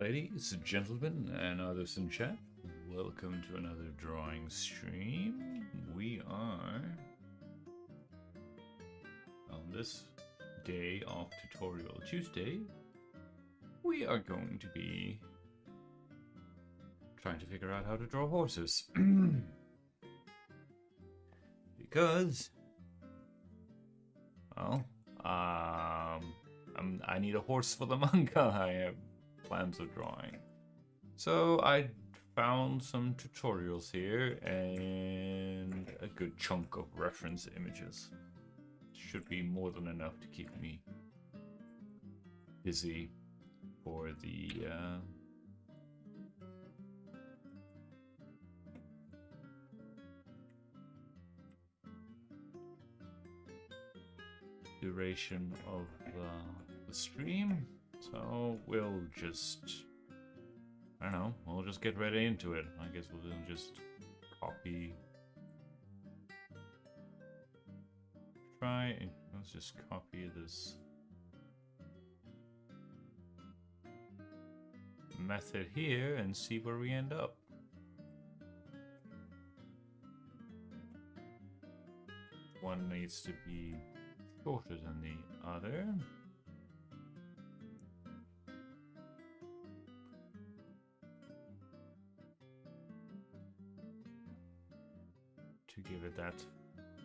Ladies, gentlemen, and others in chat, welcome to another drawing stream. We are on this day of Tutorial Tuesday. We are going to be trying to figure out how to draw horses. Because, well, I need a horse for the manga I have plans of drawing. So I found some tutorials here and a good chunk of reference images. Should be more than enough to keep me busy for the duration of the stream. So we'll just, I don't know, we'll just get right into it. I guess we'll just copy. Let's just copy this method here and see where we end up. One needs to be shorter than the other. To give it that,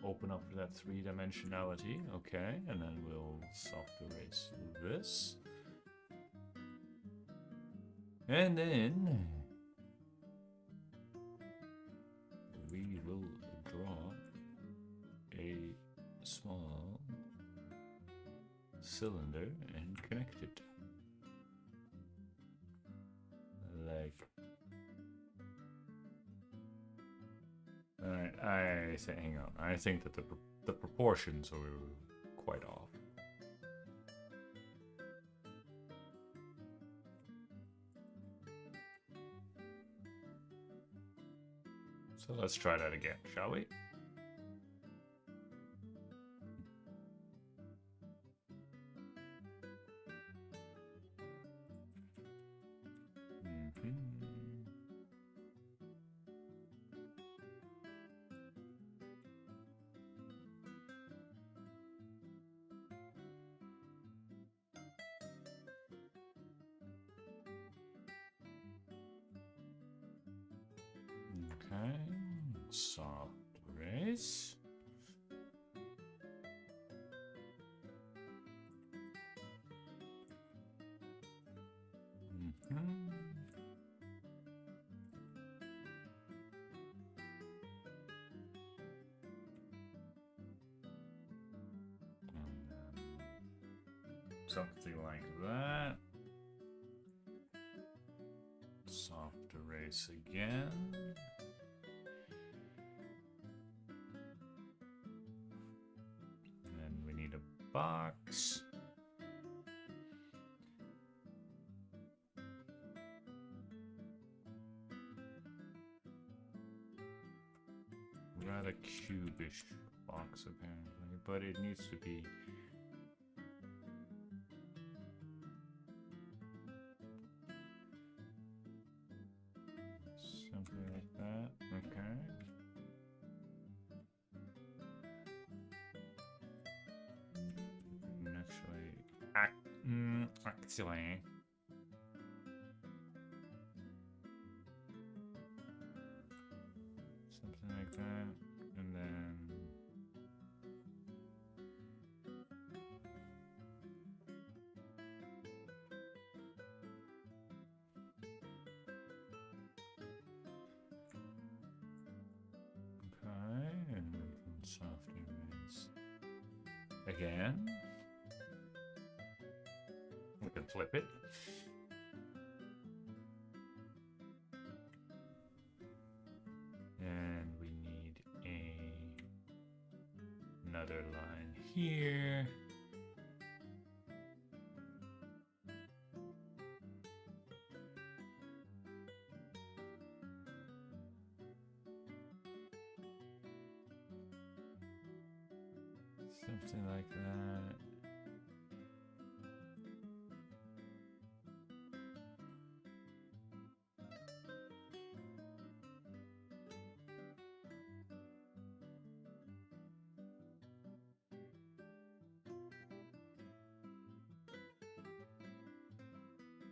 open up that three-dimensionality. Okay, and then we'll soft erase this. And then we will draw a small cylinder and connect it. Like, hang on. I think that the proportions are quite off. So let's try that again, shall we? Okay, soft erase. Something like that. Soft erase again. Box. Rather cubish box apparently, but it needs to be something like that. Okay. Actually, something like that, and then okay, and then soft erase again. We can flip it. And we need another line here. Something like that.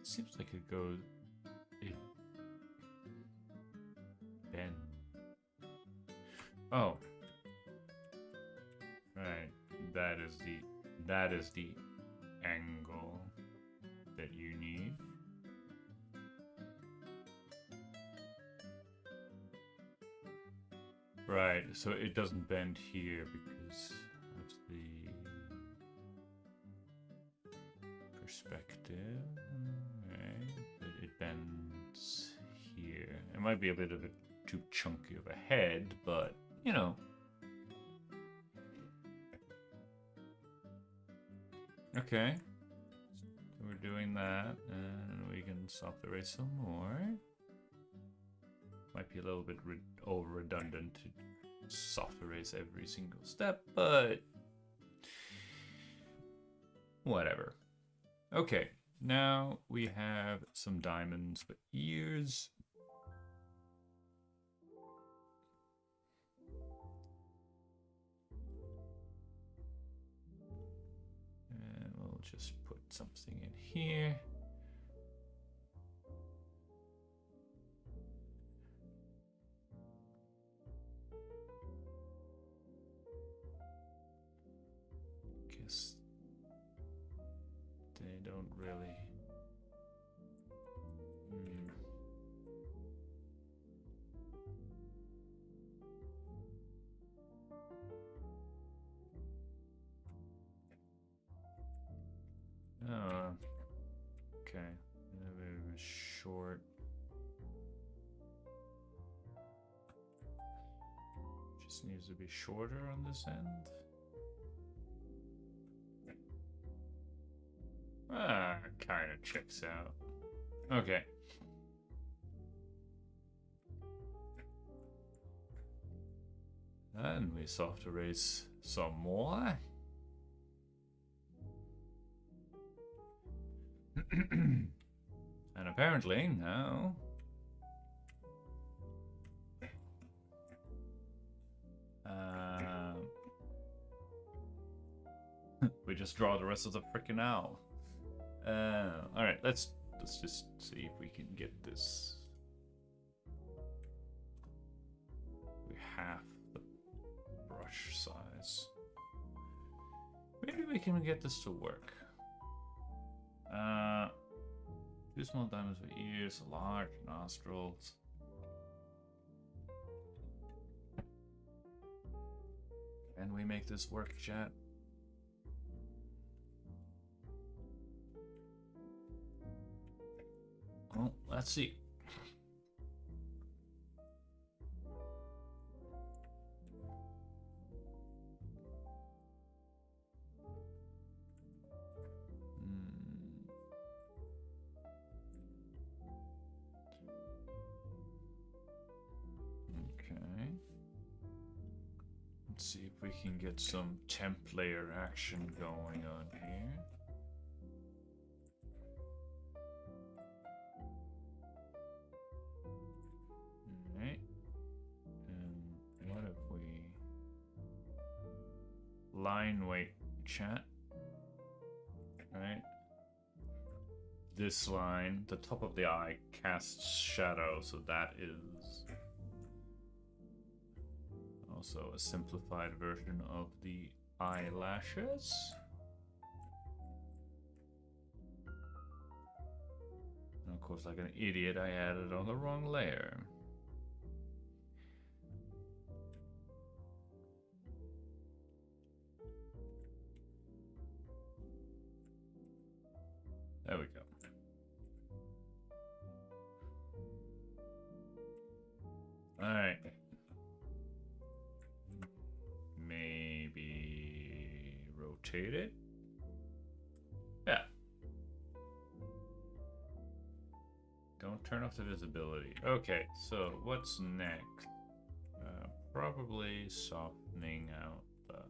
Seems like it goes. It bend. Oh. Right. That is the angle that you need. Right, so it doesn't bend here because of the perspective. Right, but it bends here. It might be a bit of a too chunky of a head, but you know. Okay, so we're doing that, and we can soft erase some more. Might be a little bit over redundant to soft erase every single step, but whatever. Okay, now we have some diamonds for ears. And we'll just put something in here. Guess they don't really. Oh, okay. A bit of a short. Just needs to be shorter on this end. Ah, kind of checks out. Okay. And we soft erase some more. And apparently now we just draw the rest of the freaking owl. All right, let's just see if we can get this. We half the brush size. Maybe we can get this to work. 2 small diamonds for ears, large nostrils. Can we make this work, chat? Well, let's see. Okay. Let's see if we can get some temp layer action going on here. Alright. And what if we line weight chat? Right? This line, the top of the eye casts shadow, so that is also a simplified version of the eyelashes. And of course, like an idiot, I added on the wrong layer. There we go. All right. Maybe rotate it. Yeah. Don't turn off the visibility. Okay, so what's next? Probably softening out the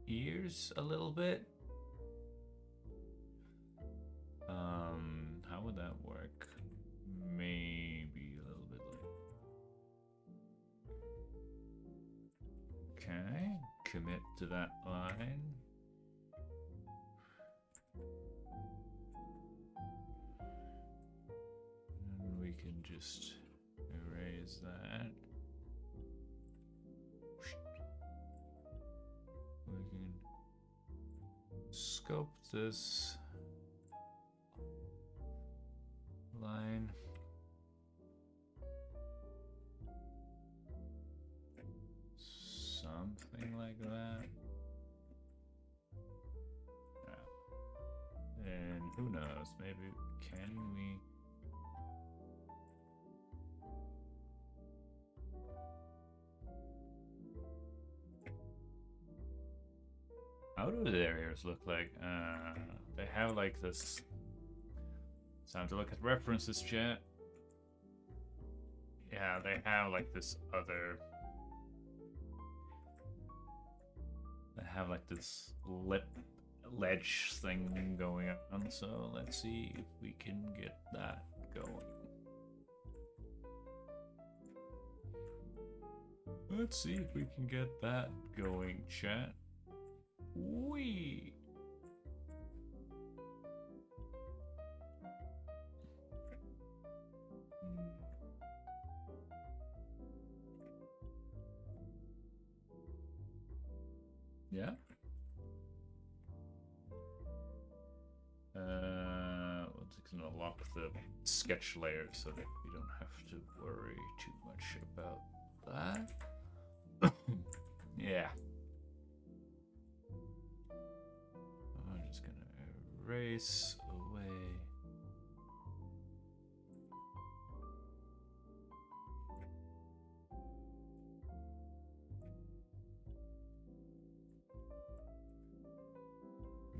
ears a little bit. How would that work? Maybe a little bit. Okay, commit to that line. And we can just erase that. We can scope this line. Something like that. Yeah. And who knows, maybe can we how do the areas look like? They have like this. Time to look at references, chat. Yeah, they have like this other. They have like this ledge thing going on. So let's see if we can get that going. Let's see if we can get that going, chat. Wee. Yeah. We're gonna lock the sketch layer so that we don't have to worry too much about that. Yeah. I'm just gonna erase away.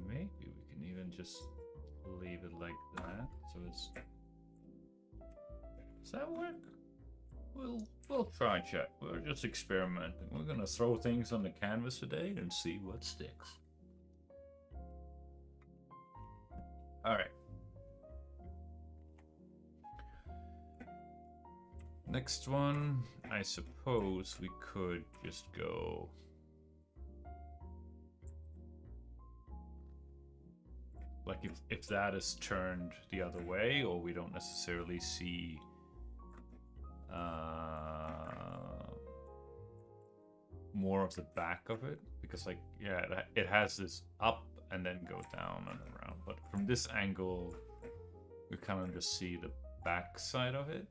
Maybe we can even just leave it like that, so it's. Does that work? We'll try, chat. We're just experimenting. We're gonna throw things on the canvas today and see what sticks. All right. Next one, I suppose we could just go. Like if that is turned the other way, or we don't necessarily see more of the back of it, because like yeah, it has this up and then go down and around, but from this angle we kind of just see the back side of it,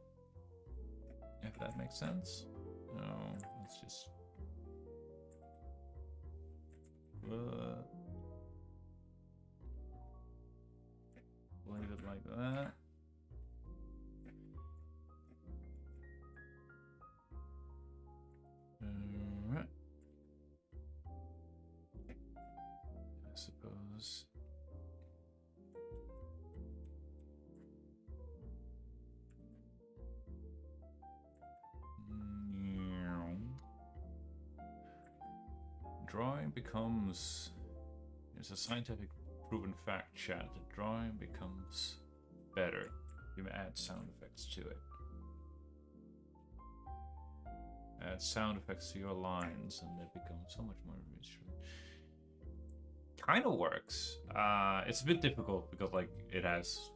if that makes sense. No, let's just leave it like that. Alright. I suppose. Drawing becomes. It's a scientific proven fact, chat. The drawing becomes better. You may add sound effects to it. Add sound effects to your lines and they become so much more visual. Kind of works. It's a bit difficult because like it has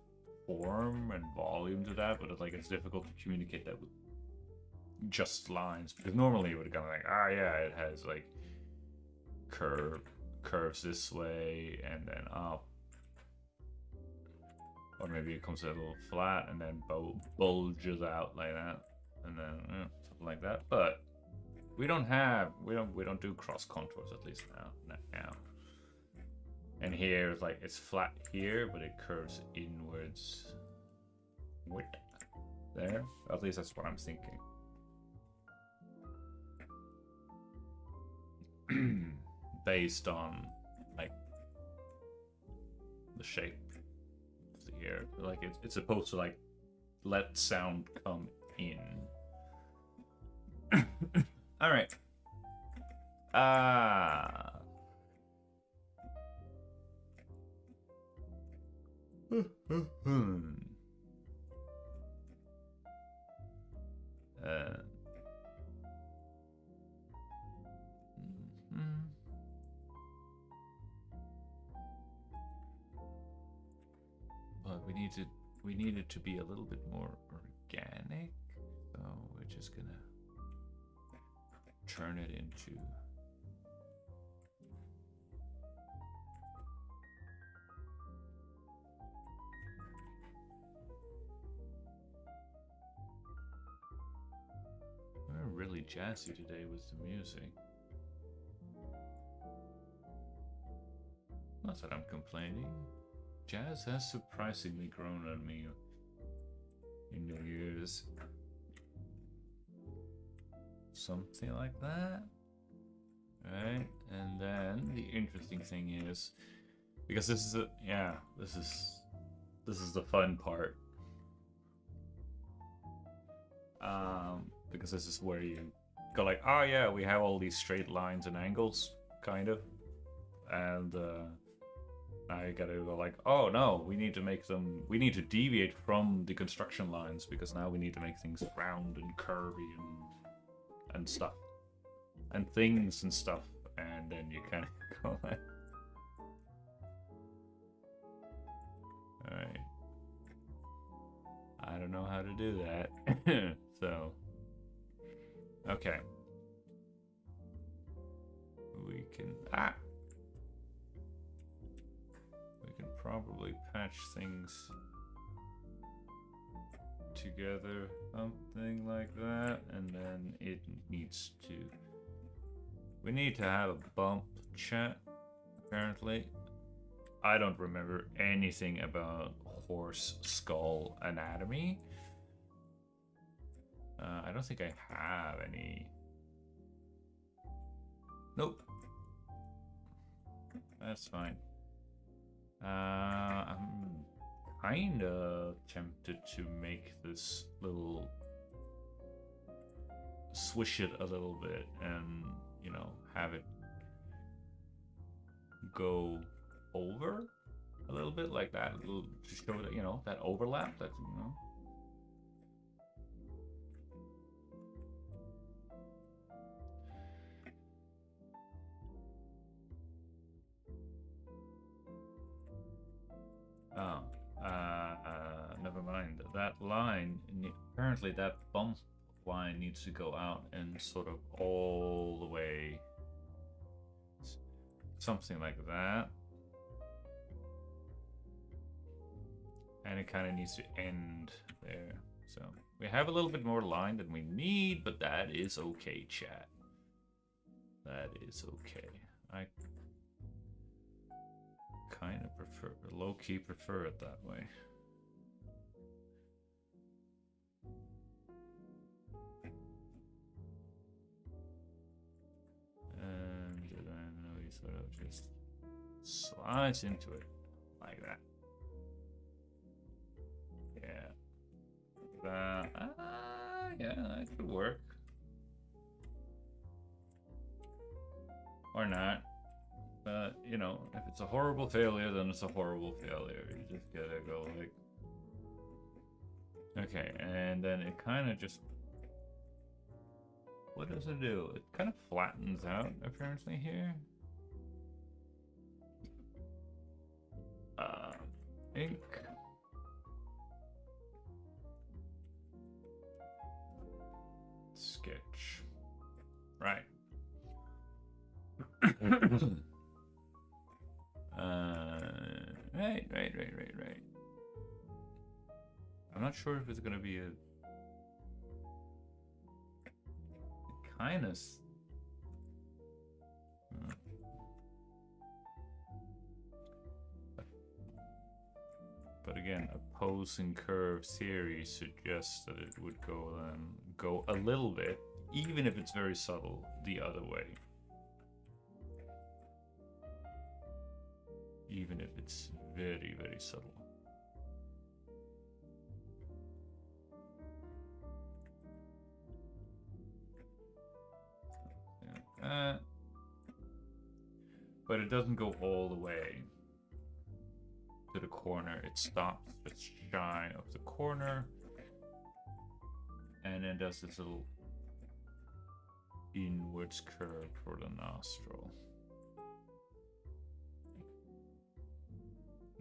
form and volume to that, but it's difficult to communicate that with just lines, because normally you would kind of like, yeah, it has like curves this way and then up, or maybe it comes a little flat and then bulges out like that, and then something like that. But we don't do cross contours, at least now. And here it's like it's flat here, but it curves inwards. With there, at least that's what I'm thinking. Based on like the shape of the ear, like it's supposed to like let sound come in. All right. need it to be a little bit more organic. So we're just gonna turn it into we're really jazzy today with the music. Not that I'm complaining. Jazz has surprisingly grown on me in the years. Something like that. Right? And then the interesting thing is, because this is this is the fun part. Because this is where you go like, oh yeah, we have all these straight lines and angles, kind of. And now you gotta go like, oh no, we need to deviate from the construction lines, because now we need to make things round and curvy and stuff. And things and stuff. And then you kind of go like, alright. I don't know how to do that. So, okay. We can, we can probably patch things together, something like that, and then it needs to, we need to have a bump chat, apparently. I don't remember anything about horse skull anatomy. I don't think I have any. Nope. That's fine. I'm kind of tempted to make this little, swish it a little bit and, you know, have it go over a little bit like that, to show that, you know, that overlap, that, you know. Oh, never mind. That line, apparently that bump line needs to go out and sort of all the way, something like that. And it kind of needs to end there. So we have a little bit more line than we need, but that is okay, chat. That is okay. I kind of prefer, low-key prefer it that way. And then we sort of just slides into it like that. Yeah. Yeah, that could work. Or not. But, you know, if it's a horrible failure, then it's a horrible failure. You just gotta go like... Okay, and then it kind of just... What does it do? It kind of flattens out, apparently, here. Ink. Sketch. Right. Right. I'm not sure if it's gonna be a kind of. But again, opposing curve theory suggests that it would go a little bit, even if it's very subtle, the other way. Even if it's very, very subtle. But it doesn't go all the way to the corner. It stops just shy of the corner and then does this little inwards curve for the nostril.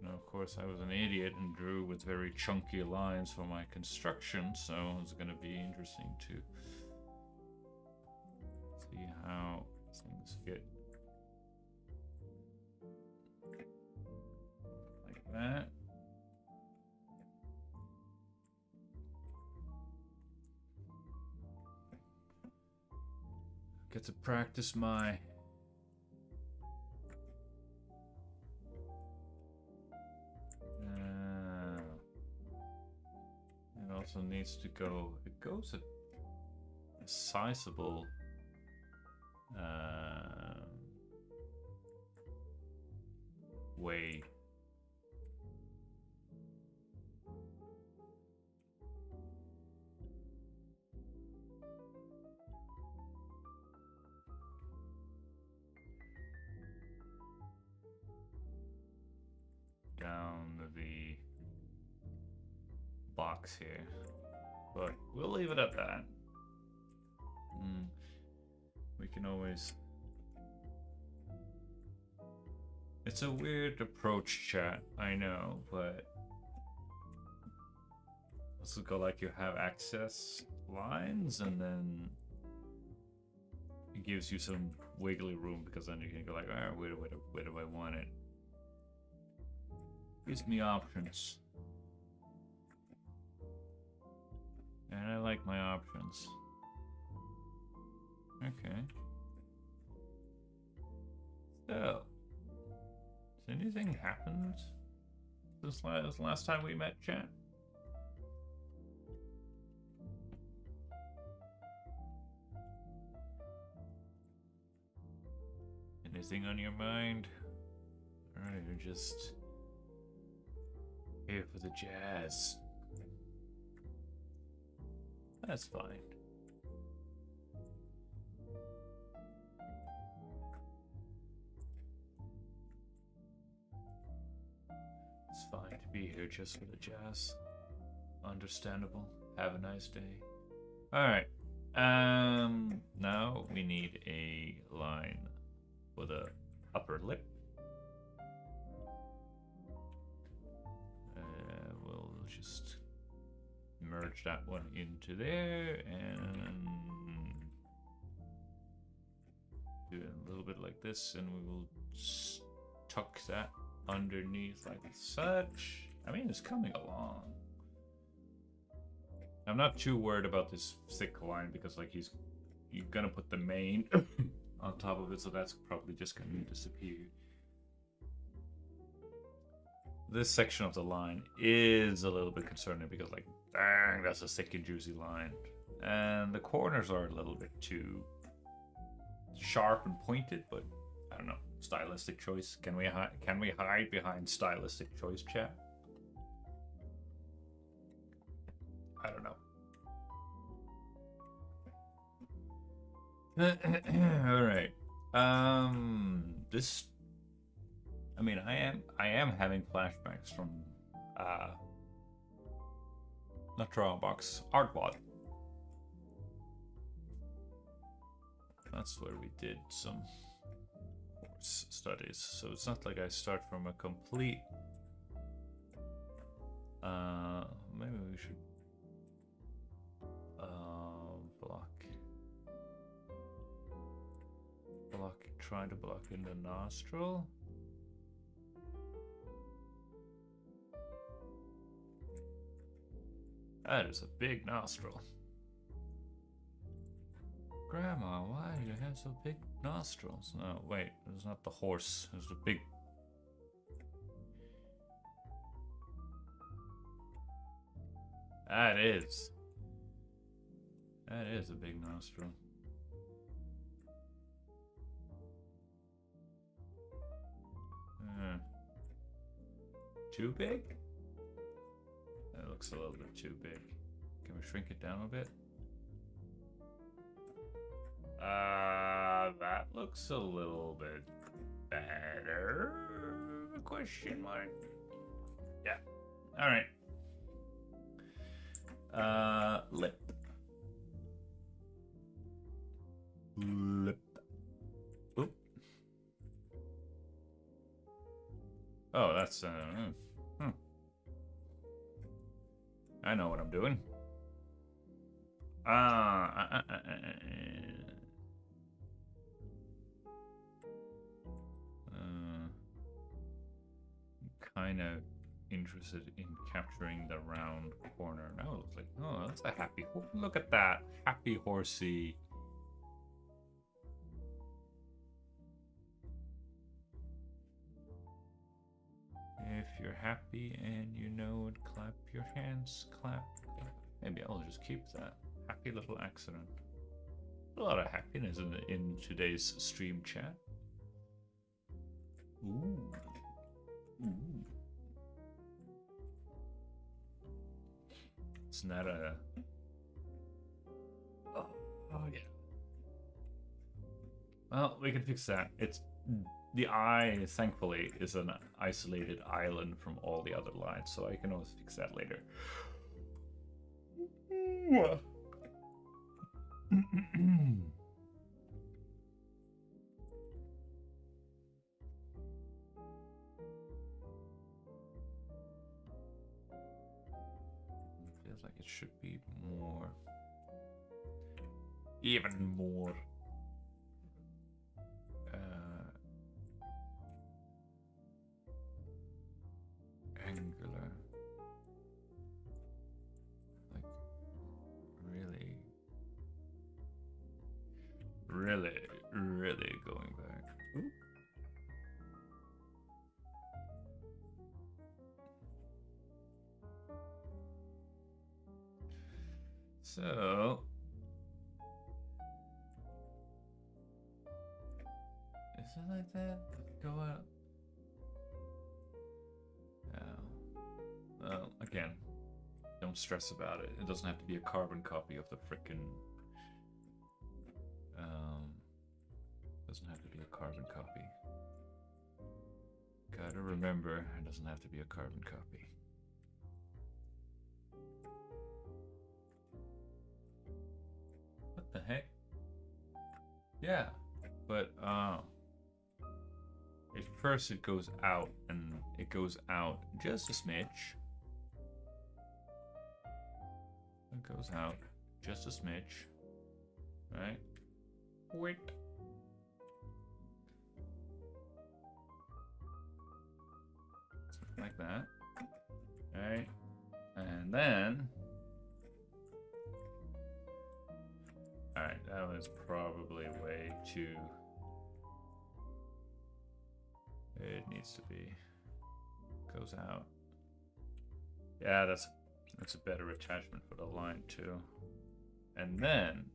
Now, of course, I was an idiot and drew with very chunky lines for my construction, so it's going to be interesting to see how things fit. Like that. Get to practice my it also needs to go, it goes a sizable way. Down the box here, but we'll leave it at that. We can always. It's a weird approach, chat, I know, but this will go like you have access lines, and then it gives you some wiggly room, because then you can go like, all right, where do I want it? Gives me options. And I like my options. Okay. So, has anything happened this last time we met, chat? Anything on your mind? Alright, you're just here for the jazz. That's fine. It's fine to be here just for the jazz. Understandable. Have a nice day. Alright. Now we need a line with a upper lip. We'll just merge that one into there and do it a little bit like this, and we will tuck that underneath like such. I mean, it's coming along. I'm not too worried about this thick line, because like you're gonna put the main on top of it, so that's probably just gonna disappear. This section of the line is a little bit concerning, because like, dang, that's a thick and juicy line. And the corners are a little bit too sharp and pointed, but I don't know. Stylistic choice. Can we hide behind stylistic choice, chat? I don't know. All right. This. I mean, I am having flashbacks from not Drawbox, Artbot. That's where we did some course studies, so it's not like I start from a complete. Maybe we should try to block in the nostril. That is a big nostril. Grandma, why do you have so big nostrils? No, wait, it's not the horse, it's the big... That is a big nostril. Too big? That looks a little bit too big. Can we shrink it down a bit? That looks a little bit better? Question mark. Yeah. All right. Lip. Oop. Oh, that's I know what I'm doing. Kind of interested in capturing the round corner. Now it's like, oh, that's a happy. Look at that happy horsey. If you're happy and you know it, clap your hands, clap. Maybe I'll just keep that happy little accident. A lot of happiness in today's stream chat. Ooh. Ooh. It's not a. Oh yeah. Well, we can fix that. It's the eye, thankfully, is an isolated island from all the other lines, so I can always fix that later. Feels like it should be more, even more angular, like really going back. Ooh. So is it like that? Go out. Well, again, don't stress about it. It doesn't have to be a carbon copy of the frickin'. Doesn't have to be a carbon copy. Gotta remember, it doesn't have to be a carbon copy. What the heck? Yeah, but at first it goes out, and it goes out just a smidge. It goes out just a smidge, right? Wait. Something like that, right? And then, all right, that was probably way too. It needs to be. Goes out. Yeah, that's a better attachment for the line too. And then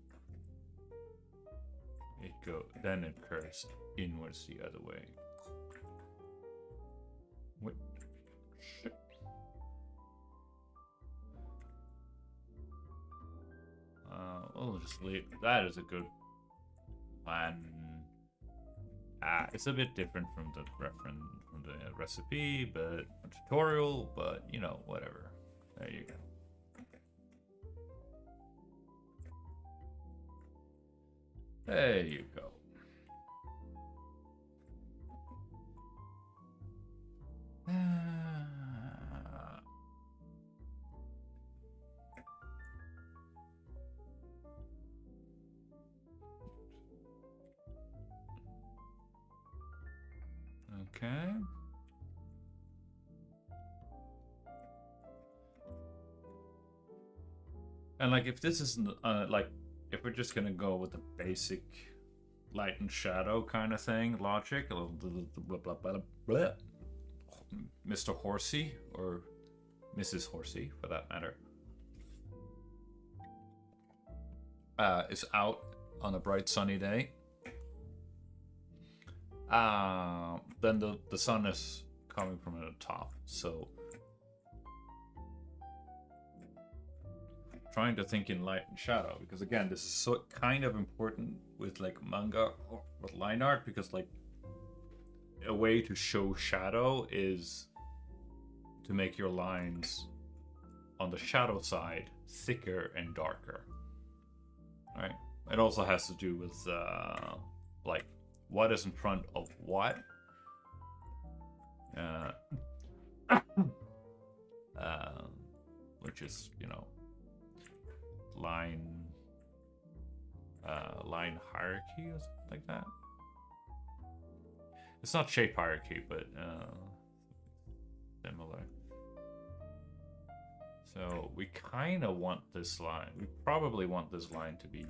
it curves inwards the other way. What? Shit. We'll just leave. That is a good plan. It's a bit different from the recipe, but a tutorial, but you know, whatever. There you go. There you go. Okay. And like, if this isn't like, if we're just gonna go with the basic light and shadow kind of thing, logic, blah, blah, blah, blah, blah. Mr. Horsey, or Mrs. Horsey for that matter, is out on a bright sunny day. Then the sun is coming from the top, so trying to think in light and shadow, because again, this is so kind of important with like manga or with line art, because like a way to show shadow is to make your lines on the shadow side thicker and darker, right? It also has to do with like what is in front of what. which is, you know, line hierarchy or something like that. It's not shape hierarchy, but similar. So we kind of want this line. We probably want this line to be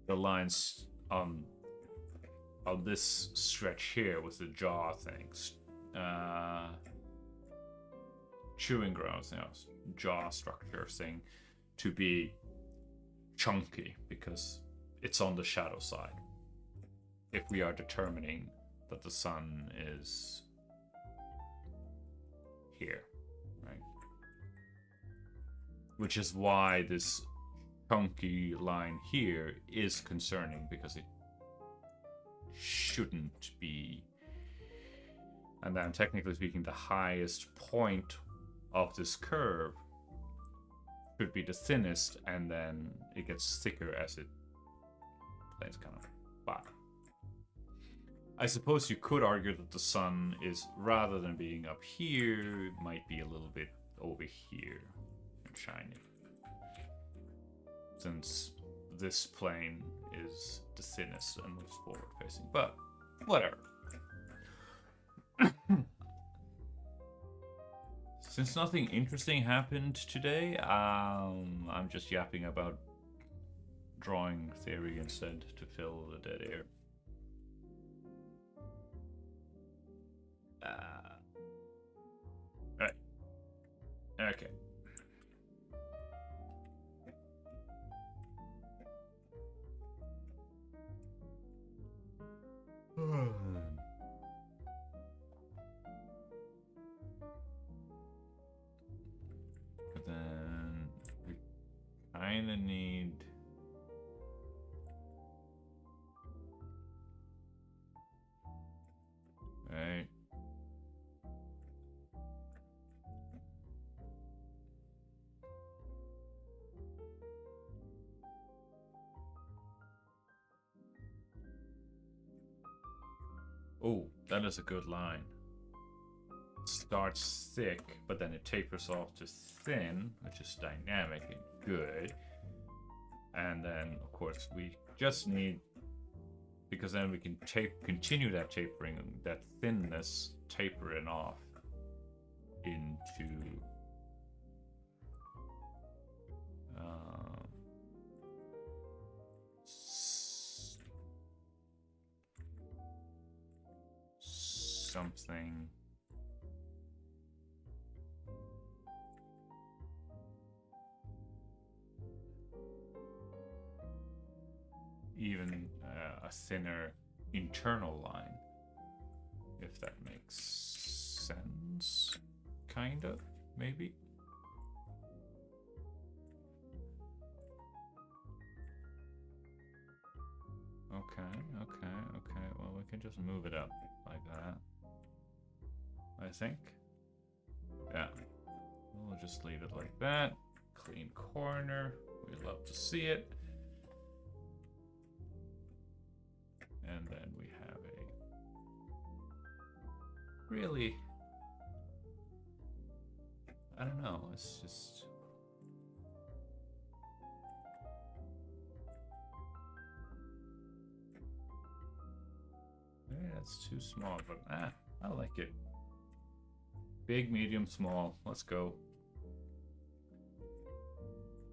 the lines on this stretch here with the jaw things. Chewing grounds, you know, jaw structure thing to be chunky because it's on the shadow side. If we are determining that the sun is here, right? Which is why this chunky line here is concerning, because it shouldn't be. And then technically speaking, the highest point of this curve should be the thinnest, and then it gets thicker as it plays kind of by. I suppose you could argue that the sun is, rather than being up here, it might be a little bit over here and shiny, since this plane is the thinnest and most forward facing, but whatever. Since nothing interesting happened today, I'm just yapping about drawing theory instead to fill the dead air. Right. Okay. But then we kind of need. Right. Oh, that is a good line. It starts thick, but then it tapers off to thin, which is dynamic and good. And then, of course, we just need, because then we can continue that tapering, that thinness tapering off into something even a thinner internal line, if that makes sense, kind of, maybe. Okay, well, we can just move it up like that, I think. Yeah, we'll just leave it like that. Clean corner, we love to see it. And then we have a really, I don't know, it's just, maybe that's too small, but I like it. Big, medium, small, let's go.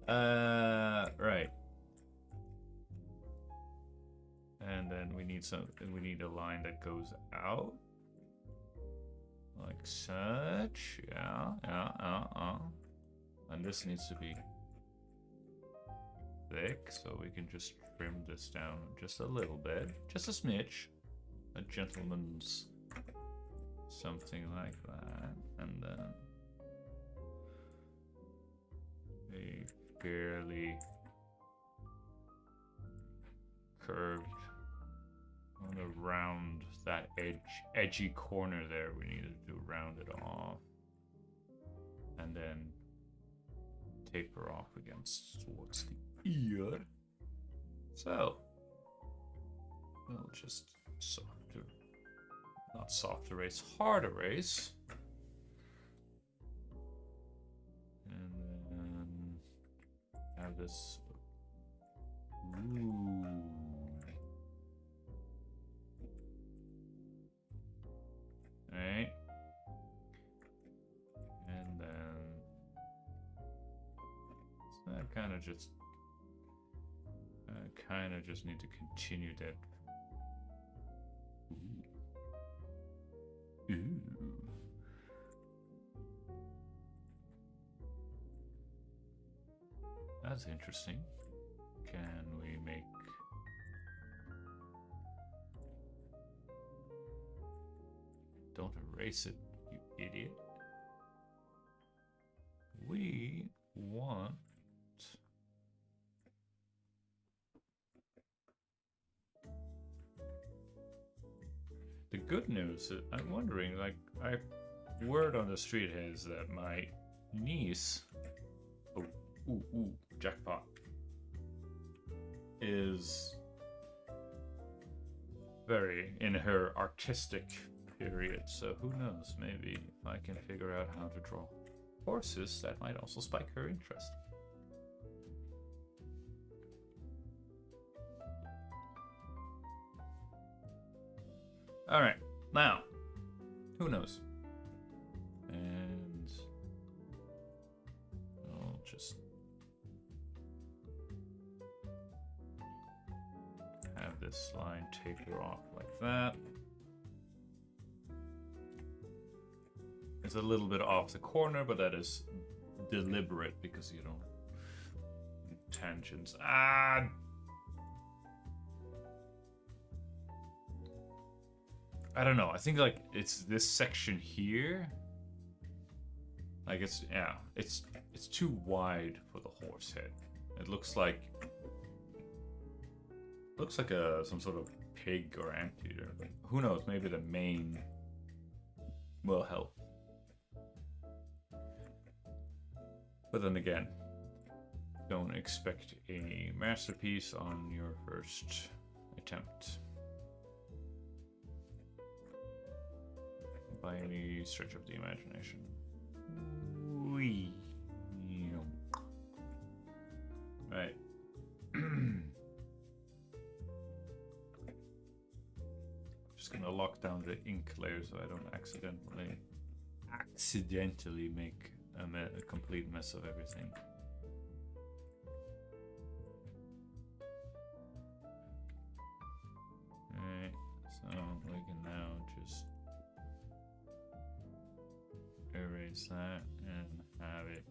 Right. And then we need we need a line that goes out like such. Yeah. And this needs to be thick, so we can just trim this down just a little bit, just a smidge, a gentleman's something like that, and then a fairly curved. I want to round that edgy corner there. We needed to round it off, and then taper off against towards the ear. So we'll just softer Not soft erase, hard erase. And then have this. Ooh. Alright. And then so I kind of just need to continue that. Ooh. Ooh. That's interesting. Can we make... Don't erase it, you idiot. We want... The good news, I'm wondering, like, word on the street is that my niece, ooh, jackpot, is very in her artistic period. So who knows? Maybe if I can figure out how to draw horses, that might also spike her interest. All right, now, who knows? And I'll just have this line taper off like that. It's a little bit off the corner, but that is deliberate because you don't tangents. I don't know. I think like it's this section here. Like it's too wide for the horse head. It looks like some sort of pig or anteater. Who knows? Maybe the mane will help. But then again, don't expect a masterpiece on your first attempt. By any stretch of the imagination. Wee. Right. Just gonna lock down the ink layer so I don't accidentally make a complete mess of everything. Alright, so we can now just erase that and have it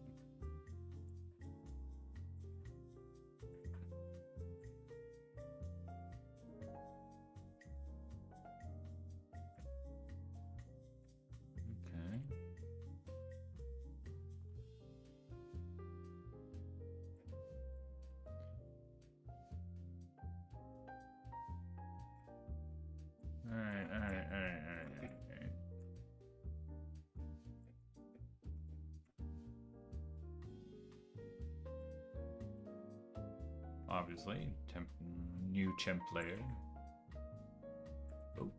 okay. All right. Obviously, new temp layer. Oh.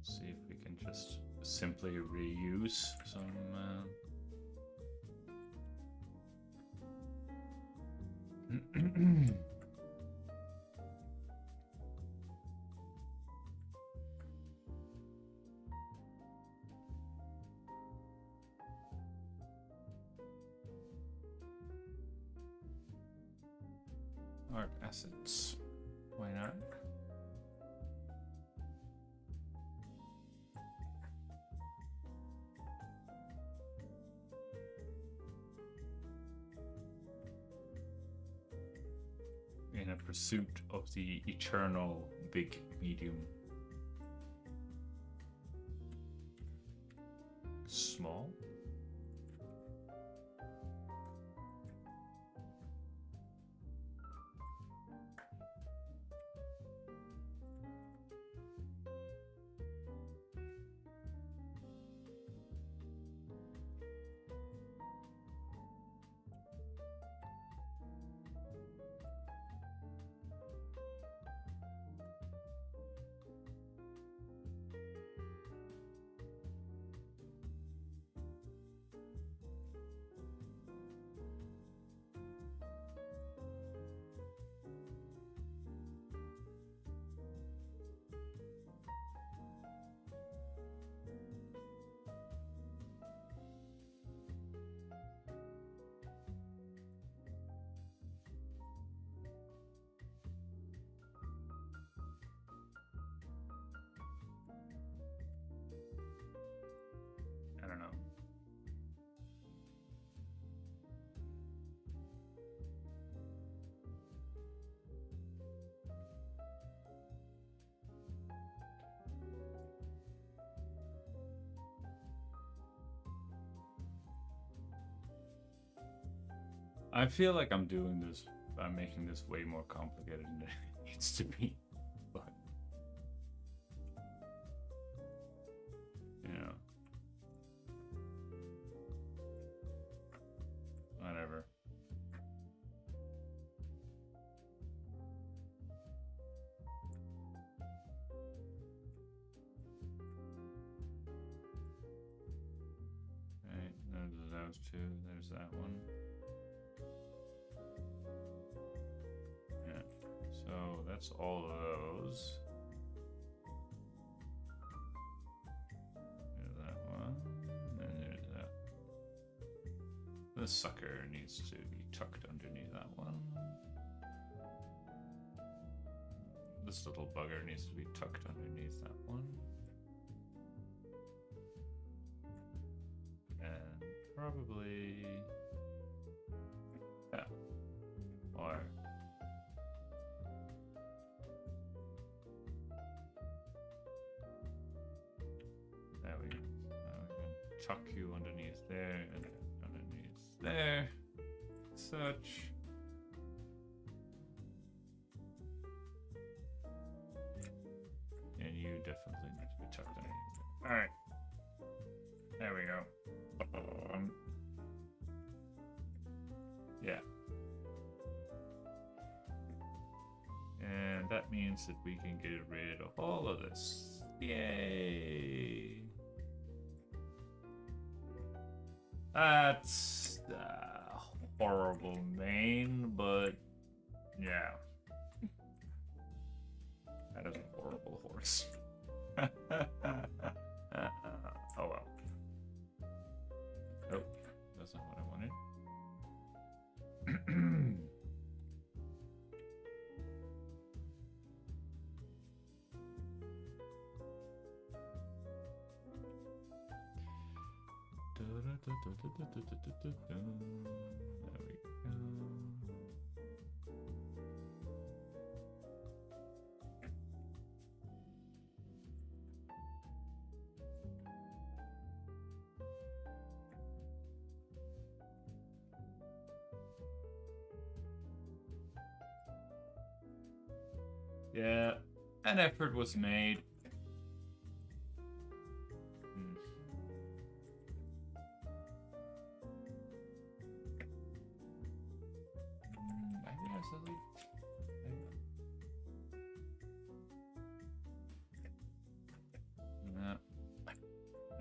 See if we can just simply reuse some art assets. Why not? In a pursuit of the eternal big medium. Small? I don't know. I feel like I'm doing this, I'm making this way more complicated than it needs to be, but you know, whatever. Right, those two, there's that one. So that's all of those. There's that one, and there's that. This sucker needs to be tucked underneath that one. This little bugger needs to be tucked underneath that one. And probably, yeah, or we can tuck you underneath there and underneath there, such. And you definitely need to be tucked underneath there. All right, there we go. Yeah. And that means that we can get rid of all of this. Yay! That's horrible main, but yeah. That is a horrible horse. Oh well. Oh, that's not what I wanted. There we go. Yeah, an effort was made.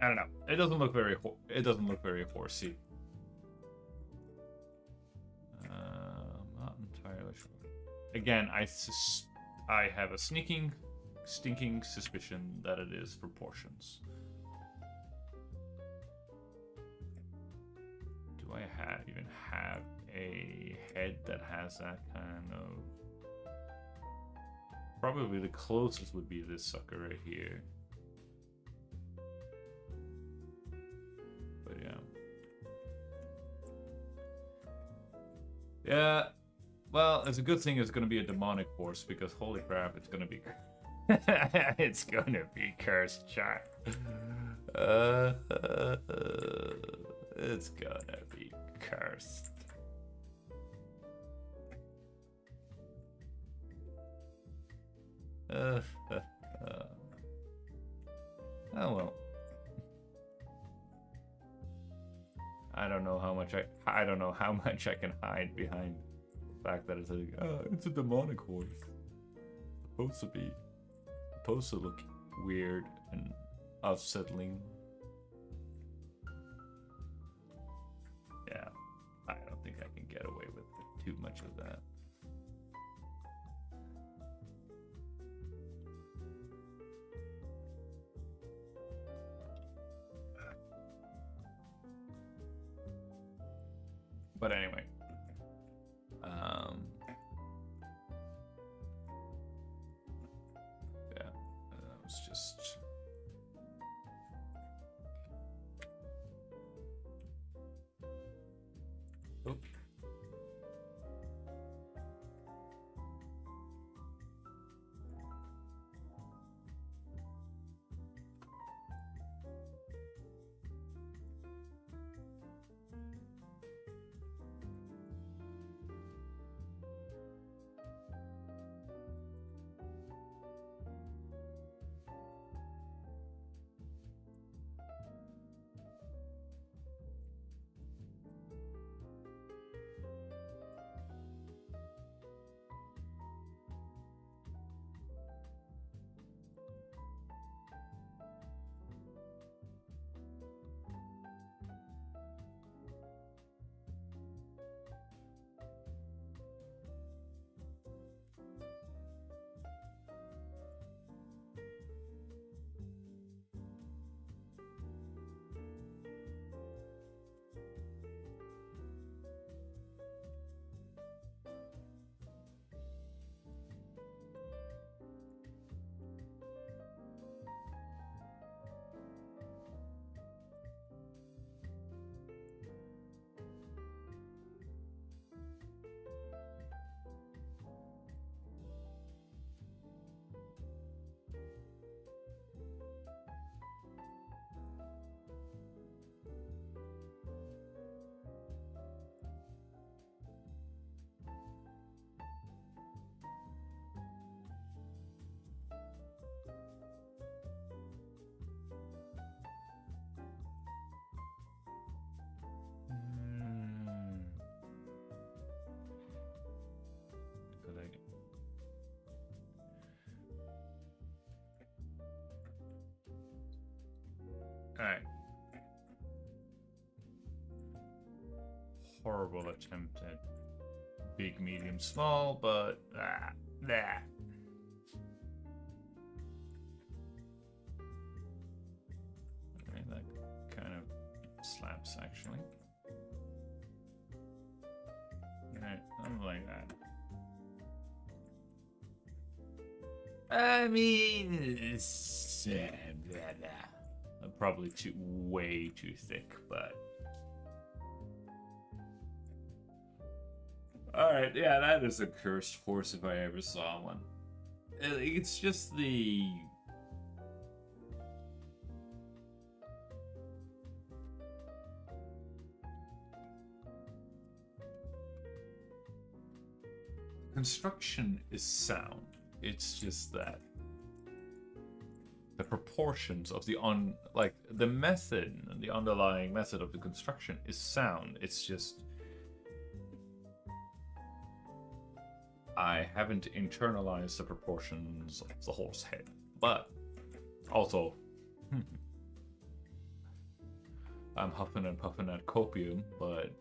I don't know. It doesn't look very. It doesn't look very horsey. Not entirely sure. Again, I have a stinking suspicion that it is proportions. Do I even have a head that has that kind of probably the closest would be this sucker right here. But yeah. Yeah, well, it's a good thing it's gonna be a demonic force, because holy crap, it's gonna be it's gonna be cursed, chat. It's gonna be cursed. Oh well. I don't know how much I don't know how much I can hide behind the fact that it's like, oh, it's a demonic horse. Supposed to look weird and unsettling. Yeah, I don't think I can get away with too much of that. But anyway, yeah, that was just. Oop. Alright. Horrible attempt at big, medium, small, but that. Okay, that kind of slaps actually. Alright, something like that. I mean, it's probably way too thick, but all right, yeah, that is a cursed horse if I ever saw one. It's just the construction is sound. It's just that the proportions of the the method, the underlying method of the construction is sound. It's just I haven't internalized the proportions of the horse head, but also I'm huffing and puffing at copium, but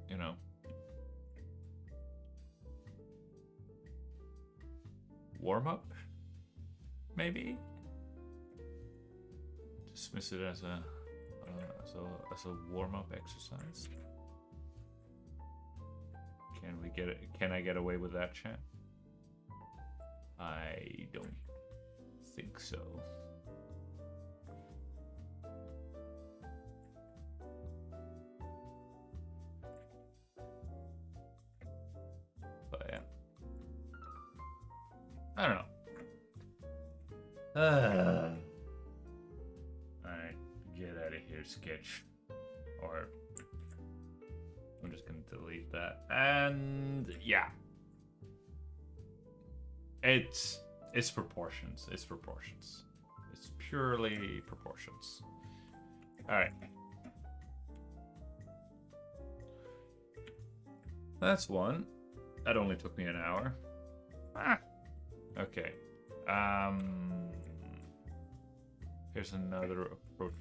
you know, warm up, maybe. Dismiss it as a warm up exercise. Can I get away with that, chat? I don't think so. But yeah. I don't know. Alright, get out of here, sketch. Or I'm just gonna delete that. And yeah. It's proportions. It's proportions. It's purely proportions. Alright. That's one. That only took me an hour. Okay. Here's another approach.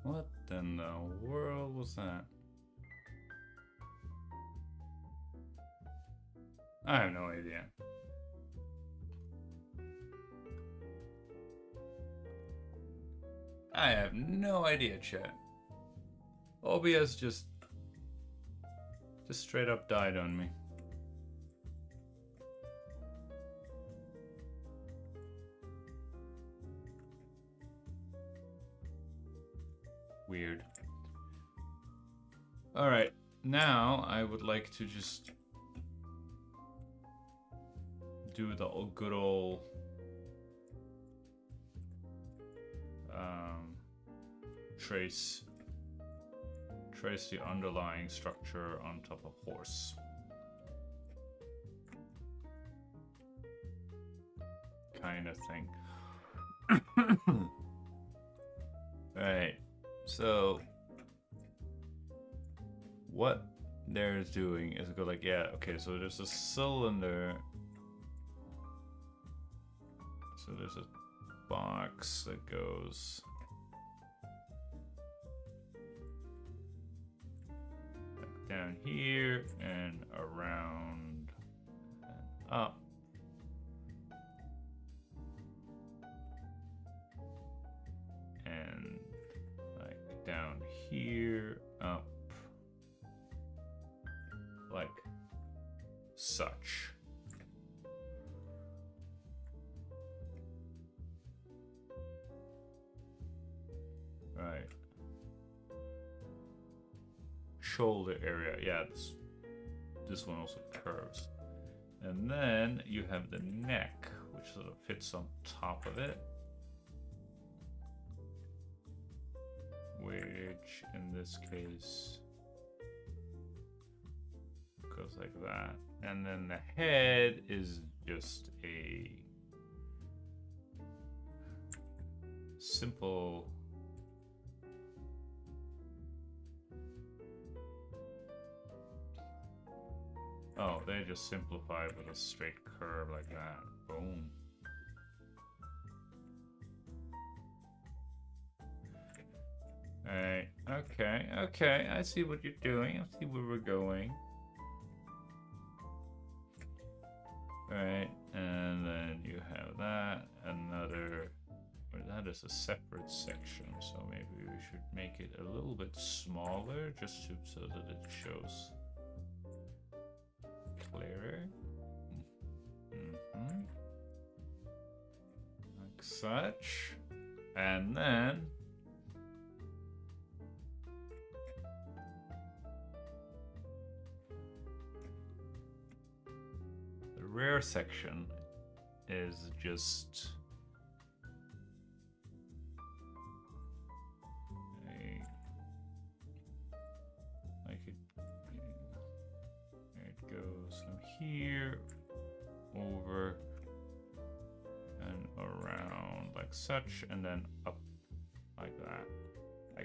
What in the world was that? I have no idea. I have no idea, chat. OBS just straight up died on me. Weird. All right, now I would like to just do the good old trace the underlying structure on top of horse. Kind of thing. Alright, so what they're doing is go like, yeah, okay, so there's a cylinder. So there's a box that goes like down here and around and up. And like down here, up, like such. Right. Shoulder area, yeah, this one also curves. And then you have the neck, which sort of fits on top of it. Which in this case goes like that. And then the head is just a simple they just simplified with a straight curve like that. Boom. Alright, okay, I see what you're doing. I see where we're going. Alright, and then you have that, another, or that is a separate section, so maybe we should make it a little bit smaller, just so that it shows clearer. Like such. And then rear section is just it goes from here over and around like such, and then up like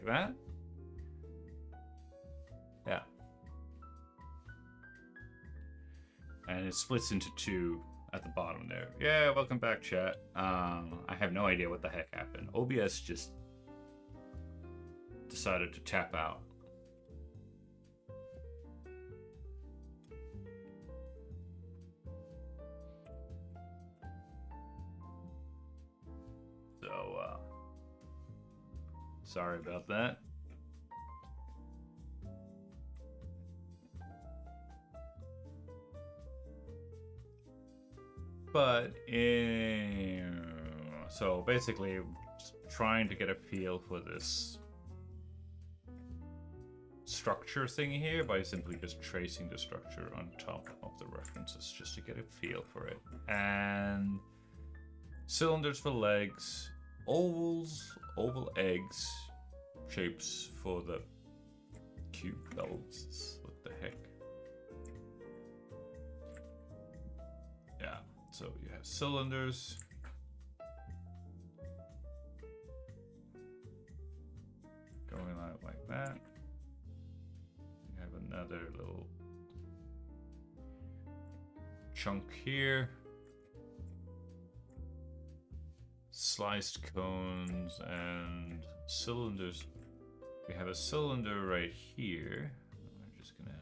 that. Yeah. And it splits into two at the bottom there. Yeah, welcome back, chat. I have no idea what the heck happened. OBS just decided to tap out. So, sorry about that. But so basically, trying to get a feel for this structure thing here by simply just tracing the structure on top of the references just to get a feel for it. And cylinders for legs, oval eggs, shapes for the cube belts. What the heck? Yeah. So you have cylinders. Going out like that. You have another little chunk here. Sliced cones and cylinders. We have a cylinder right here. I'm just gonna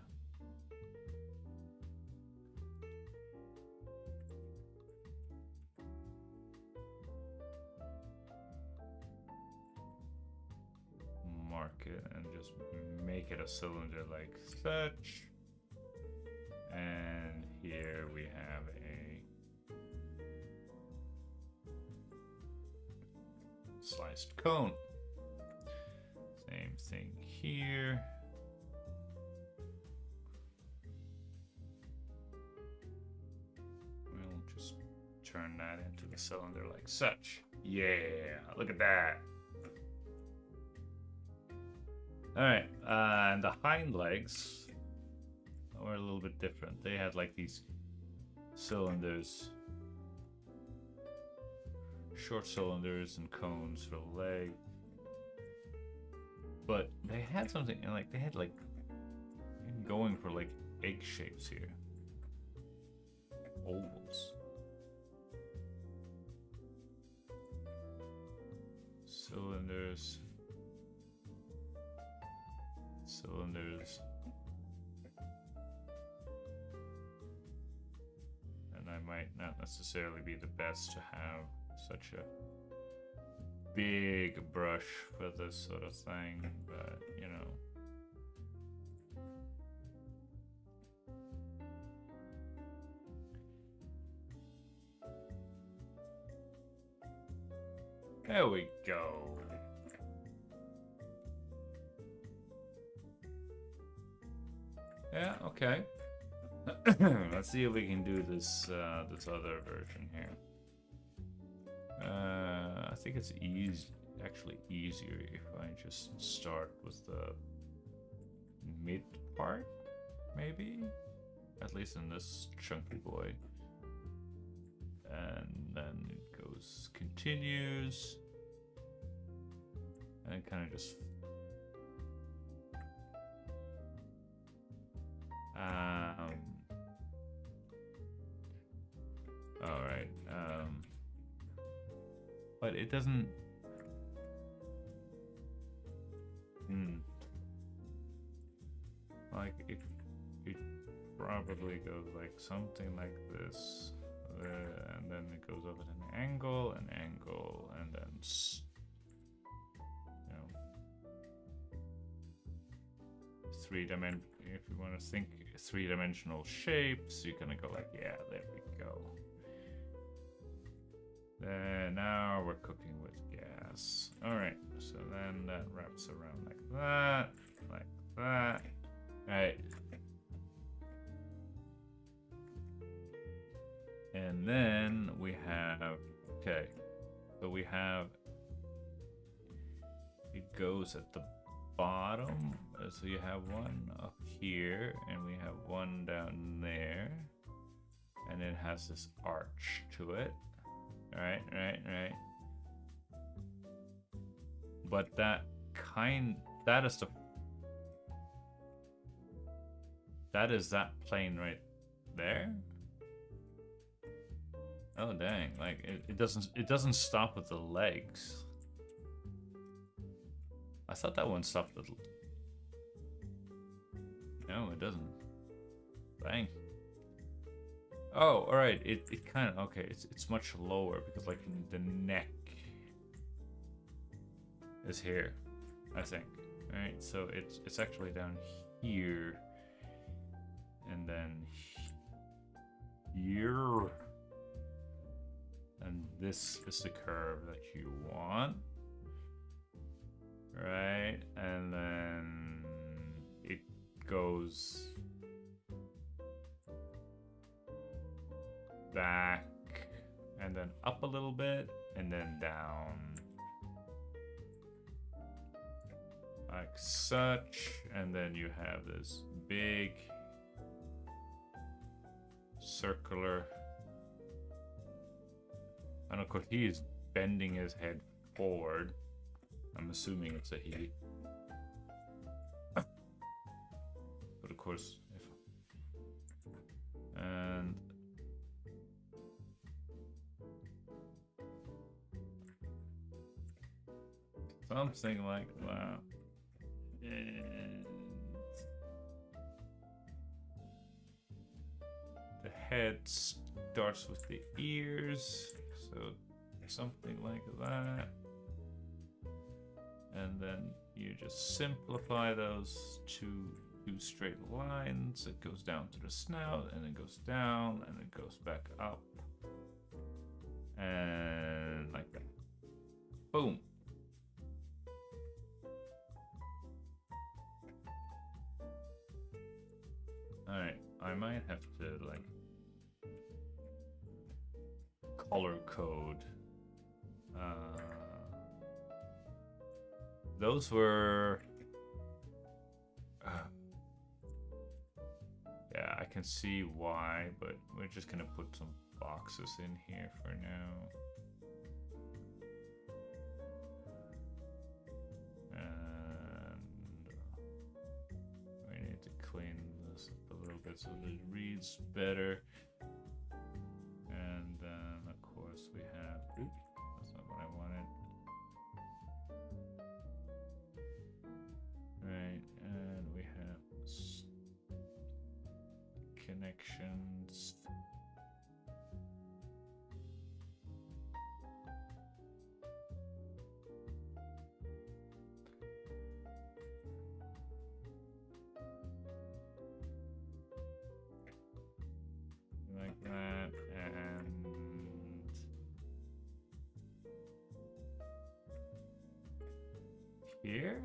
mark it and just make it a cylinder like such. And here we have a sliced cone. Same thing here. We'll just turn that into the cylinder like such. Yeah, look at that. Alright, and the hind legs were a little bit different. They had like these cylinders, short cylinders and cones for the leg. But they had something, like they had like going for like egg shapes here. Ovals. Cylinders. And I might not necessarily be the best to have such a big brush for this sort of thing, but you know. There we go. Yeah, okay. Let's see if we can do this this other version here. I think it's actually easier if I just start with the mid part, maybe? At least in this chunky boy. And then it continues. And it kind of just all right. But it doesn't. Like it probably goes like something like this, and then it goes over an angle, and then you know, if you want to think three-dimensional shapes, you're gonna go like, yeah, there we go. Then now we're cooking with gas. All right, so then that wraps around like that, like that. All right. then we have, okay, so we have, it goes at the bottom. So you have one up here, and we have one down there, and it has this arch to it. Right. But that is that plane right there. Oh dang! Like it doesn't stop with the legs. I thought that one stopped with. No, it doesn't. Dang. Oh, all right. It kind of okay. It's much lower because like the neck is here, I think. All right, so it's actually down here, and then here, and this is the curve that you want, right? And then it goes back and then up a little bit and then down like such, and then you have this big circular, and of course he is bending his head forward. I'm assuming it's a he, but of course and something like that. And the head starts with the ears, so something like that. And then you just simplify those two straight lines. It goes down to the snout, and it goes down, and it goes back up. And like that. Boom. Alright, I might have to like color code. Those were yeah, I can see why, but we're just gonna put some boxes in here for now. And we need to clean this up a little bit so that it reads better. And then of course we have, oops, that's not what I wanted. Right, and we have connections. Like that, and here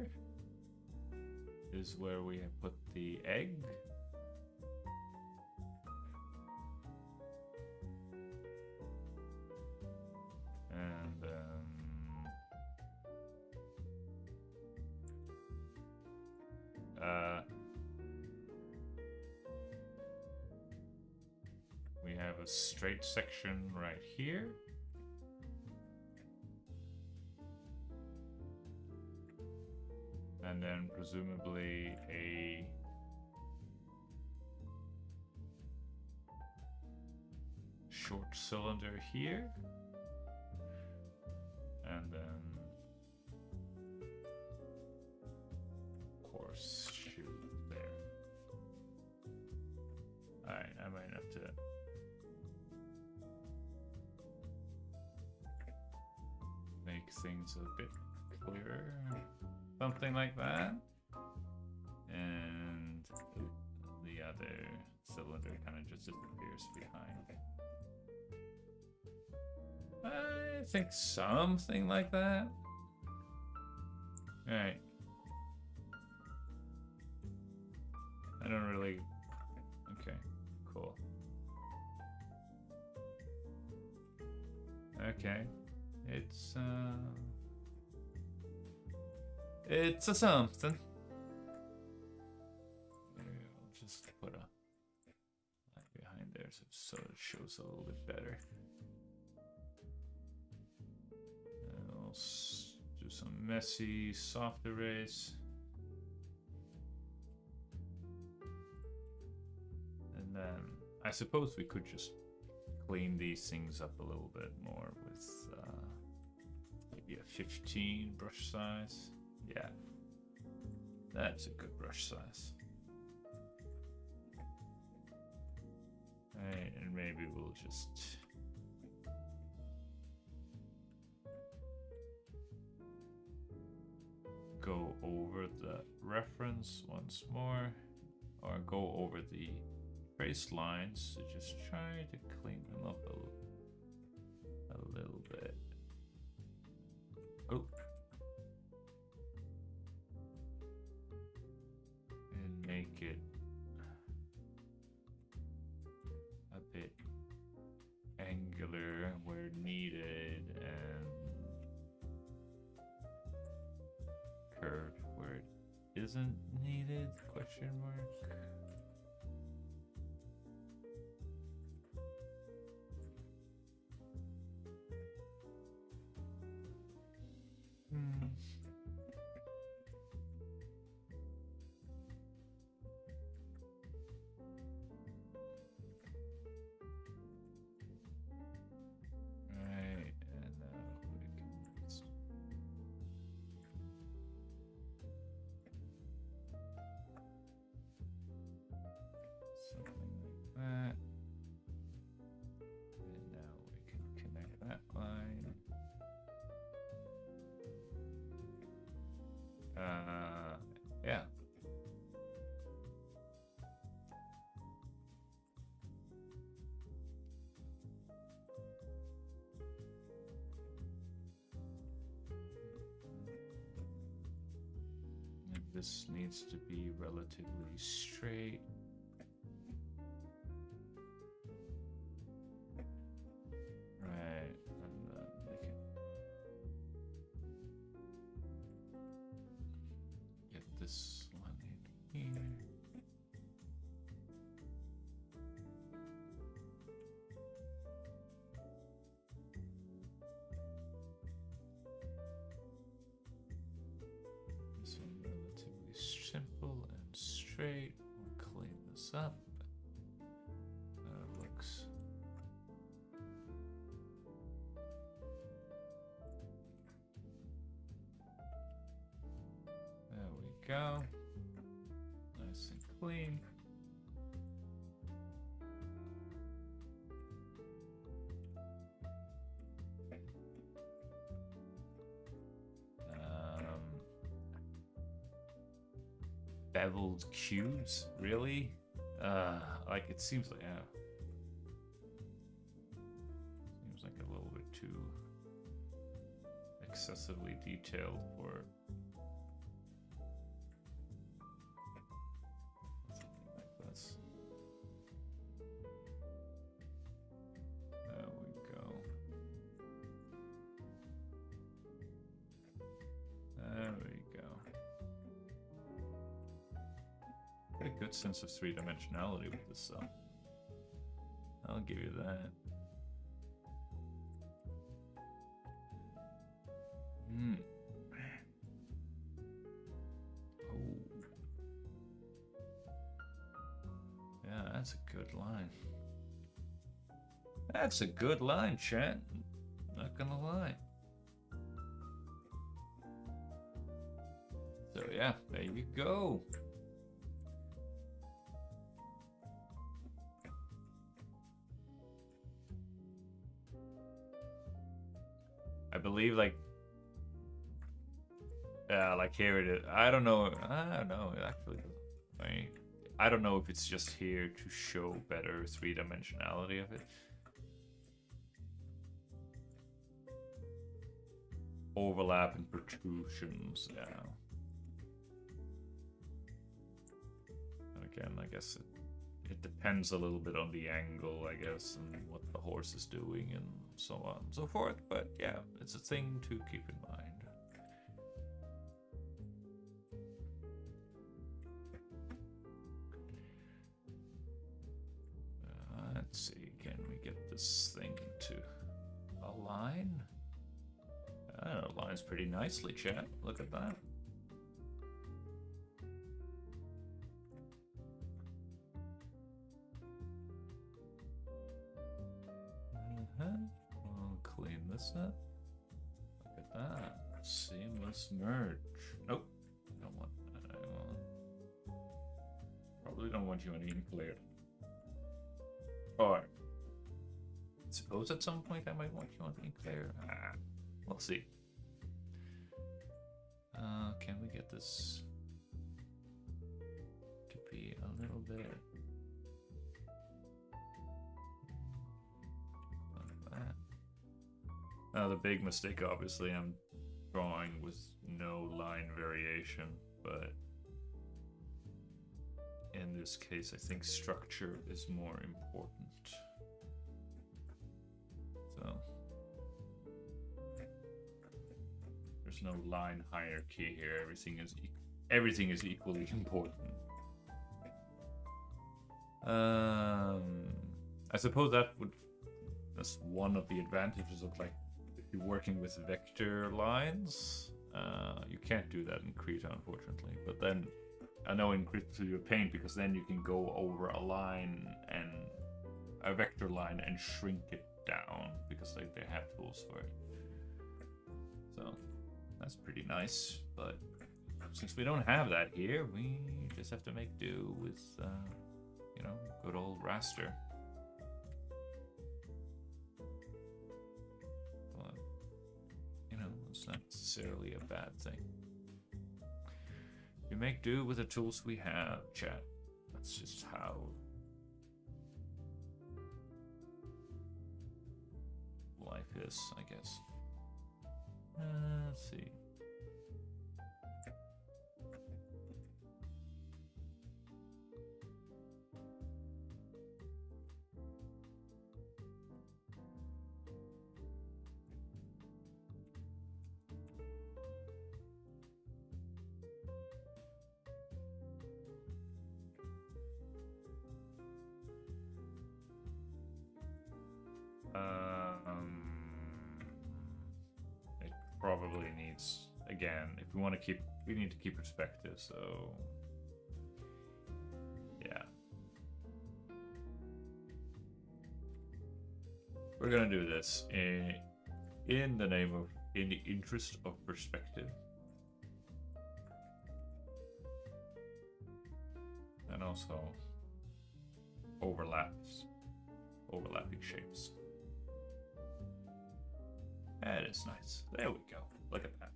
is where we have put the egg. And we have a straight section right here. And then presumably a short cylinder here. And then, of course, shoot there. Alright, I might have to make things a bit clearer. Something like that. And the other cylinder kind of just disappears behind. I think something like that. Alright. I don't really... Okay, cool. Okay. It's a something. I'll just put a line behind there so it shows a little bit better. And I'll do some messy soft erase. And then I suppose we could just clean these things up a little bit more with maybe a 15 brush size. Yeah, that's a good brush size. Right, and maybe we'll just go over the reference once more, or go over the trace lines to just try to clean them up a little bit. Oh. And make it a bit angular where needed and curved where it isn't needed, question mark. Yeah. And this needs to be relatively straight. Right, and make it get this one in here. This one relatively simple and straight. We'll clean this up. That looks there we go. Nice and clean. Beveled cubes, really? Like it seems like, yeah. Seems like a little bit too excessively detailed for something like this. There we go. There we go. Got a good sense of three-dimensionality with this, so I'll give you that. Oh. Yeah, that's a good line. That's a good line, chat. Not gonna lie. So yeah, there you go. I believe like here it is. I don't know actually. I don't know if it's just here to show better three-dimensionality of it. Overlap and protrusions, yeah. And again, I guess it depends a little bit on the angle, I guess, and what the horse is doing and so on and so forth. But yeah, it's a thing to keep in mind. Let's see, can we get this thing to align? It aligns pretty nicely, chat. Look at that. I'll clean this up. Look at that. Seamless merge. Nope. I don't want that. Probably don't want you on ink layer. Or suppose at some point I might want you on ink layer. We'll see. Can we get this to be a little bit like that? Now the big mistake, obviously, I'm drawing with no line variation, but in this case, I think structure is more important. So there's no line hierarchy here. Everything is equally important. I suppose that's one of the advantages of, like, if you're working with vector lines. You can't do that in Krita, unfortunately. But then I know in Krita you paint, because then you can go over a line and a vector line and shrink it down, because they have tools for it. So that's pretty nice. But since we don't have that here, we just have to make do with you know, good old raster. But you know, it's not necessarily a bad thing. We make do with the tools we have, chat. That's just how life is, I guess. Let's see. It probably needs, again, if we want to keep, we need to keep perspective, so yeah. We're gonna do this in the name of, in the interest of perspective. And also overlapping shapes. That is nice. There we go. Look at that.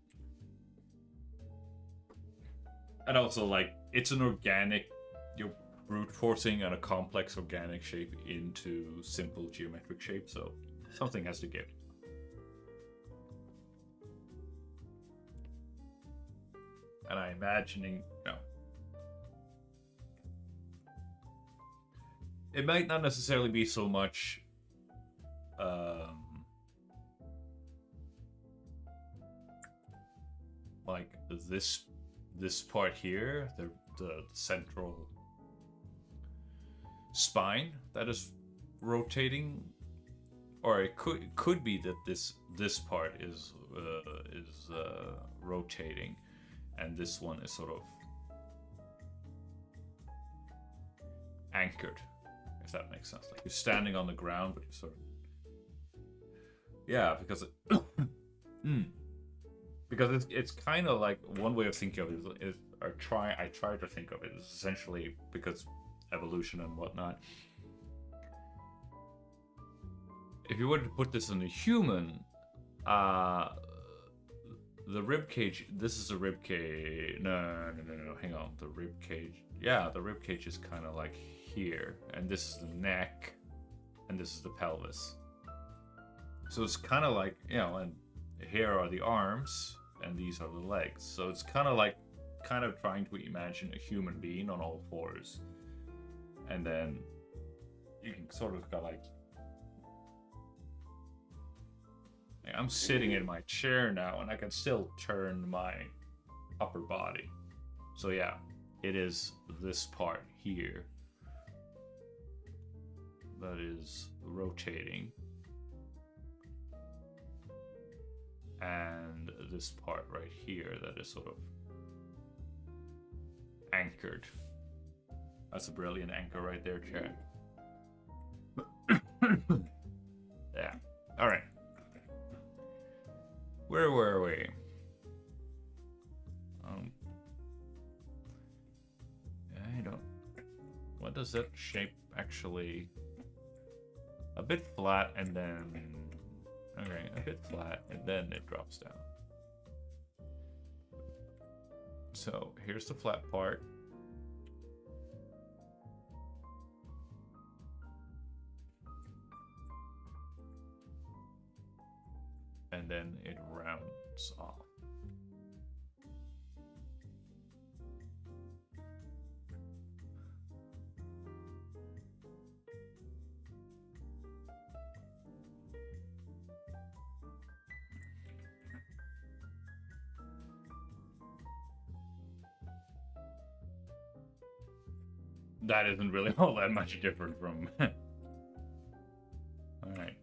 And also, like, it's an organic, you're brute forcing a complex organic shape into simple geometric shape, so something has to give. And I'm imagining, no. It might not necessarily be so much like this part here, the central spine that is rotating, or it could be that this part is rotating, and this one is sort of anchored, if that makes sense. Like you're standing on the ground, but you're sort of, yeah, because because it's kind of like, one way of thinking of it is I try to think of it as essentially, because evolution and whatnot. If you were to put this in a human, the rib cage. This is a rib cage. No, hang on. The rib cage. Yeah, the rib cage is kind of like here, and this is the neck, and this is the pelvis. So it's kind of like, you know, and here are the arms, and these are the legs. So it's kind of like, trying to imagine a human being on all fours, And then you can sort of go like I'm sitting in my chair now, and I can still turn my upper body. So yeah, it is this part here that is rotating, and this part right here that is sort of anchored. That's a brilliant anchor right there, chat. Yeah. All right. Where were we? I don't. What does that shape actually? A bit flat and then. Okay, a bit flat and then it drops down. So here's the flat part. And then it rounds off. That isn't really all that much different from. All right.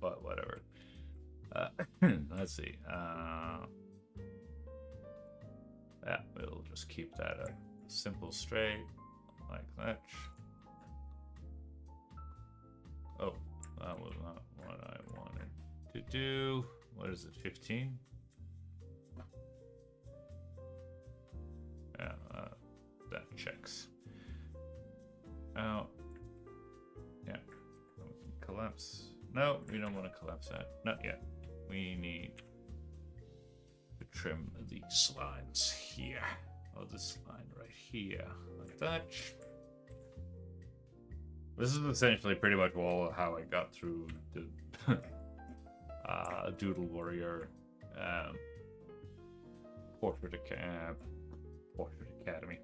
But whatever. Let's see. Yeah, we'll just keep that a simple straight like that. Oh, that was not what I wanted to do. What is it? 15? Yeah, that checks. Now, yeah, we can collapse. No, we don't want to collapse that. Not yet. We need to trim these lines here. Or this line right here. Like that. This is essentially pretty much all how I got through the Doodle Warrior Portrait Academy.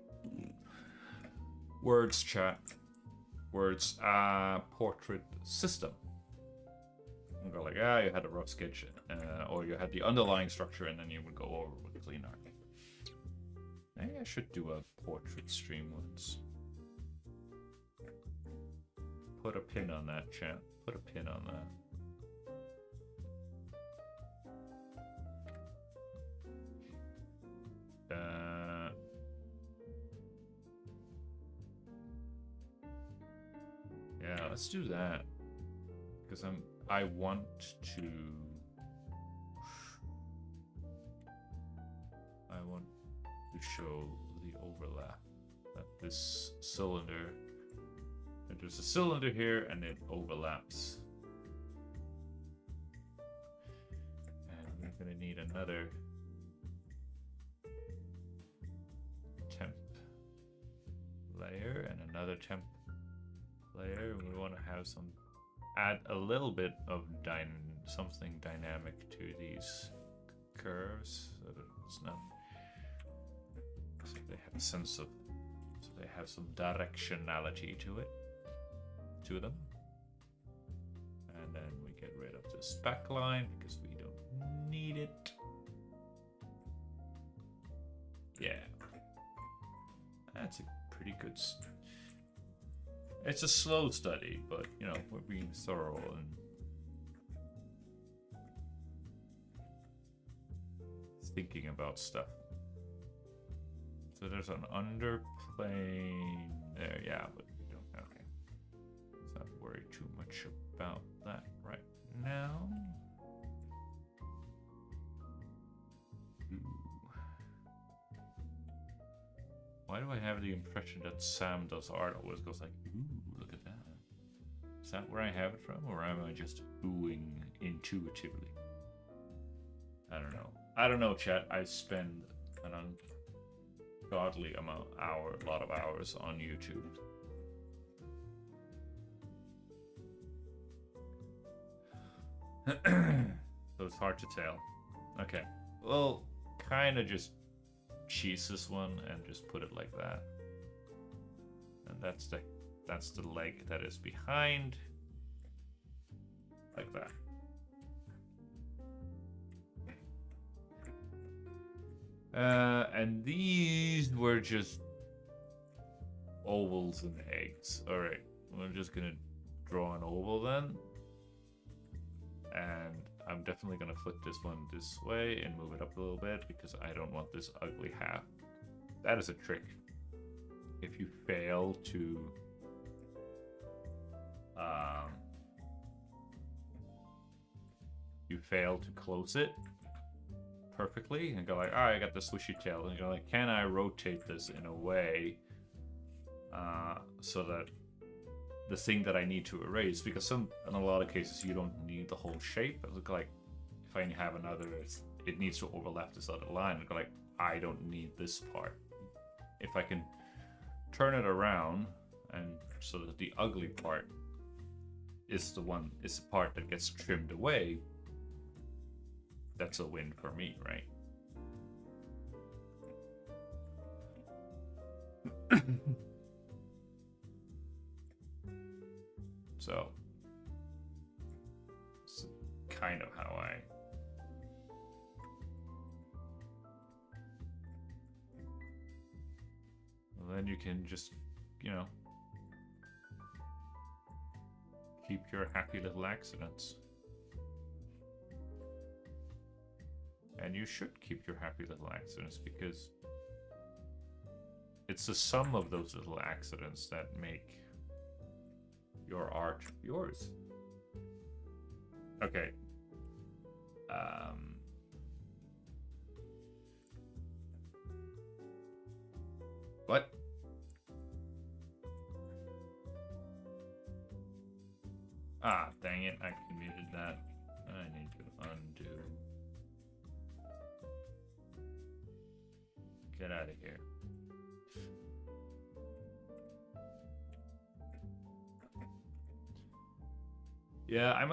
Words chat. Words portrait system. And go like, you had a rough sketch, or you had the underlying structure, and then you would go over with clean art. Maybe I should do a portrait stream once. Put a pin on that, chat. Put a pin on that. Yeah, let's do that. Because I want to show the overlap. That this cylinder, there's a cylinder here and it overlaps. And we're gonna need another temp layer and another temp layer. We want to have add a little bit of something dynamic to these curves so that it's not, so they have a sense of, so they have some directionality to them. And then we get rid of this back line because we don't need it. Yeah, that's a pretty good. It's a slow study, but you know, we're being thorough and thinking about stuff. So there's an underplane there, yeah, but we don't. Okay, let's not worry too much about that right now. Why do I have the impression that Sam does art always goes like, ooh, look at that? Is that where I have it from, or am I just oohing intuitively? I don't know. I don't know, chat. I spend an ungodly lot of hours on YouTube. So it's hard to tell. Okay, well, kind of just cheese this one and just put it like that. And that's the leg that is behind. Like that. And these were just ovals and eggs. Alright, we're just gonna draw an oval then. And I'm definitely gonna flip this one this way and move it up a little bit because I don't want this ugly half. That is a trick. If you fail to close it perfectly and go like, all right, I got the swishy tail, and go like, can I rotate this in a way so that the thing that I need to erase, because in a lot of cases you don't need the whole shape. It look like if I have another, it needs to overlap this other line, and go like, I don't need this part. If I can turn it around and so that the ugly part is the part that gets trimmed away, that's a win for me, right? So, it's kind of how I... Well, then you can just, you know, keep your happy little accidents. And you should keep your happy little accidents because it's the sum of those little accidents that make your art yours. Okay. What? Ah, dang it, I committed that. I need to undo. Get out of here. Yeah, I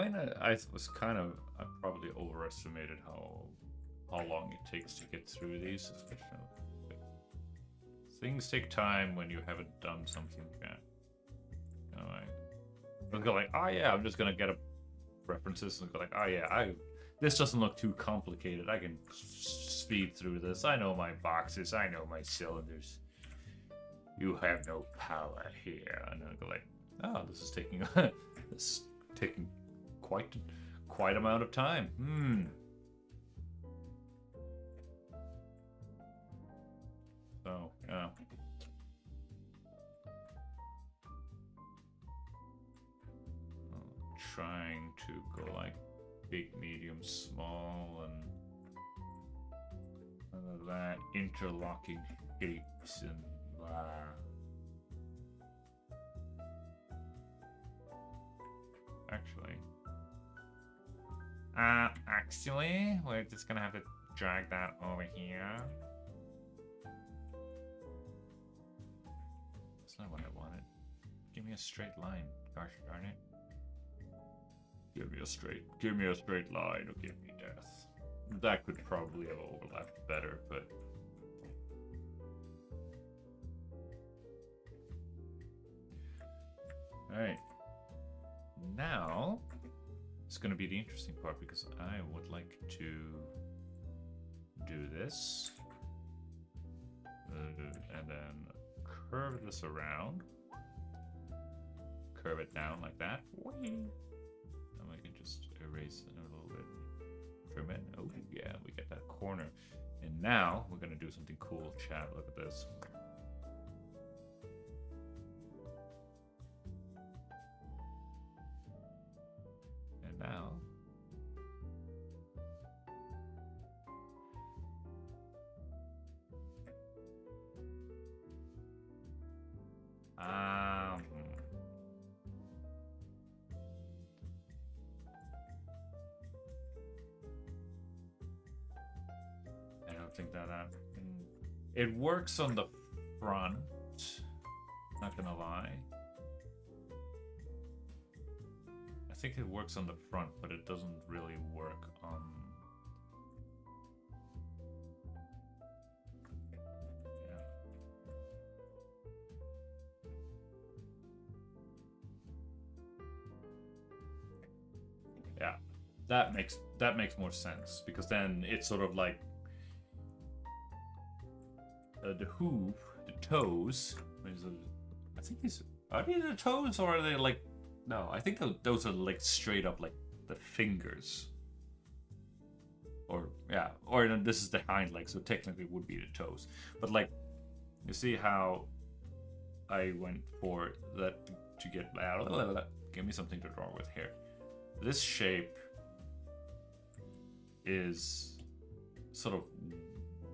probably overestimated how long it takes to get through these. Things take time when you haven't done something yet. I'll go like, oh yeah, I'm just gonna get references and go like, oh yeah, this doesn't look too complicated. I can speed through this. I know my boxes. I know my cylinders. You have no power here. And I'll go like, oh, this is taking quite amount of time. So yeah. Trying to go like big, medium, small, and that interlocking shapes and blah. Actually, we're just gonna have to drag that over here. That's not what I wanted. Give me a straight line. Gosh darn it. Give me a straight line or give me death. That could probably have overlapped better, but... Alright. Now, it's going to be the interesting part because I would like to do this. And then curve this around. Curve it down like that. And we can just erase it a little bit. Trim it. Oh yeah, we get that corner. And now we're going to do something cool, chat. Look at this. And now I don't think that it works on the front, not gonna lie. I think it works on the front, but it doesn't really work on that makes more sense, because then it's sort of like the hoof, the toes. I think these are they the toes, or are they like? No, I think those are like straight up like the fingers. Or yeah, or this is the hind leg, so technically it would be the toes. But like, you see how I went for that to get give me something to draw with here. This shape is sort of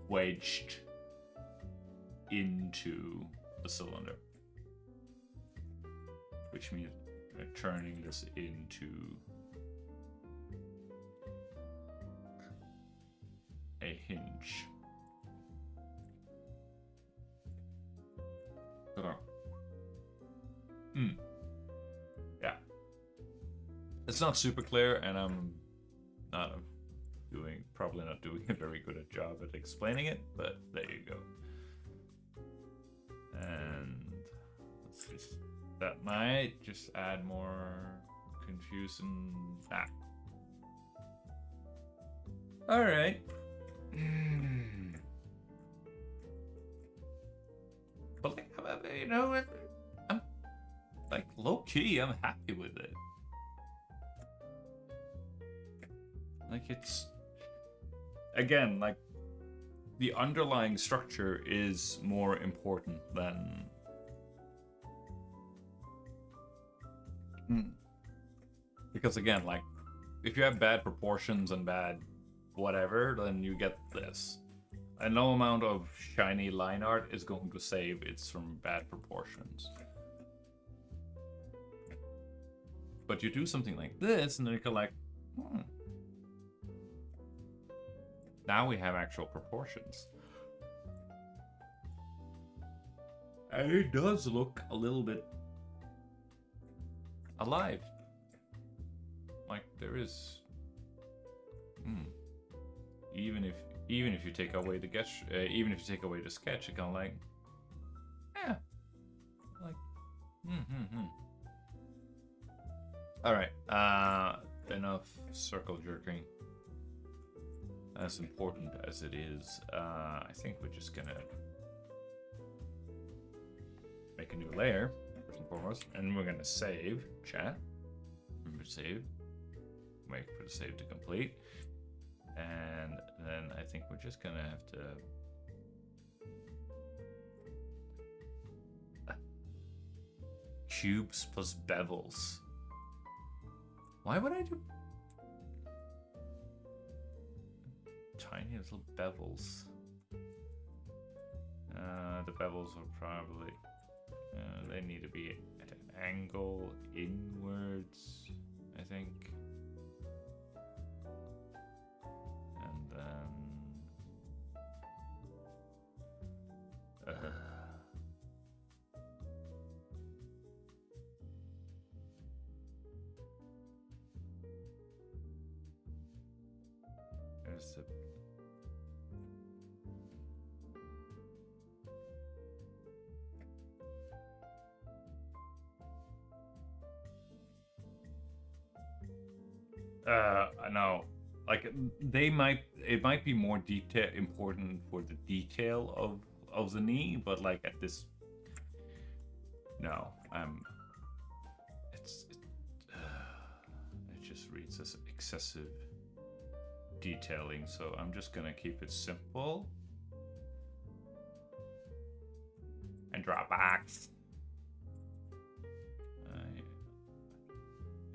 wedged into the cylinder, which means turning this into a hinge. Yeah. It's not super clear, and I'm probably not doing a very good job at explaining it, but there you go. And let's just, that might just add more confusion. All right. But like, you know, I'm like low key. I'm happy with it. Like it's again like the underlying structure is more important than because again, like if you have bad proportions and bad whatever, then you get this. And no amount of shiny line art is going to save it from bad proportions. But you do something like this, and then you can like, now we have actual proportions. And it does look a little bit alive. Like there is, even if you take away the sketch, it kind of like, yeah, like, All right, enough circle jerking. As important as it is, I think we're just gonna make a new layer first and foremost, and we're gonna save. Chat. Remember to save. Wait for the save to complete. And then I think we're just gonna have to cubes plus bevels. Why would I do tiny little bevels? The bevels are probably they need to be at an angle inwards, I think. And then there's the no, like it might be more important for the detail of the knee, but like at this, no, it just reads as excessive detailing, so I'm just gonna keep it simple and draw a box.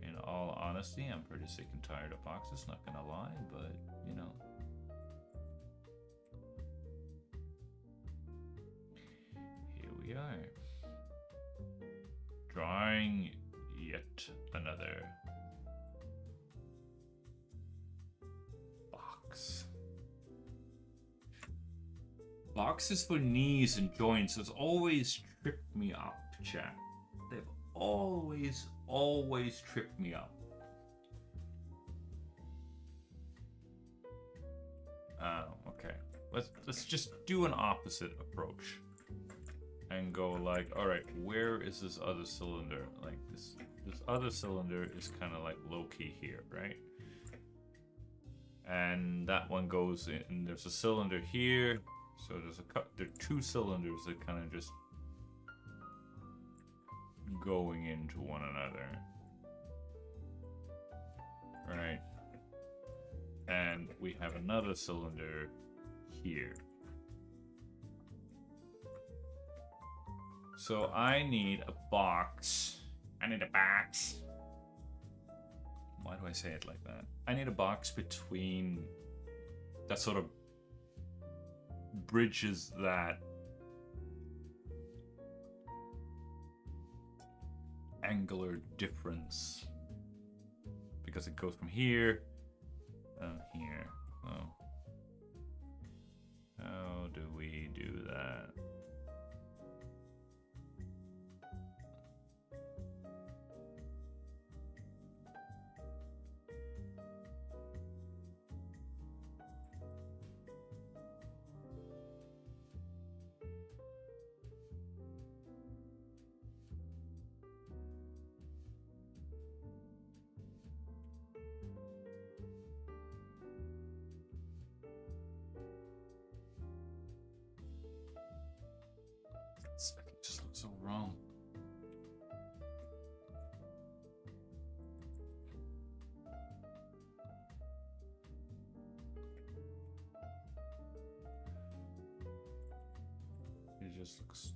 In all honesty, I'm pretty sick and tired of boxes, not gonna lie, but you know. Here we are. Drawing yet another box. Boxes for knees and joints has always tripped me up, chat. They've always tripped me up. Okay. Let's just do an opposite approach. And go like, all right, where is this other cylinder? Like this other cylinder is kind of like low key here, right? And that one goes in. There's a cylinder here, so there are 2 cylinders that kind of just going into one another, right? And we have another cylinder here. So I need a box. I need a box. Why do I say it like that? I need a box between that sort of bridges that angular difference, because it goes from here here. Oh, how do we do that? It just looks so wrong. It just looks...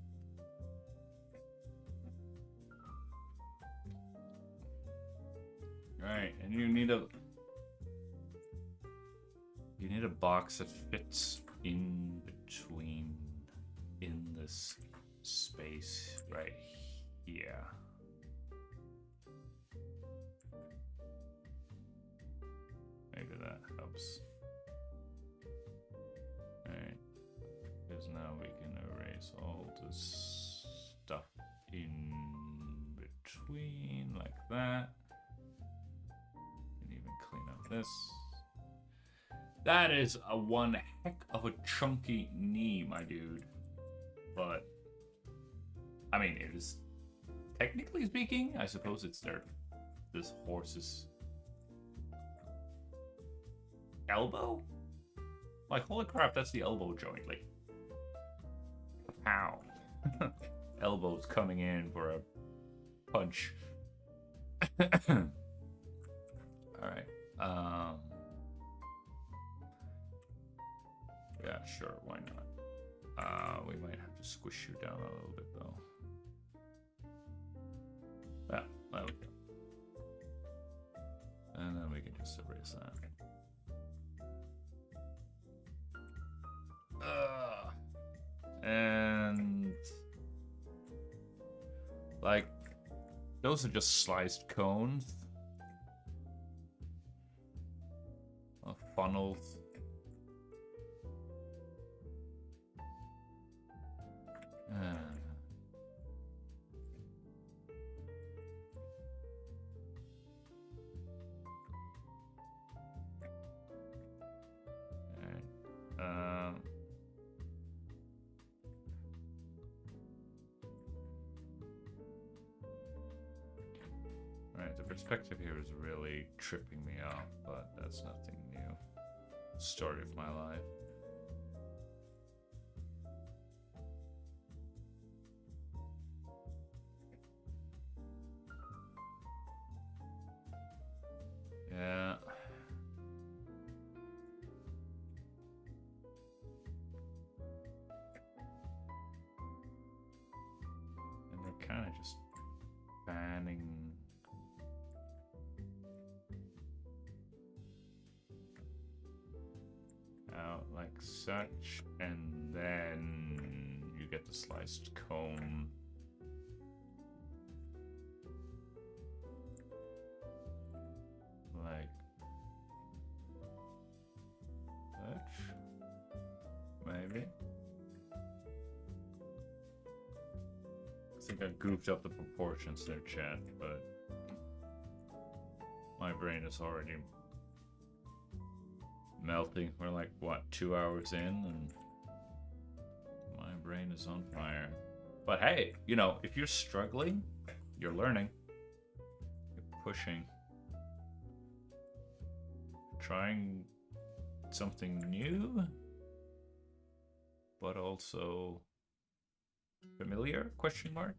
Right, and you need a box that fits in between, in this space right here. Maybe that helps. Alright, because now we can erase all this stuff in between like that. And even clean up this. That is a one heck of a chunky knee, my dude. But I mean, it is, technically speaking, I suppose it's this horse's elbow? Like, holy crap, that's the elbow joint. Like, pow. Elbow's coming in for a punch. Alright. Yeah, sure, why not? We might have to squish you down a little bit, though. Yeah, there we go. And then we can just erase that. And like, those are just sliced cones of funnels. Right, the perspective here is really tripping me off, but that's nothing new. Story of my life. Yeah. And they're kind of just fanning out like such, and then you get the sliced cone. Like such, maybe. I think I goofed up the proportions there, chat, but my brain is already melting. We're like, what, 2 hours in, and my brain is on fire. But hey, you know, if you're struggling, you're learning, you're pushing, trying something new, but also familiar? Question mark.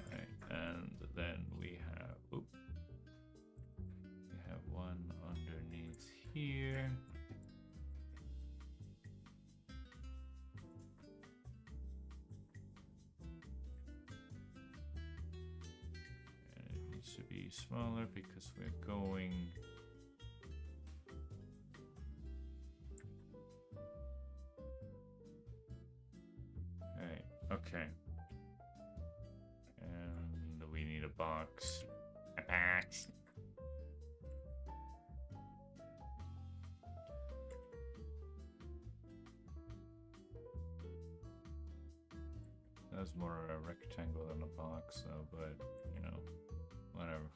Okay, and then we have one underneath here. To be smaller because we're going okay, and we need a box. That's more a rectangle than a box, though, but you know. Whatever.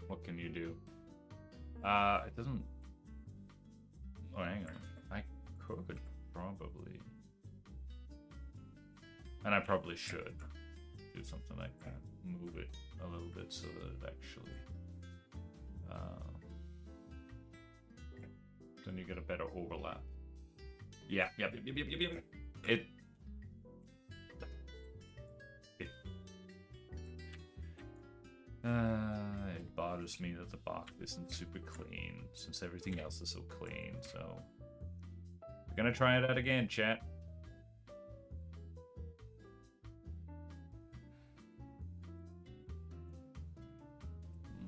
What can you do? It doesn't... Oh, hang on. I could probably... And I probably should do something like that. Move it a little bit so that it actually... then you get a better overlap. Yeah, yep. It bothers me that the box isn't super clean, since everything else is so clean, so... We're gonna try it out again, chat. I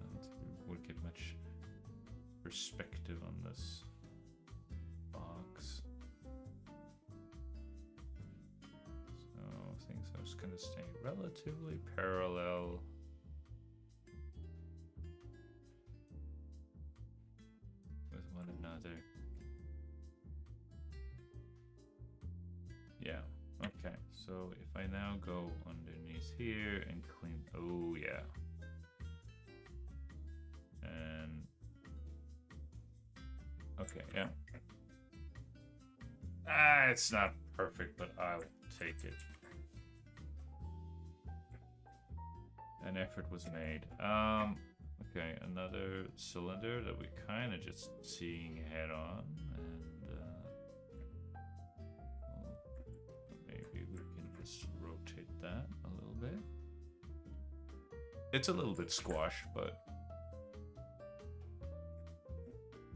don't think we would get much perspective on this box. So, things are just gonna stay relatively parallel. Another. Yeah, okay, so if I now go underneath here and clean, oh yeah. And, okay, yeah. It's not perfect, but I'll take it. An effort was made. Okay, another cylinder that we're kind of just seeing head on, and maybe we can just rotate that a little bit. It's a little bit squash, but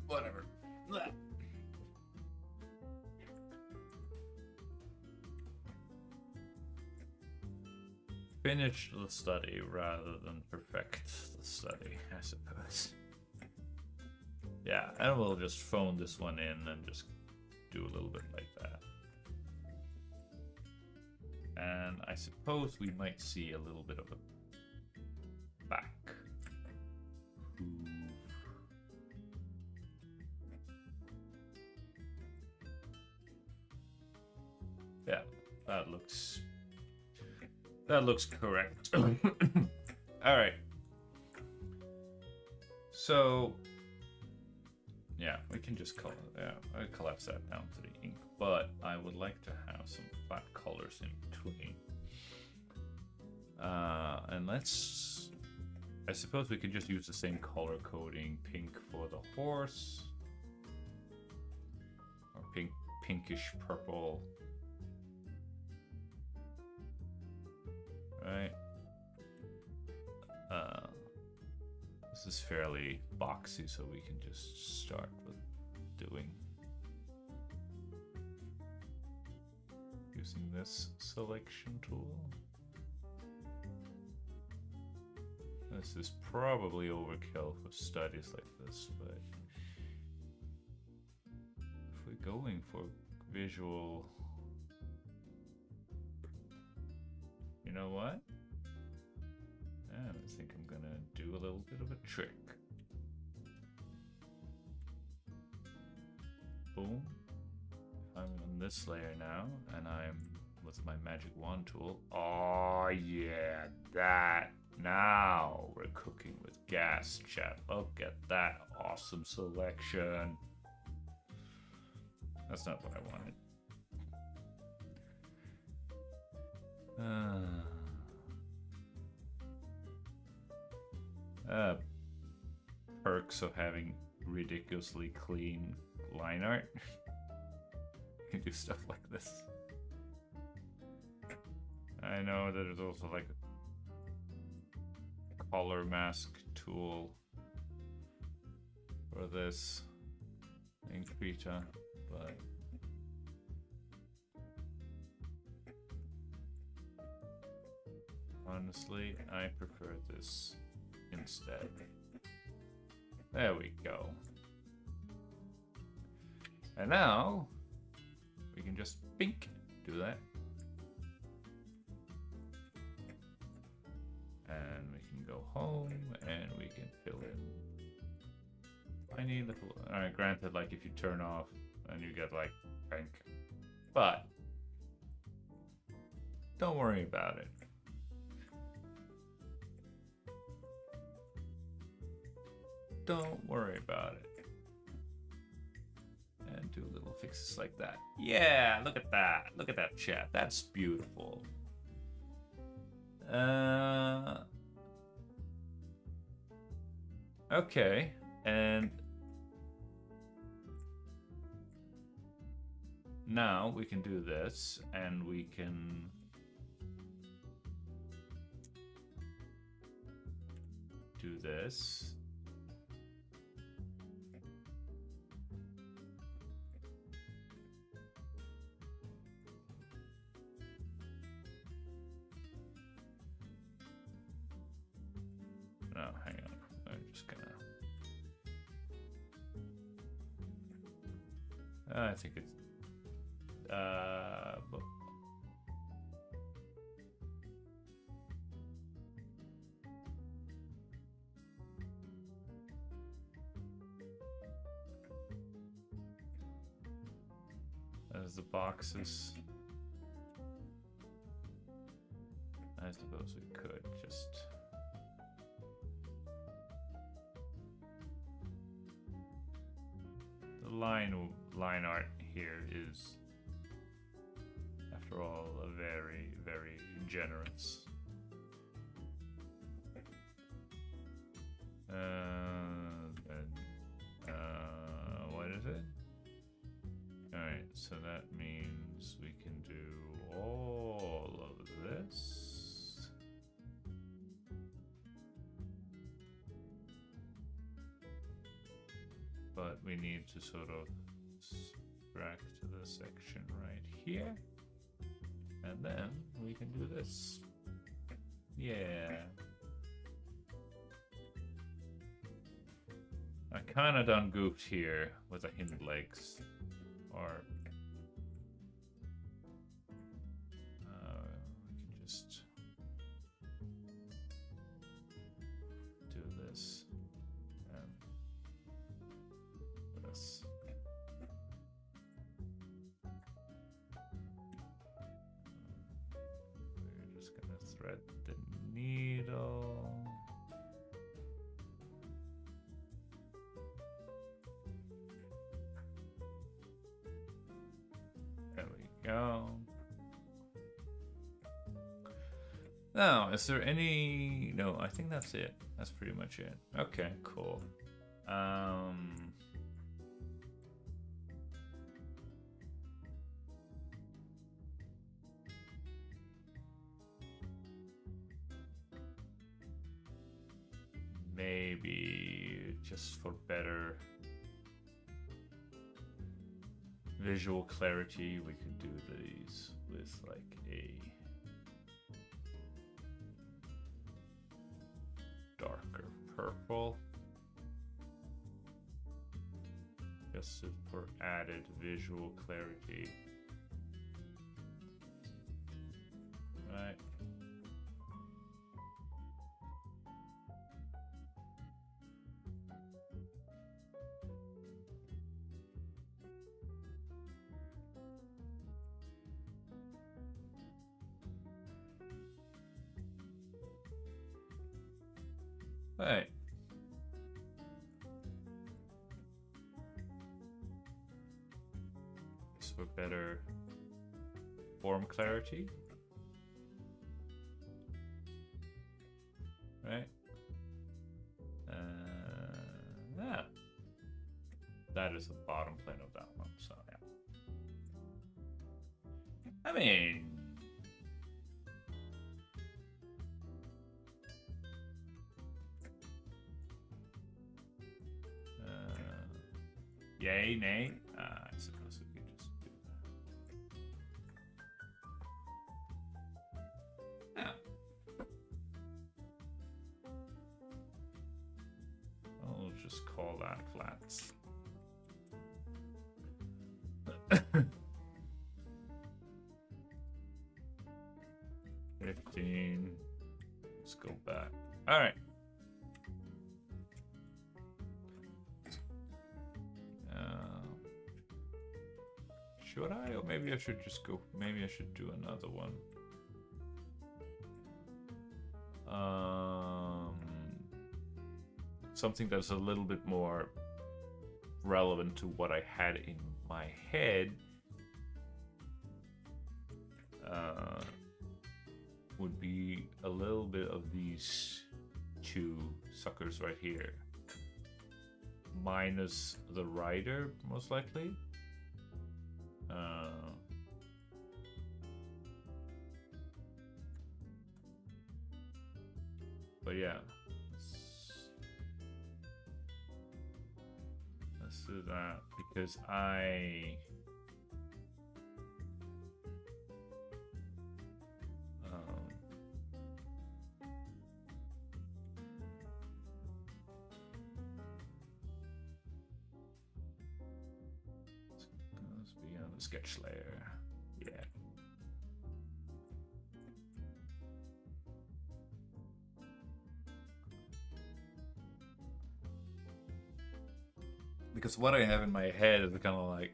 whatever. Blah. Finish the study rather than perfect the study, I suppose. Yeah, and we'll just phone this one in and just do a little bit like that. And I suppose we might see a little bit of a back. Yeah, that looks correct. All right. So, yeah, we can just color. Yeah, I collapse that down to the ink, but I would like to have some flat colors in between. And I suppose we could just use the same color coding: pink for the horse, or pinkish purple. Right. This is fairly boxy, so we can just start with using this selection tool. This is probably overkill for studies like this, but if we're going for visual, you know what? I think I'm gonna do a little bit of a trick. Boom. I'm on this layer now, and I'm with my magic wand tool. Oh yeah, that. Now we're cooking with gas, chat. Look at that awesome selection. That's not what I wanted. Uh, perks of having ridiculously clean line art. You can do stuff like this. I know that there's also like a color mask tool for this in Krita, but honestly, I prefer this instead. There we go. And now we can just pink do that. And we can go home and we can fill in tiny little. Alright, granted, like if you turn off and you get like pink. But don't worry about it. Don't worry about it. And do little fixes like that. Yeah, look at that. Look at that, chat. That's beautiful. Okay, and now we can do this, and we can do this. No, hang on. I'm just gonna. I think it's. But... as the boxes. I suppose we could just. Line art here is, after all, a very, very generous. What is it? Alright, so that means we can do all of this. But we need to sort of extract the section right here. And then we can do this. Yeah. I kind of done goofed here with the hind legs. Or we can just do this and this. We're just gonna thread the needle. There we go. Now, is there any... No, I think that's it. That's pretty much it. Okay, cool. Maybe just for better visual clarity, we could do these with like a darker purple, just for added visual clarity. Right. Right. So for better form clarity. Right. that is the bottom plane of that one. So yeah. I mean, yay, nay. I suppose we could just do that. Yeah. I'll just call that flats. 15. Let's go back. All right. Should I? Or maybe I should just go. Maybe I should do another one. Something that's a little bit more relevant to what I had in my head. Would be a little bit of these two suckers right here. Minus the rider, most likely. But yeah. Let's do that because let's be on the sketch layer. Yeah. Because what I have in my head is kind of like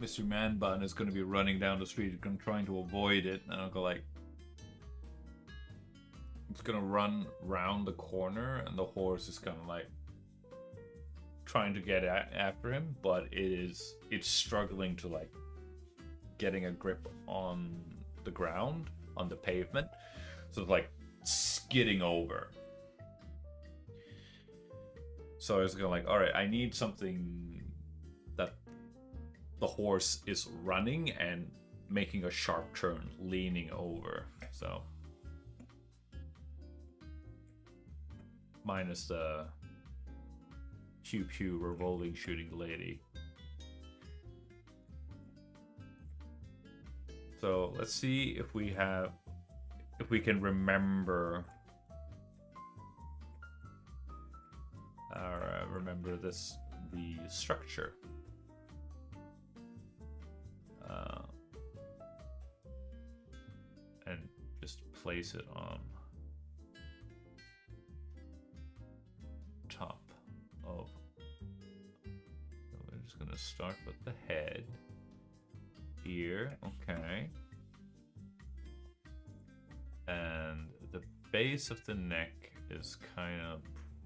Mr. Man Bun is going to be running down the street and trying to avoid it, and I'll go like, it's going to run round the corner, and the horse is kind of like trying to get after him, but it's struggling to like getting a grip on the ground, on the pavement, so it's like skidding over. So I was going like, all right, I need something that the horse is running and making a sharp turn, leaning over. So minus the pew pew revolving shooting lady. So let's see if we can remember the structure. And just place it on top of. So we're just gonna start with the head here, okay. And the base of the neck is kind of,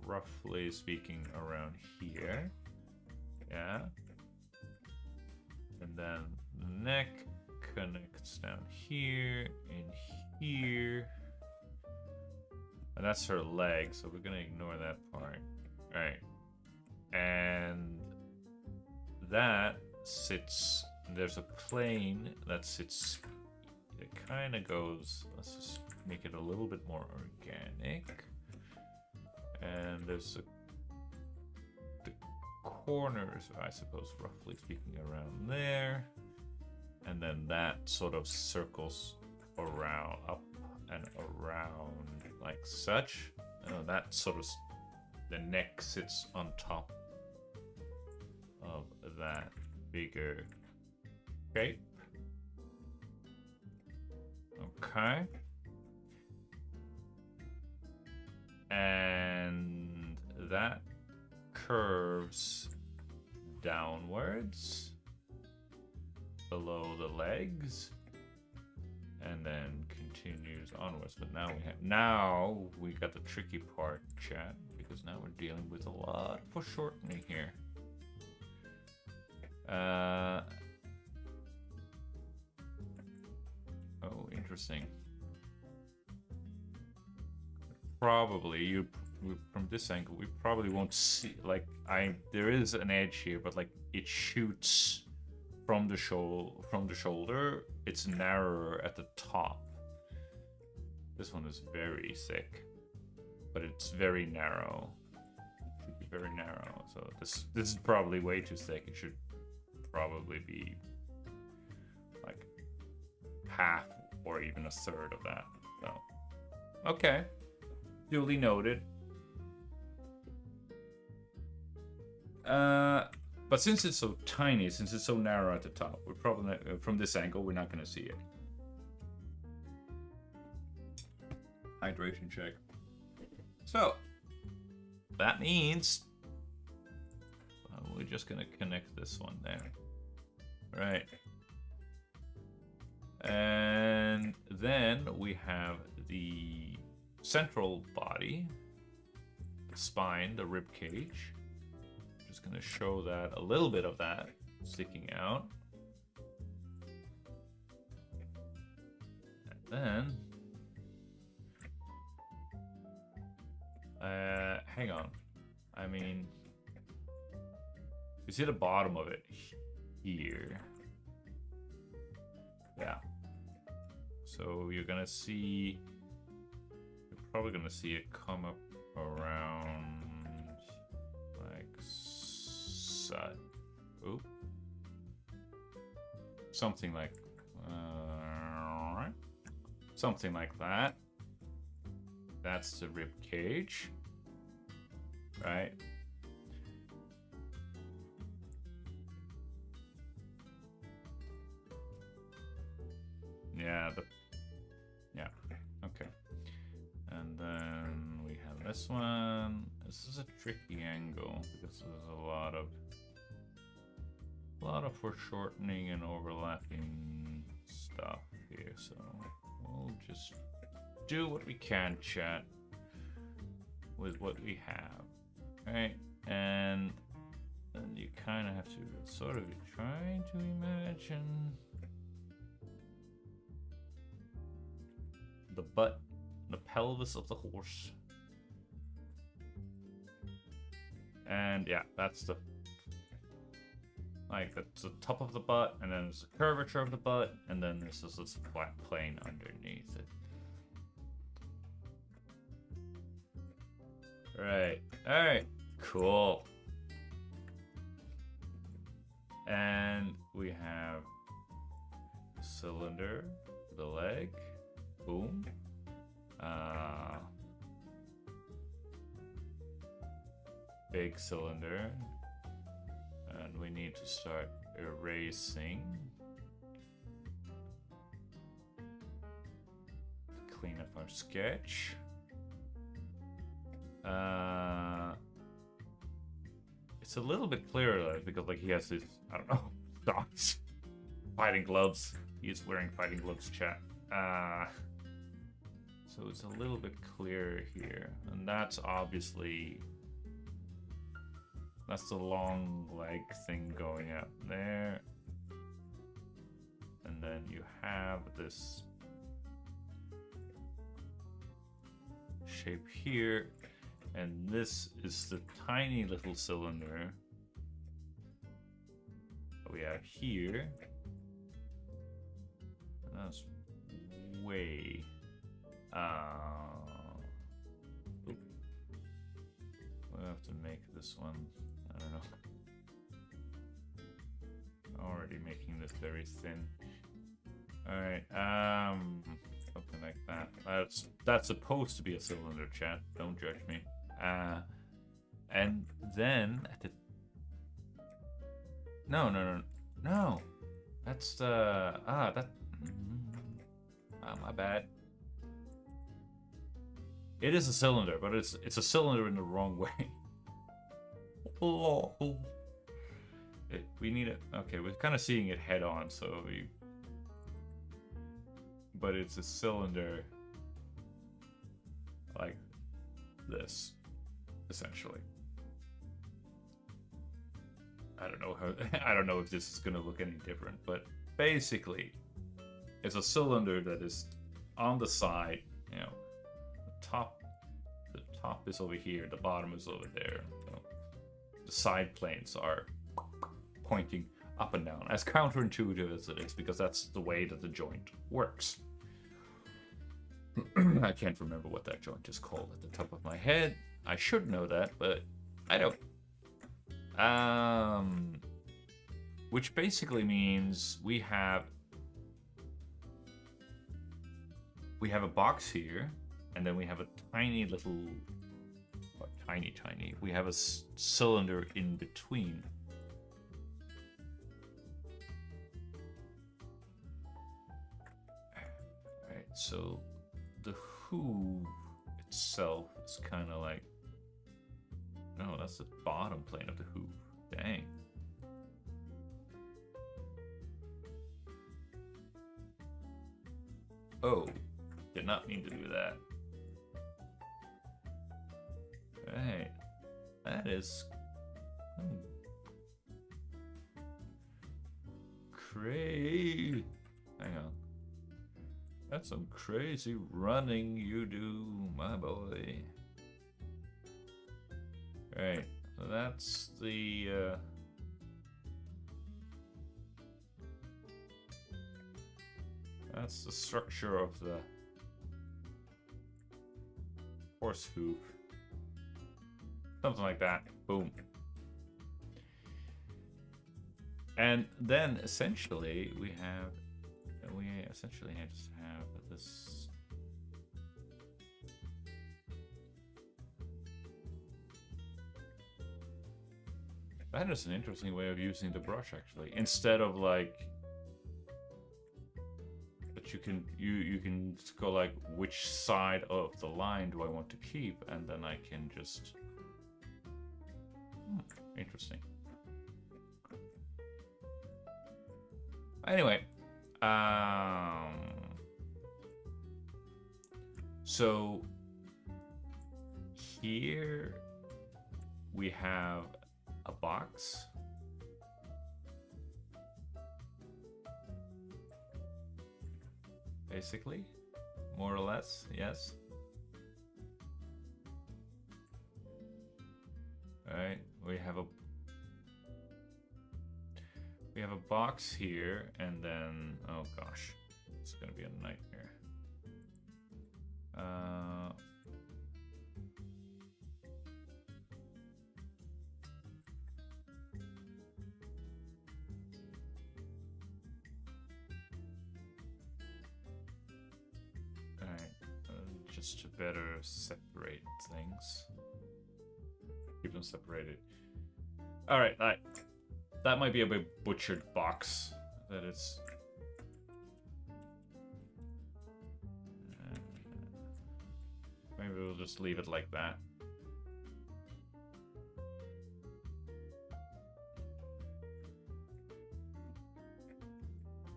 roughly speaking, around here. Yeah. And then the neck connects down here and here. And that's her leg, so we're gonna ignore that part. Right. And that sits, there's a plane that sits, it kind of goes, let's just make it a little bit more organic. And there's the corners, I suppose, roughly speaking, around there. And then that sort of circles around, up and around like such. That sort of, the neck sits on top of that bigger shape. Okay. And that curves downwards below the legs and then continues onwards. But now we got the tricky part, chat, because now we're dealing with a lot of foreshortening here. Oh, interesting. Probably, you from this angle, we probably won't see, like, there is an edge here, but like it shoots from the shoulder. It's narrower at the top. This one is very thick, but it's very narrow. It should be very narrow. So this is probably way too thick. It should probably be like half or even a third of that. So, okay, duly noted. But since it's so tiny, since it's so narrow at the top, we're probably not, from this angle, we're not going to see it. Hydration check. So that means we're just going to connect this one there. Right. And then we have the central body, the spine, the rib cage. Just going to show that, a little bit of that sticking out. And then hang on. I mean, you see the bottom of it here. Yeah. So you're gonna see, you're probably gonna see it come up around like something like something like that. That's the rib cage, right? Yeah, okay. And then we have this one. This is a tricky angle because there's a lot of foreshortening and overlapping stuff here, so we'll just do what we can, chat, with what we have, right? And then you kind of have to sort of try to imagine the butt, the pelvis of the horse. And yeah, that's the top of the butt, and then there's the curvature of the butt, and then there's this flat plane underneath it. Right. Alright. Cool. And we have cylinder, the leg. Boom. Big cylinder. And we need to start erasing. Clean up our sketch. It's a little bit clearer because like he has these, I don't know, dots. Fighting gloves. He's wearing fighting gloves, chat. So it's a little bit clearer here. And that's obviously, that's the long leg thing going up there. And then you have this shape here. And this is the tiny little cylinder that we have here. And that's way... we'll have to make this one, I don't know. Already making this very thin. Alright, something like that. That's supposed to be a cylinder, chat. Don't judge me. And then at the... No. That's the... my bad. It is a cylinder, but it's a cylinder in the wrong way. We need it. Okay, we're kind of seeing it head on, so we... But it's a cylinder like this, essentially. I don't know how. I don't know if this is gonna look any different, but basically, it's a cylinder that is on the side. You know, the top is over here, the bottom is over there. So the side planes are pointing up and down, as counterintuitive as it is, because that's the way that the joint works. I can't remember what that joint is called at the top of my head. I should know that, but I don't. Which basically means we have a box here, and then we have a tiny little, or tiny, we have a cylinder in between. Alright, so the hoove itself is kind of like, no, that's the bottom plane of the hoove. Dang. Oh, did not mean to do that. Right, that is crazy. Hang on. That's some crazy running you do, my boy. Right, so that's the structure of the horse hoof. Something like that. Boom. And then essentially we essentially just have this. That is an interesting way of using the brush, actually. Instead of like, but you can go like, which side of the line do I want to keep, and then I can just. Interesting. Anyway, so here we have a box. Basically, more or less, yes. All right, we have a box here, and then, oh gosh, it's gonna be a nightmare. All right, just to better separate things, keep them separated. All right, that might be a bit butchered box. That it's. Maybe we'll just leave it like that.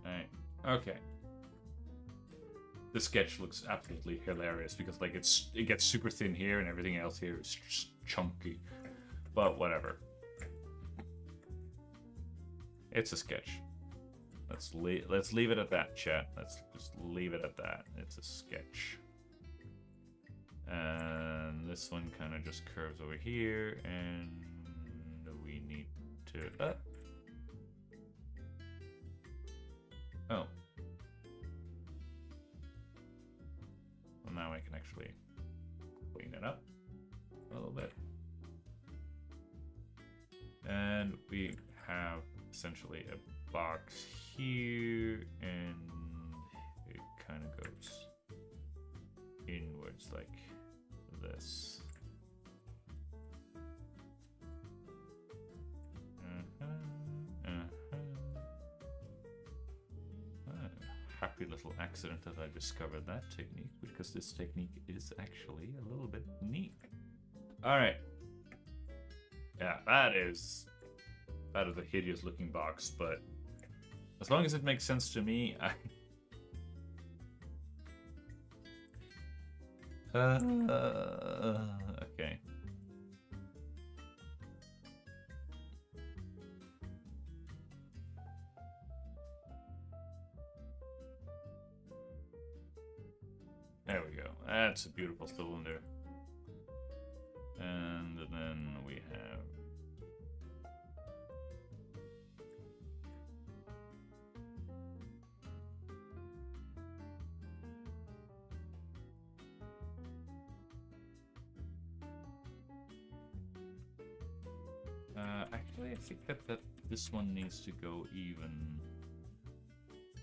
Alright. Okay. This sketch looks absolutely hilarious because like it gets super thin here and everything else here is just chunky. But whatever. It's a sketch. Let's leave it at that, chat. Let's just leave it at that. It's a sketch. And this one kind of just curves over here, and we need to. Oh. Well, now I can actually clean it up a little bit. And we have essentially a box here, and it kind of goes inwards like this. Happy little accident that I discovered that technique, because this technique is actually a little bit neat. All right. Yeah, that is a hideous looking box, but as long as it makes sense to me, okay. There we go. That's a beautiful cylinder. Actually, I think that this one needs to go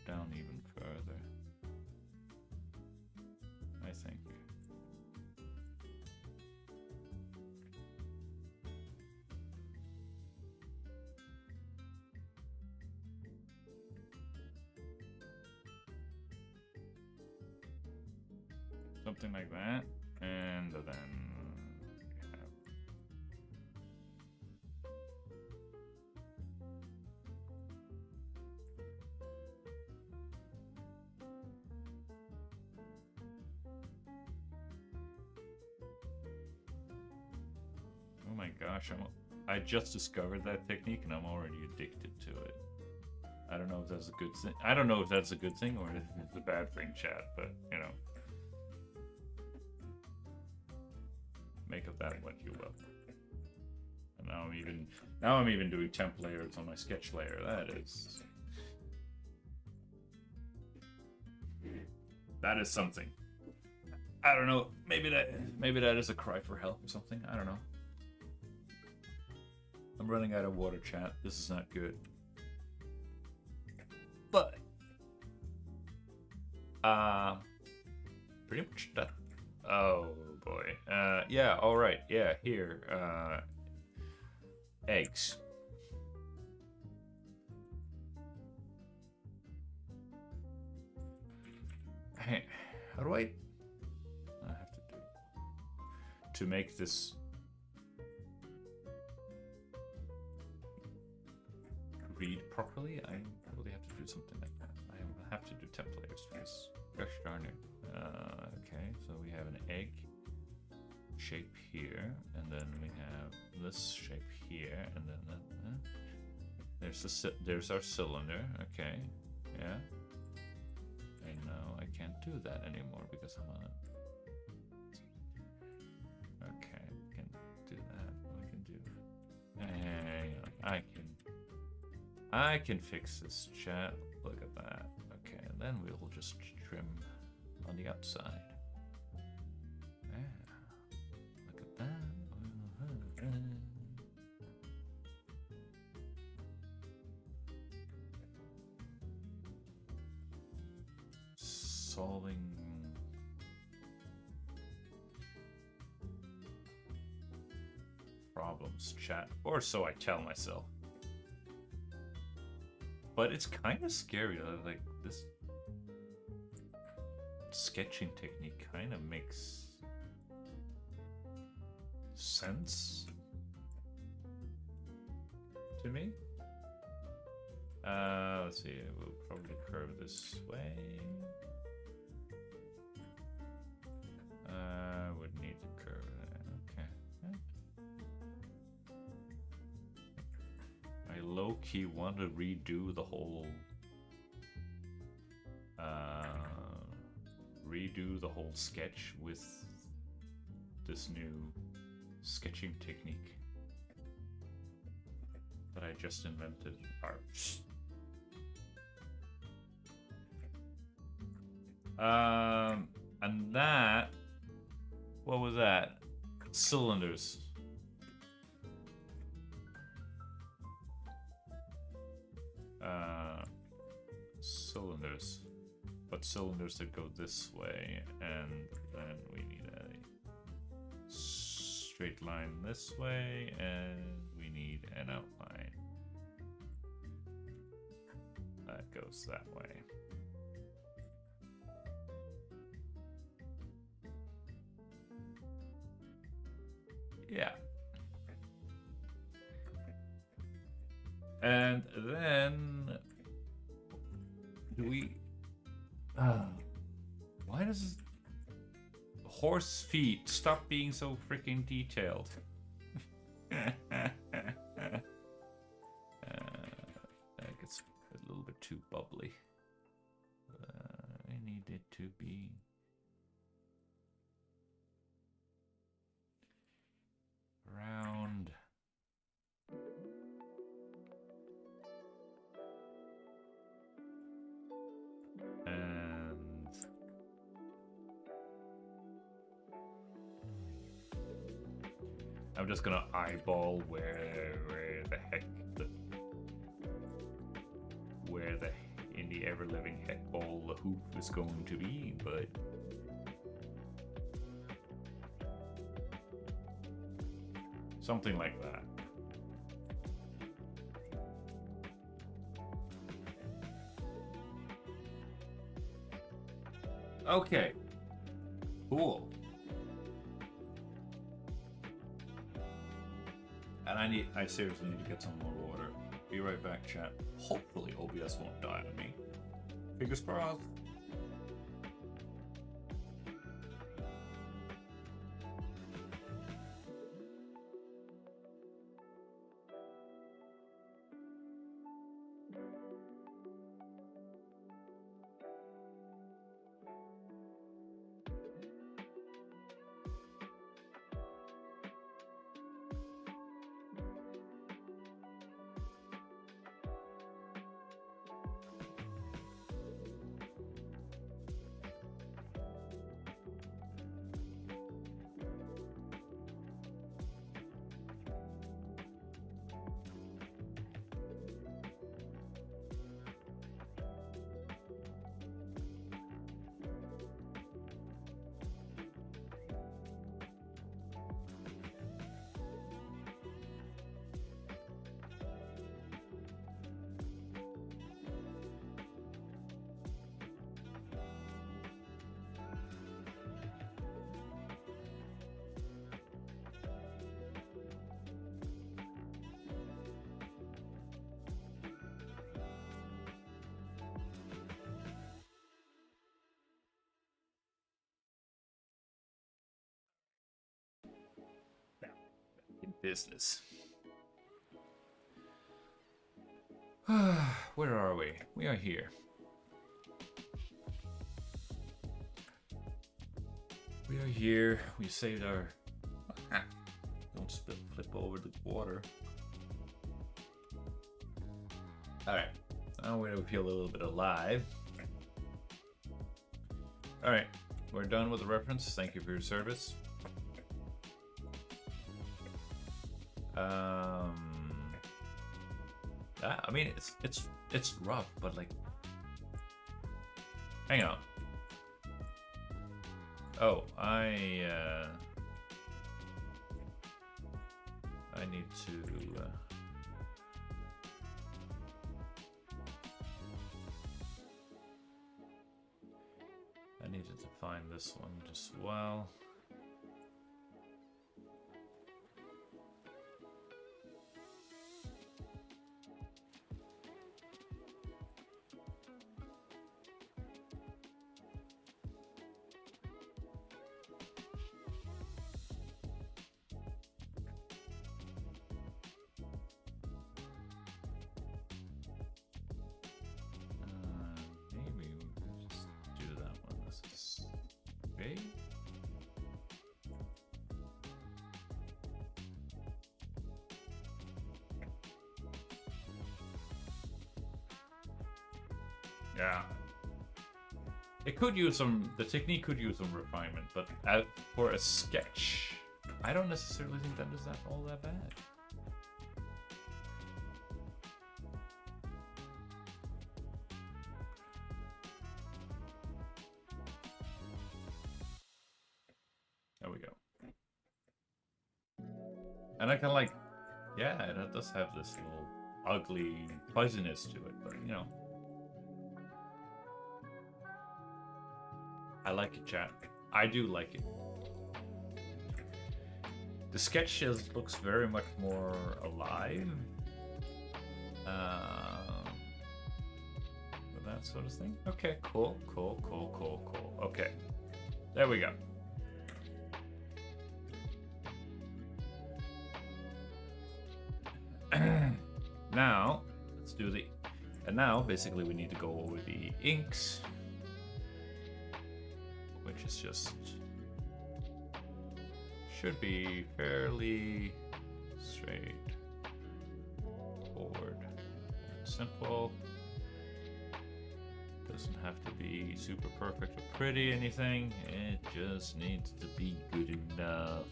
down even further. I think. Something like that, and then we have oh my gosh, I just discovered that technique and I'm already addicted to it. I don't know if that's a good thing. I don't know if that's a good thing or if it's a bad thing, chat, but you know. Make of that what you will. And now I'm even doing temp layers on my sketch layer. That is something. I don't know. Maybe that is a cry for help or something. I don't know. I'm running out of water, chat. This is not good. But pretty much done. Oh boy. Yeah, all right. Yeah, here. Eggs. Hey, how do I have to do to make this read properly? I probably have to do something like that. I have to do temp layers because gosh darn it. Okay, so we have an egg shape here, and then we have this shape here, and then there's our cylinder. Okay, yeah. I know I can't do that anymore because I'm on. Okay, we can do that. We can do. Hang on, I can fix this, chat. Look at that. Okay, and then we'll just trim on the outside. Yeah. Look at that. Solving problems, chat. Or so I tell myself. But it's kind of scary, like this sketching technique kind of makes sense to me. Let's see, we'll probably curve this way. Would need to curve that. Okay. I low-key want to redo the whole sketch with this new sketching technique that I just invented. And that, what was that? Cylinders. Cylinders. But cylinders that go this way, and then we need a straight line this way, and we need an outline that goes that way. Yeah. And then do we why does horse feet stop being so freaking detailed? That gets a little bit too bubbly. I need it to be round. And I'm just gonna eyeball where the heck in the ever-living heck ball the hoop is going to be, but something like that. Okay. Cool. And I seriously need to get some more water. Be right back, chat. Hopefully OBS won't die on me. Fingers crossed. Business. Where are we? We are here. We are here. We saved our... Don't flip over the water. Alright. Now we feel a little bit alive. Alright. We're done with the reference. Thank you for your service. I mean, it's rough, but like, hang on. Oh, I need to. I needed to find this one as well. Yeah, it could use some. The technique could use some refinement, but for a sketch, I don't necessarily think that is all that bad. There we go. And I kind of like, yeah, it does have this little ugly fuzziness to it, but you know. I like it, chat. I do like it. The sketch looks very much more alive. With that sort of thing. Okay, cool. Okay. There we go. Now, let's do the... And now, basically, we need to go over the inks. Which is just should be fairly straight forward and simple. Doesn't have to be super perfect or pretty anything. It just needs to be good enough.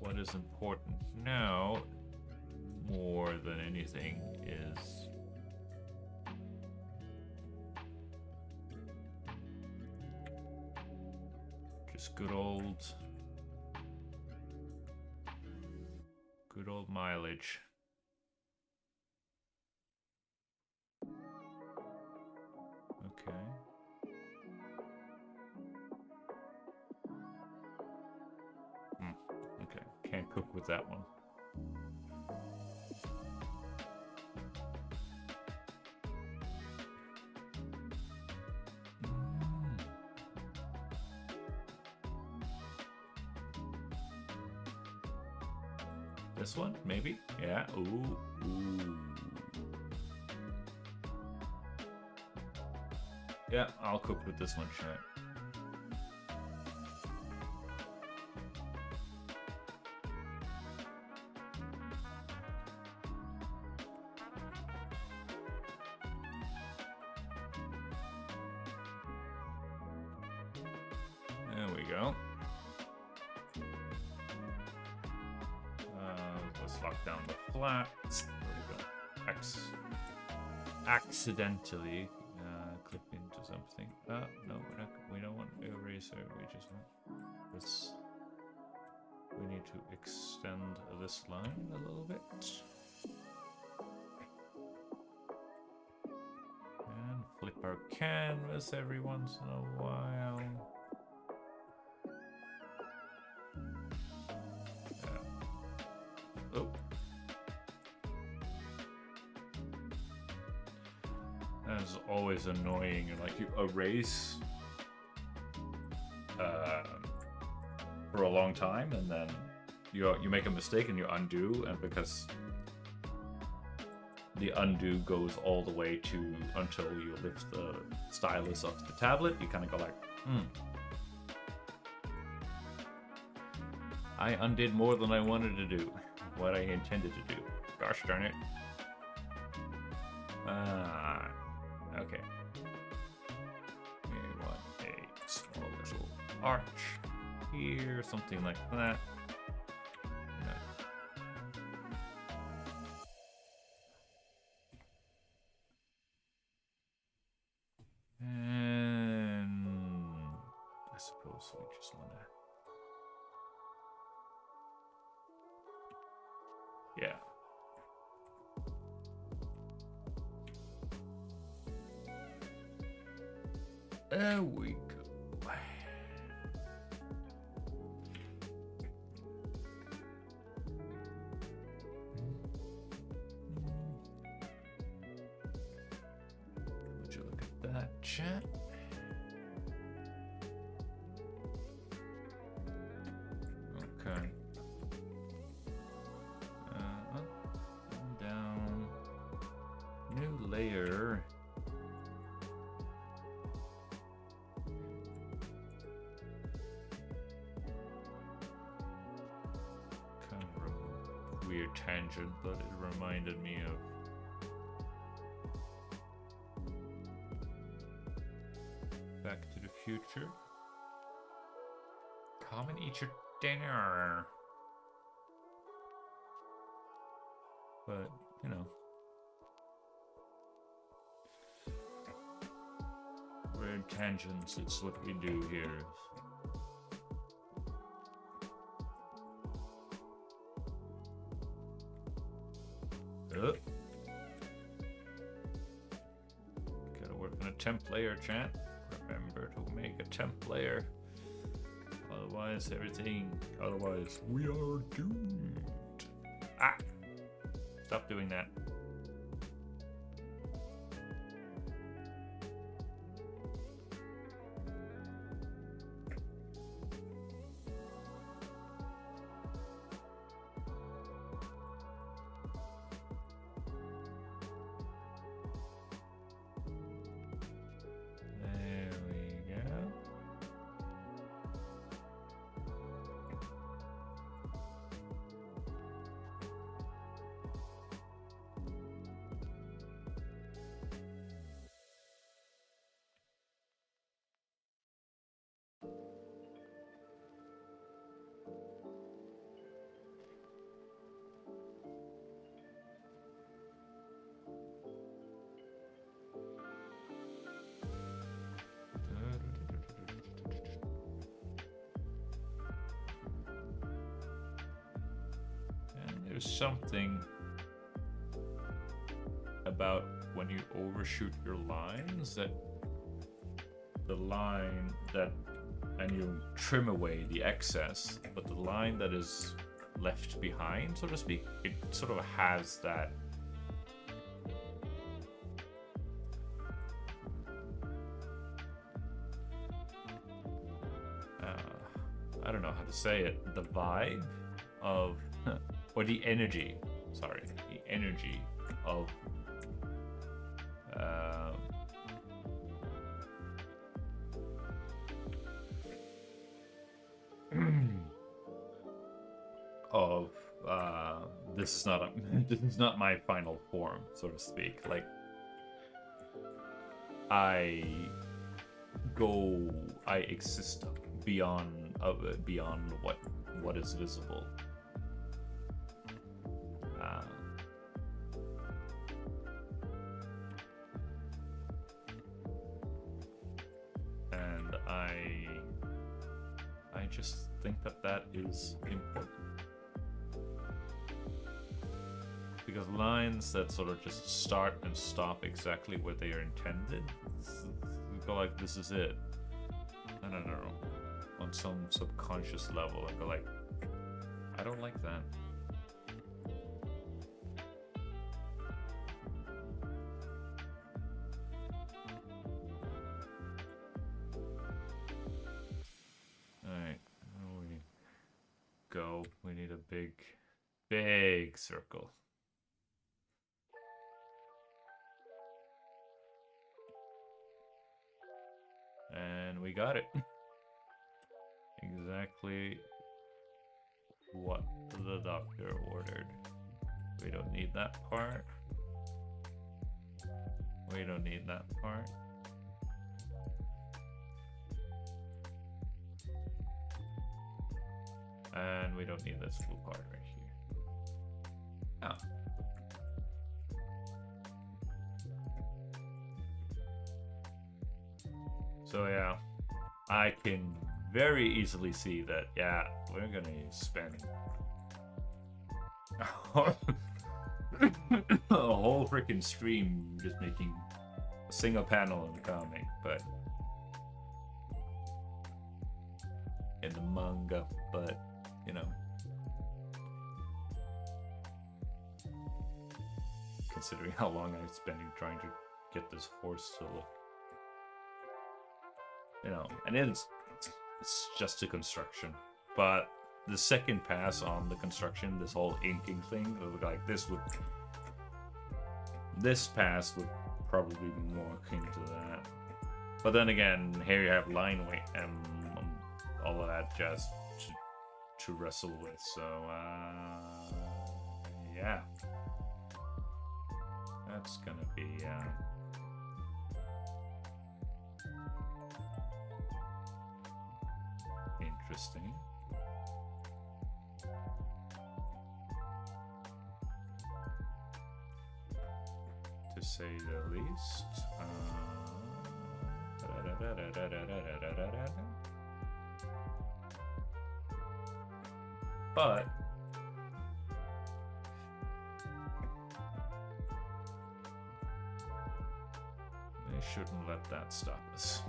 what is important now more than anything is just good old mileage. Okay. Okay, can't cook with that one. This one, maybe? Yeah. Ooh. Yeah, I'll cook with this one, chat. There we go. Let's lock down the flats. There we go. Accidentally click into something. No, we don't want eraser. We just want this. We need to extend this line a little bit. And flip our canvas every once in a while. Oh. That's always annoying. Like you erase for a long time, and then you make a mistake and you undo, and because the undo goes all the way to until you lift the stylus up to the tablet, you kind of go like, I undid more than I wanted to do. What I intended to do. Gosh darn it. Okay. We want a small little arch here, something like that. And I suppose we just want to. Yeah. There we go. Would you look at that, chat? Okay. Up and down. New layer. Kind of a weird tangent, but it reminded me of Back to the Future. Come and eat your dinner. But, you know. Weird tangents, it's what we do here. Gotta work on a temp layer, chat. Remember to make a temp layer. Otherwise, we are doomed. Ah! Stop doing that. There's something about when you overshoot your lines that the line that, and you trim away the excess, but the line that is left behind, so to speak, it sort of has that I don't know how to say it, the vibe of or the energy, sorry, the energy of of this is not this is not my final form, so to speak. Like I exist beyond what is visible. And I just think that is important. Because lines that sort of just start and stop exactly where they are intended, go like, this is it. I don't know. On some subconscious level, I go like, I don't like that. Alright, here we go. We need a big circle. And we got it. Exactly what the doctor ordered. We don't need that part. We don't need that part. And we don't need this blue part right here. Oh. So yeah, I can very easily see that, yeah, we're gonna spend a whole freaking stream just making a single panel in the comic, but in the manga, but you know, considering how long I'm spending trying to get this horse to look, you know, and it's just a construction, but the second pass on the construction, this whole inking thing, like this pass would probably be more akin to that. But then again, here you have line weight and all of that just to wrestle with. So yeah, that's gonna be interesting. To say the least. But they shouldn't let that stop us.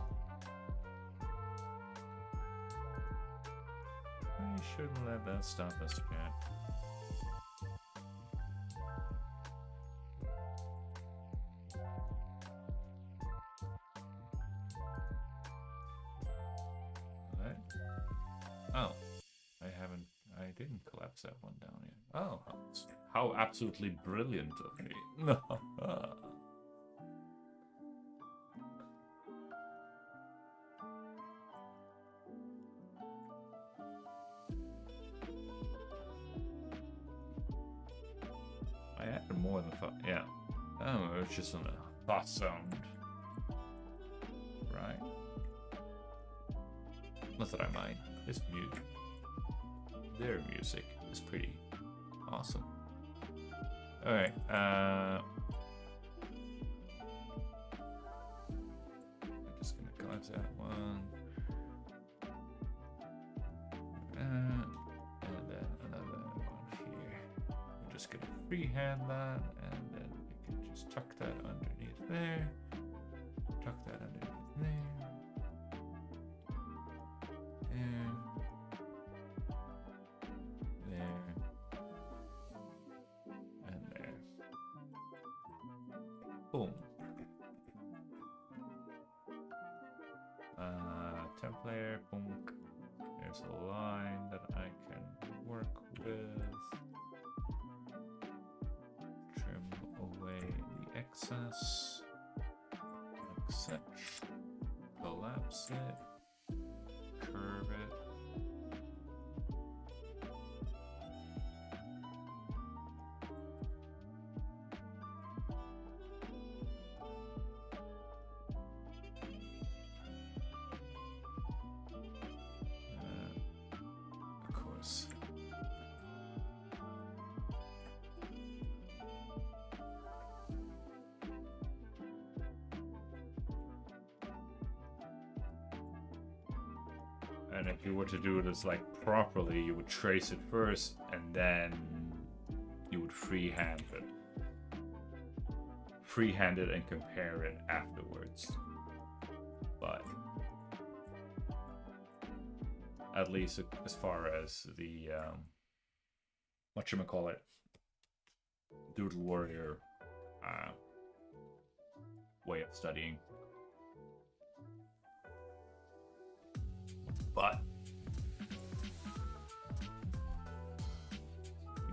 We shouldn't let that stop us, chat. What? Oh, I didn't collapse that one down yet. Oh, how absolutely brilliant of me. I had more than thought. Yeah. Oh, it's just a thought sound. Right. Not that I mind. This music. Their music is pretty awesome. Alright, I'm just gonna collapse that one. And then another one here. just gonna freehand that, and then we can just tuck that underneath there. Tuck that underneath there. There. There. And there. Boom. Temp layer, boom. There's a line that I can work with. Trim away the excess. Like such. Collapse it. Curve it. Of course. And if you were to do this like properly, you would trace it first and then you would freehand it. Freehand it and compare it afterwards. But at least as far as the whatchamacallit, Doodle Warrior way of studying. But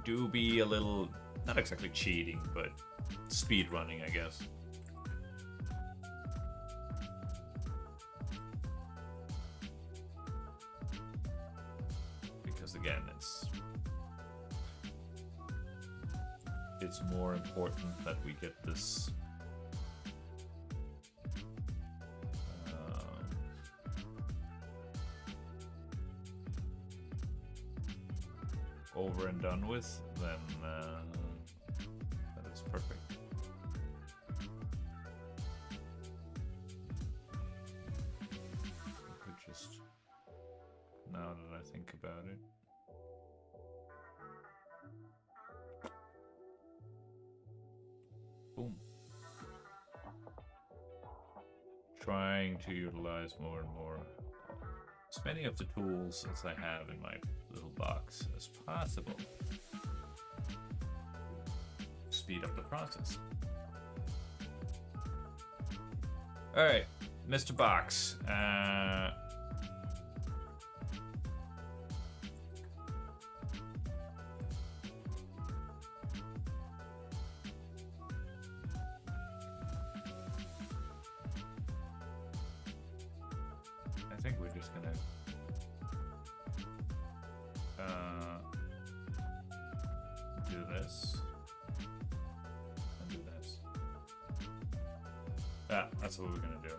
do be a little, not exactly cheating, but speed running, I guess. Because again, it's more important that we get this over and done with, then that is perfect. I could just, now that I think about it, boom. Trying to utilize more and more as many of the tools as I have in my little box as possible. Speed up the process. All right, Mr. Box. I think we're just gonna do this and do this. That's what we're gonna do.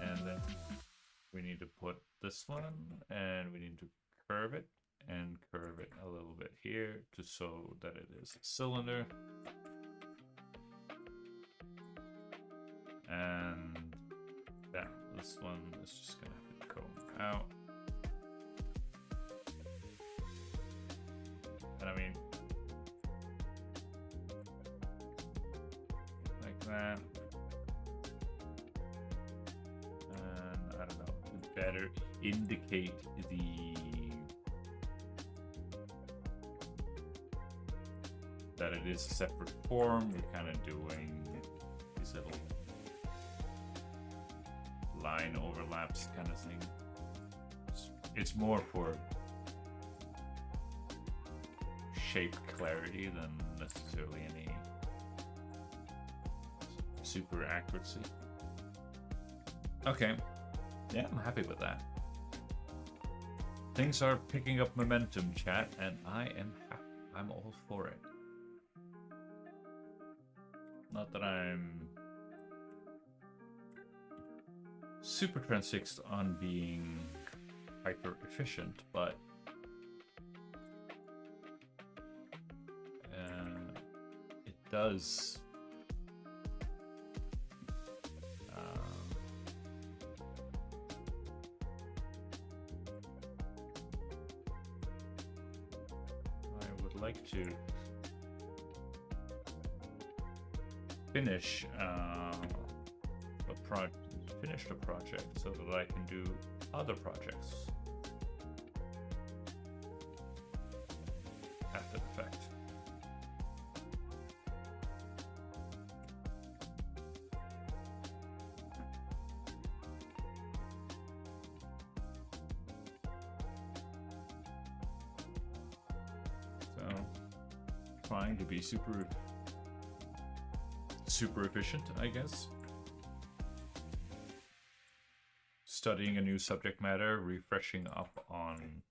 And then we need to put this one, and we need to curve it and curve it a little bit here to so that it is a cylinder. And this one is just gonna have to come out. And I mean, like that. And I don't know, to better indicate that it is a separate form, we're kind of doing these little line overlaps kind of thing. It's more for shape clarity than necessarily any super accuracy. Okay, yeah, I'm happy with that. Things are picking up momentum, chat, and I am happy. I'm all for it. Not that I'm super transfixed on being hyper efficient, but it does like to finish the project so that I can do other projects after the fact. So, trying to be super efficient, I guess. Studying a new subject matter, refreshing up on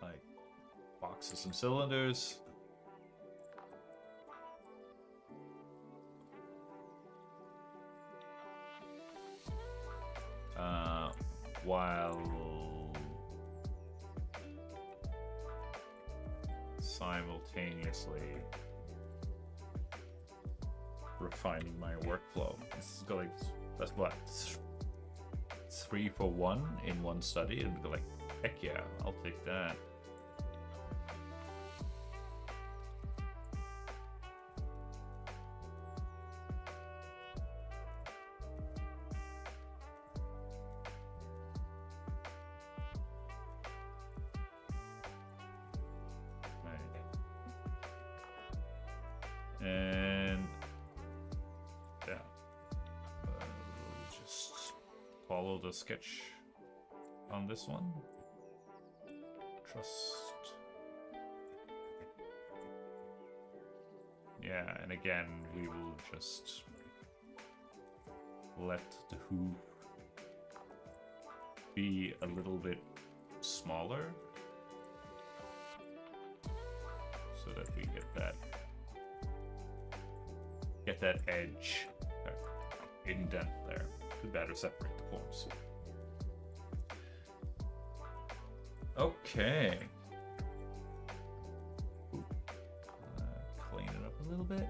like boxes and cylinders. While simultaneously refining my workflow. This is like, that's what, 3 for 1 in one study, and go like, heck yeah, I'll take that. And yeah, just follow the sketch on this one. Trust. Yeah, and again, we will just let the hoof be a little bit smaller so that we get that edge indent there to better separate the forms. Okay. Clean it up a little bit.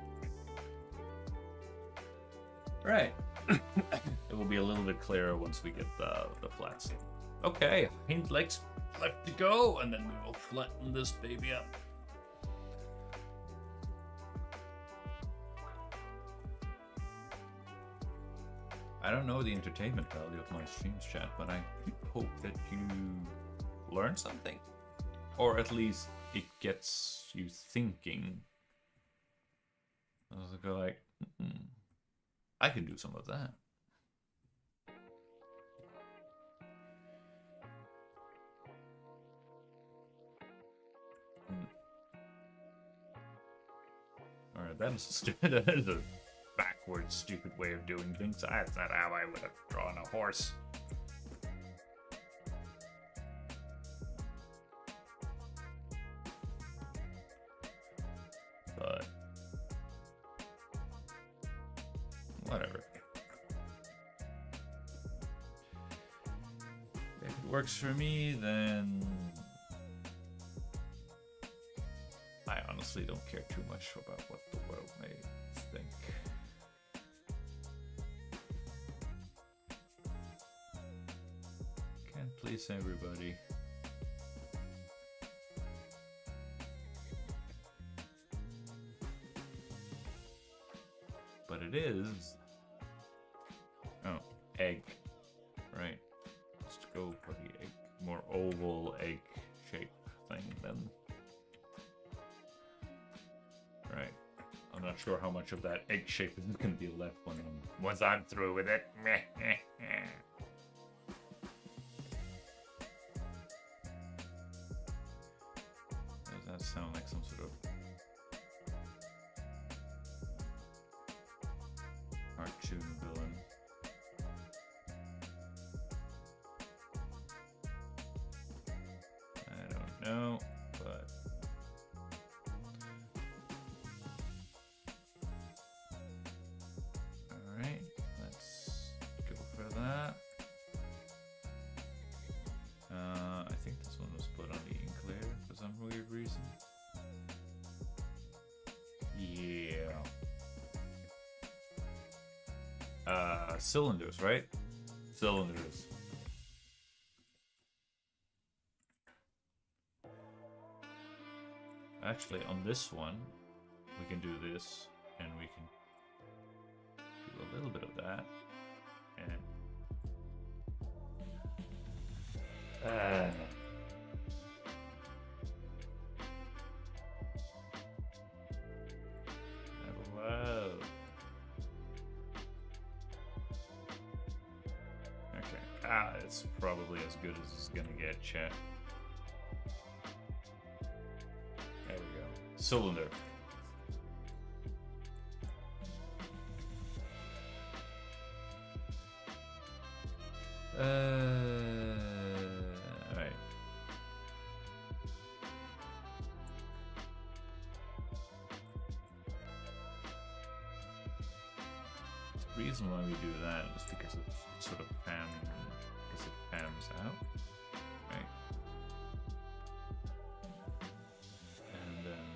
Right. It will be a little bit clearer once we get the flats. Okay, hind legs left to go, and then we will flatten this baby up. I don't know the entertainment value of my streams, chat, but I hope that you learn something, or at least it gets you thinking. I was like, I can do some of that. All right, that is a backward, stupid way of doing things. That's not how I would have drawn a horse. But whatever. If it works for me, then I honestly don't care too much about what the world may think. Can't please everybody. But it is, oh, egg, right? Let's go for the egg, more oval egg shape thing then. Right. I'm not sure how much of that egg shape is going to be left once I'm through with it. Does that sound like some sort of cartoon villain? I don't know, but alright, let's go for that. I think this one was put on the ink layer for some weird reason. Yeah. Cylinders, right? Cylinders. Actually, on this one, we can do this, and we can do a little bit of that, and hello. Okay, it's probably as good as it's gonna get, chat. There we go. Cylinder. Alright. The reason why we do that is because it's sort of because it fans out, right? And then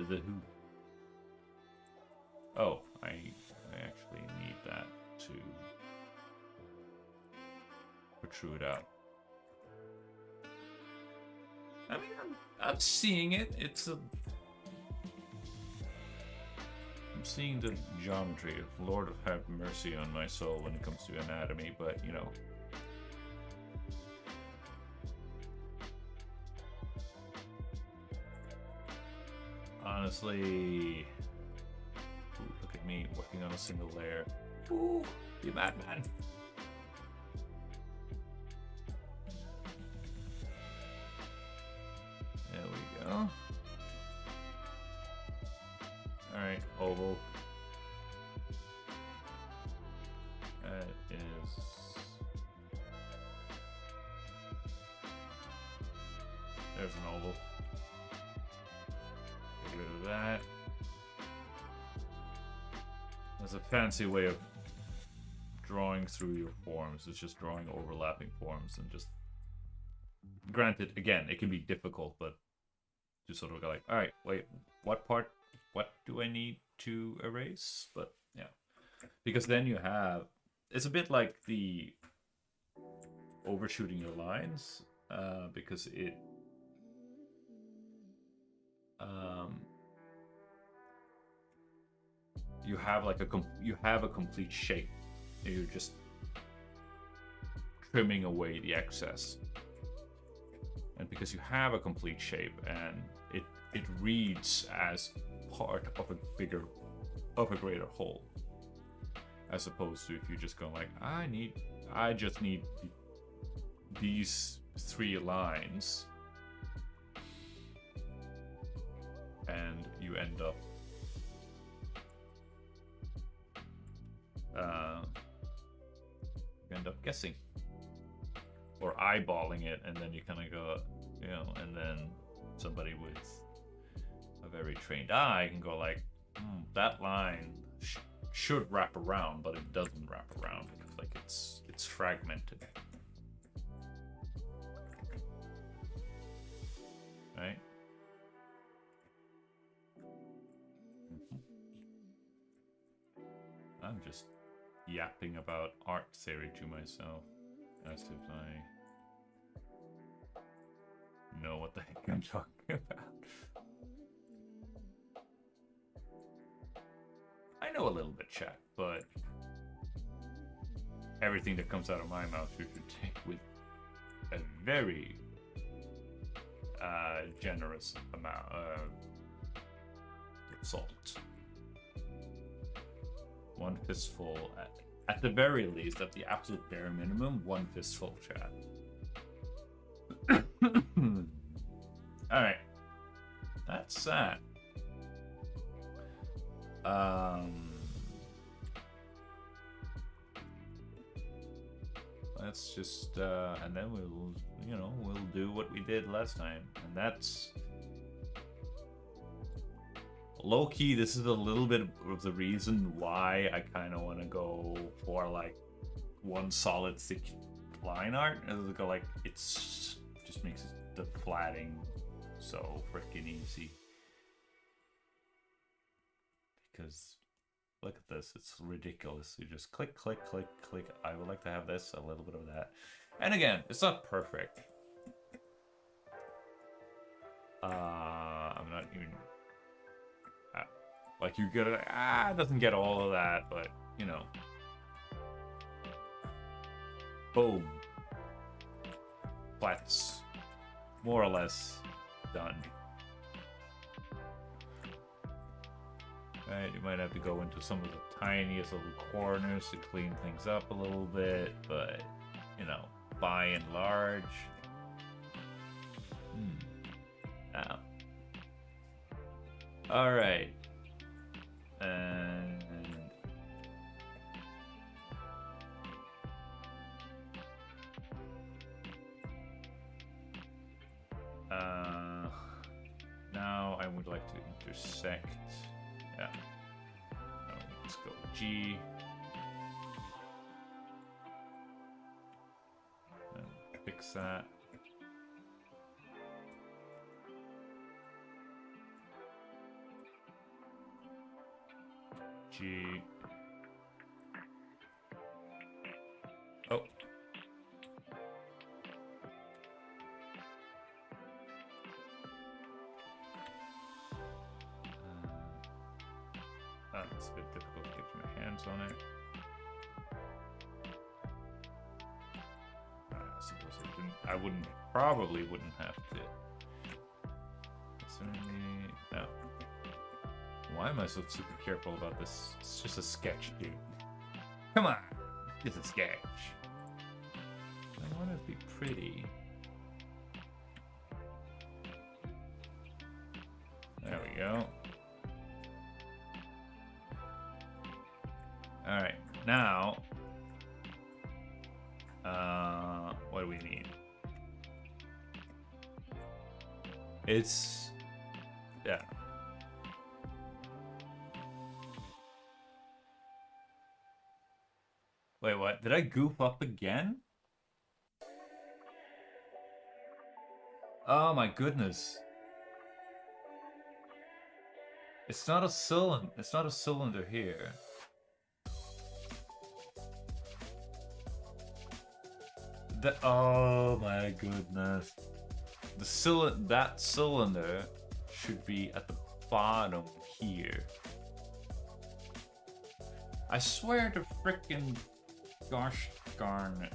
the hoof. Oh, I actually need that to protrude out. I mean, I'm seeing it. I'm seeing the geometry. Lord have mercy on my soul when it comes to anatomy, but you know. Honestly, ooh, look at me working on a single layer. Ooh, you madman. There we go. Alright, oval. That is... There's an oval. Get rid of that. There's a fancy way of drawing through your forms. It's just drawing overlapping forms and just... Granted, again, it can be difficult, but just sort of go like, alright, wait, what do I need to erase? But yeah, because then you have, it's a bit like the overshooting your lines, because it, you have like a complete shape. You're just trimming away the excess. And because you have a complete shape and it reads as part of a greater whole, as opposed to if you just go like, I just need these 3 lines, and you end up guessing or eyeballing it, and then you kind of go, you know, and then somebody with a very trained eye can go like, that line should wrap around, but it doesn't wrap around because like it's fragmented, right? I'm just yapping about art theory to myself as if I know what the heck I'm talking about. I know a little bit, chat, but everything that comes out of my mouth you should take with a very generous amount of salt. 1 fistful, at the very least, at the absolute bare minimum, 1 fistful, chat. Alright. That's that. Let's just, and then we'll do what we did last time. And that's... Low-key, this is a little bit of the reason why I kind of want to go for, like, 1 solid thick line art. And go like, it's just makes the flatting so freaking easy. Because Look at this. It's ridiculous. You just click, click, click, click. I would like to have this, a little bit of that. And again, it's not perfect. I'm not even... like, you get it, it doesn't get all of that, but, you know. Boom. Flats. More or less done. Right, you might have to go into some of the tiniest little corners to clean things up a little bit, but, you know, by and large... Alright. And... now I would like to intersect. Yeah. No, let's go G. And fix that. G. Oh. It's a bit difficult to get my hands on it. I suppose I probably wouldn't have to. No. Why am I so super careful about this? It's just a sketch, dude. Come on, it's a sketch. I want it to be pretty. There we go. Alright, now, what do we need? It's, yeah. Wait, what? Did I goof up again? Oh my goodness. It's not a cylinder. It's not a cylinder here. Oh my goodness. That cylinder should be at the bottom here. I swear to frickin' gosh darn it.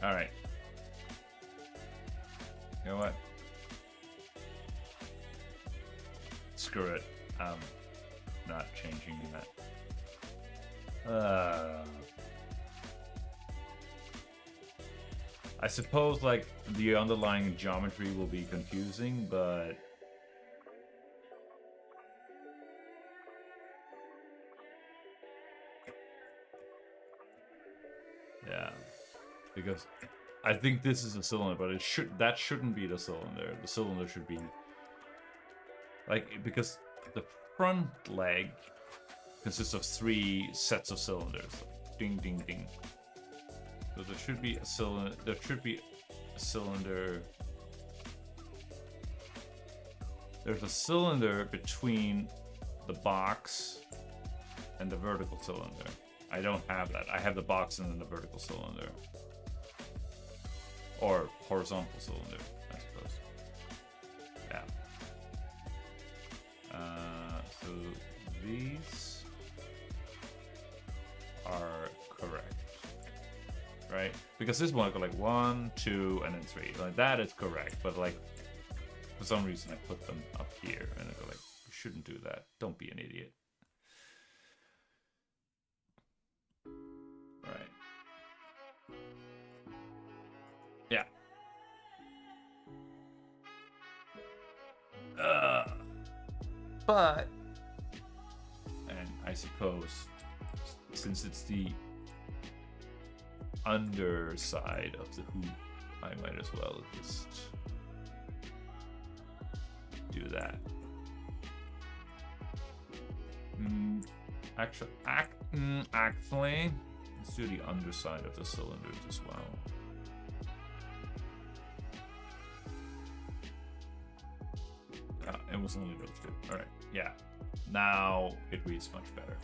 Alright. You know what? Screw it. I'm not changing that. I suppose, like, the underlying geometry will be confusing, but... yeah. Because I think this is a cylinder, but that shouldn't be the cylinder. The cylinder should be... like, because the front leg consists of 3 sets of cylinders. Ding, ding, ding. So there should be a cylinder. There should be a cylinder. There's a cylinder between the box and the vertical cylinder. I don't have that. I have the box and then the vertical cylinder. Or horizontal cylinder, I suppose. Yeah. So these are correct, right? Because this one I go like 1, 2, and then 3. Like that is correct, but like for some reason I put them up here, and I go like, you shouldn't do that. Don't be an idiot. Right. Yeah. But, and I suppose, since it's the underside of the hoop, I might as well just do that. Actually, let's do the underside of the cylinders as well. And it was only those two. Alright, yeah. Now it reads much better.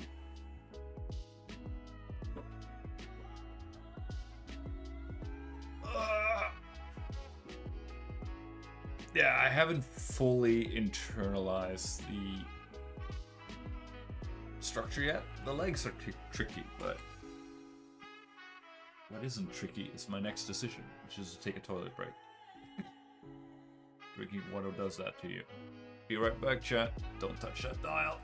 Yeah, I haven't fully internalized the structure yet. The legs are tricky, but what isn't tricky is my next decision, which is to take a toilet break. Drinking water does that to you. Be right back, chat. Don't touch that dial.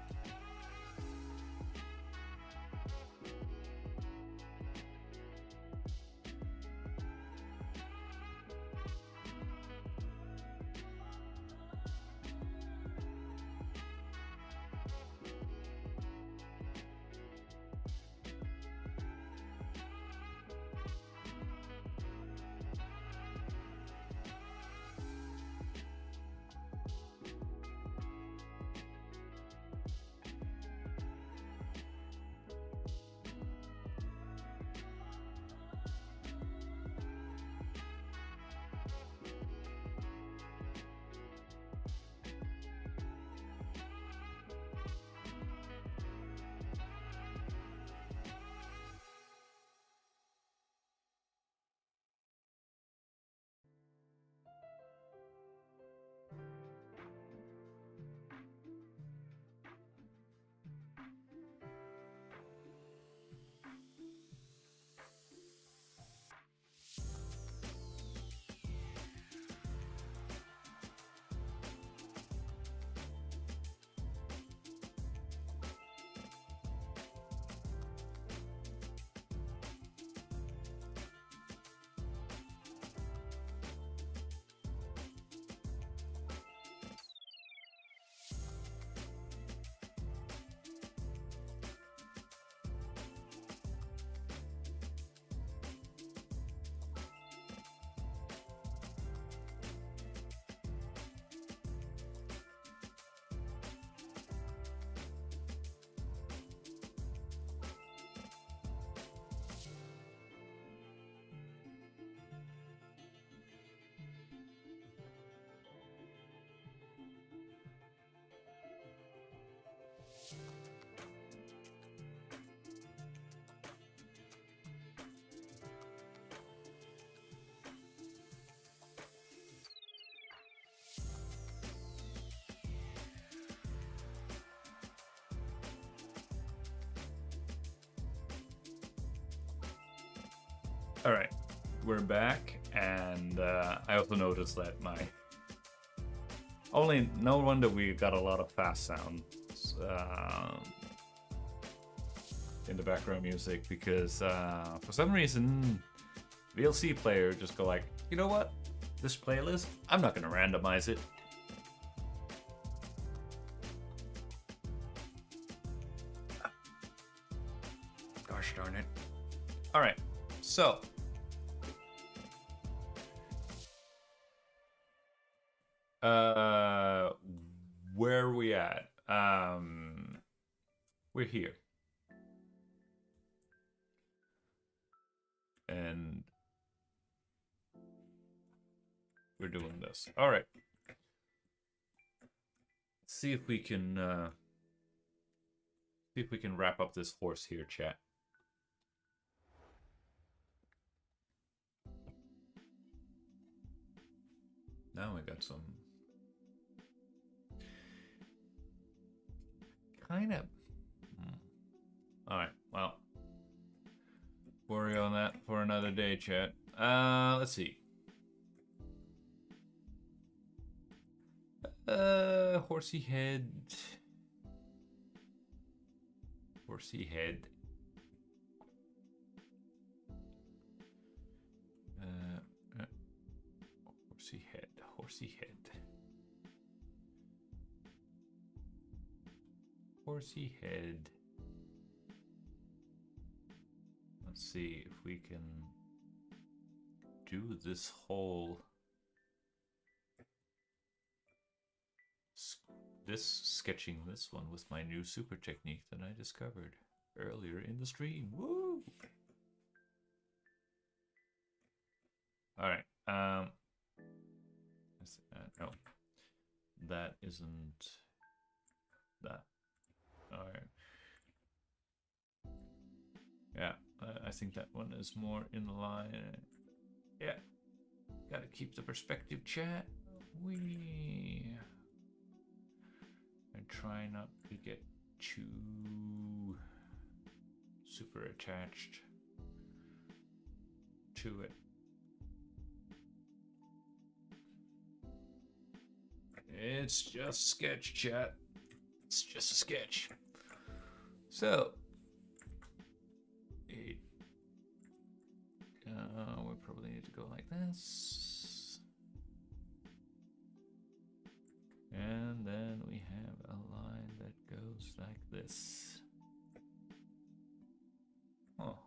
All right, we're back, and I also noticed that no wonder we got a lot of fast sounds in the background music, because for some reason VLC player just go like, you know what, this playlist, I'm not gonna randomize it. Gosh darn it. All right, so where are we at? We're here. And we're doing this. All right. Let's see if we can wrap up this horse here, chat. Now we got some kind of. All right. Well, worry on that for another day, chat. Let's see. Horsey head. Horsey head. Horsey head. Horsey head. Horsey head. Let's see if we can do this whole sketching this one with my new super technique that I discovered earlier in the stream. Woo! All right. No. that isn't that. Alright. Yeah, I think that one is more in line. Yeah. Gotta keep the perspective, chat. And try not to get too super attached to it. It's just a sketch, chat. It's just a sketch. So, we probably need to go like this. And then we have a line that goes like this. Oh,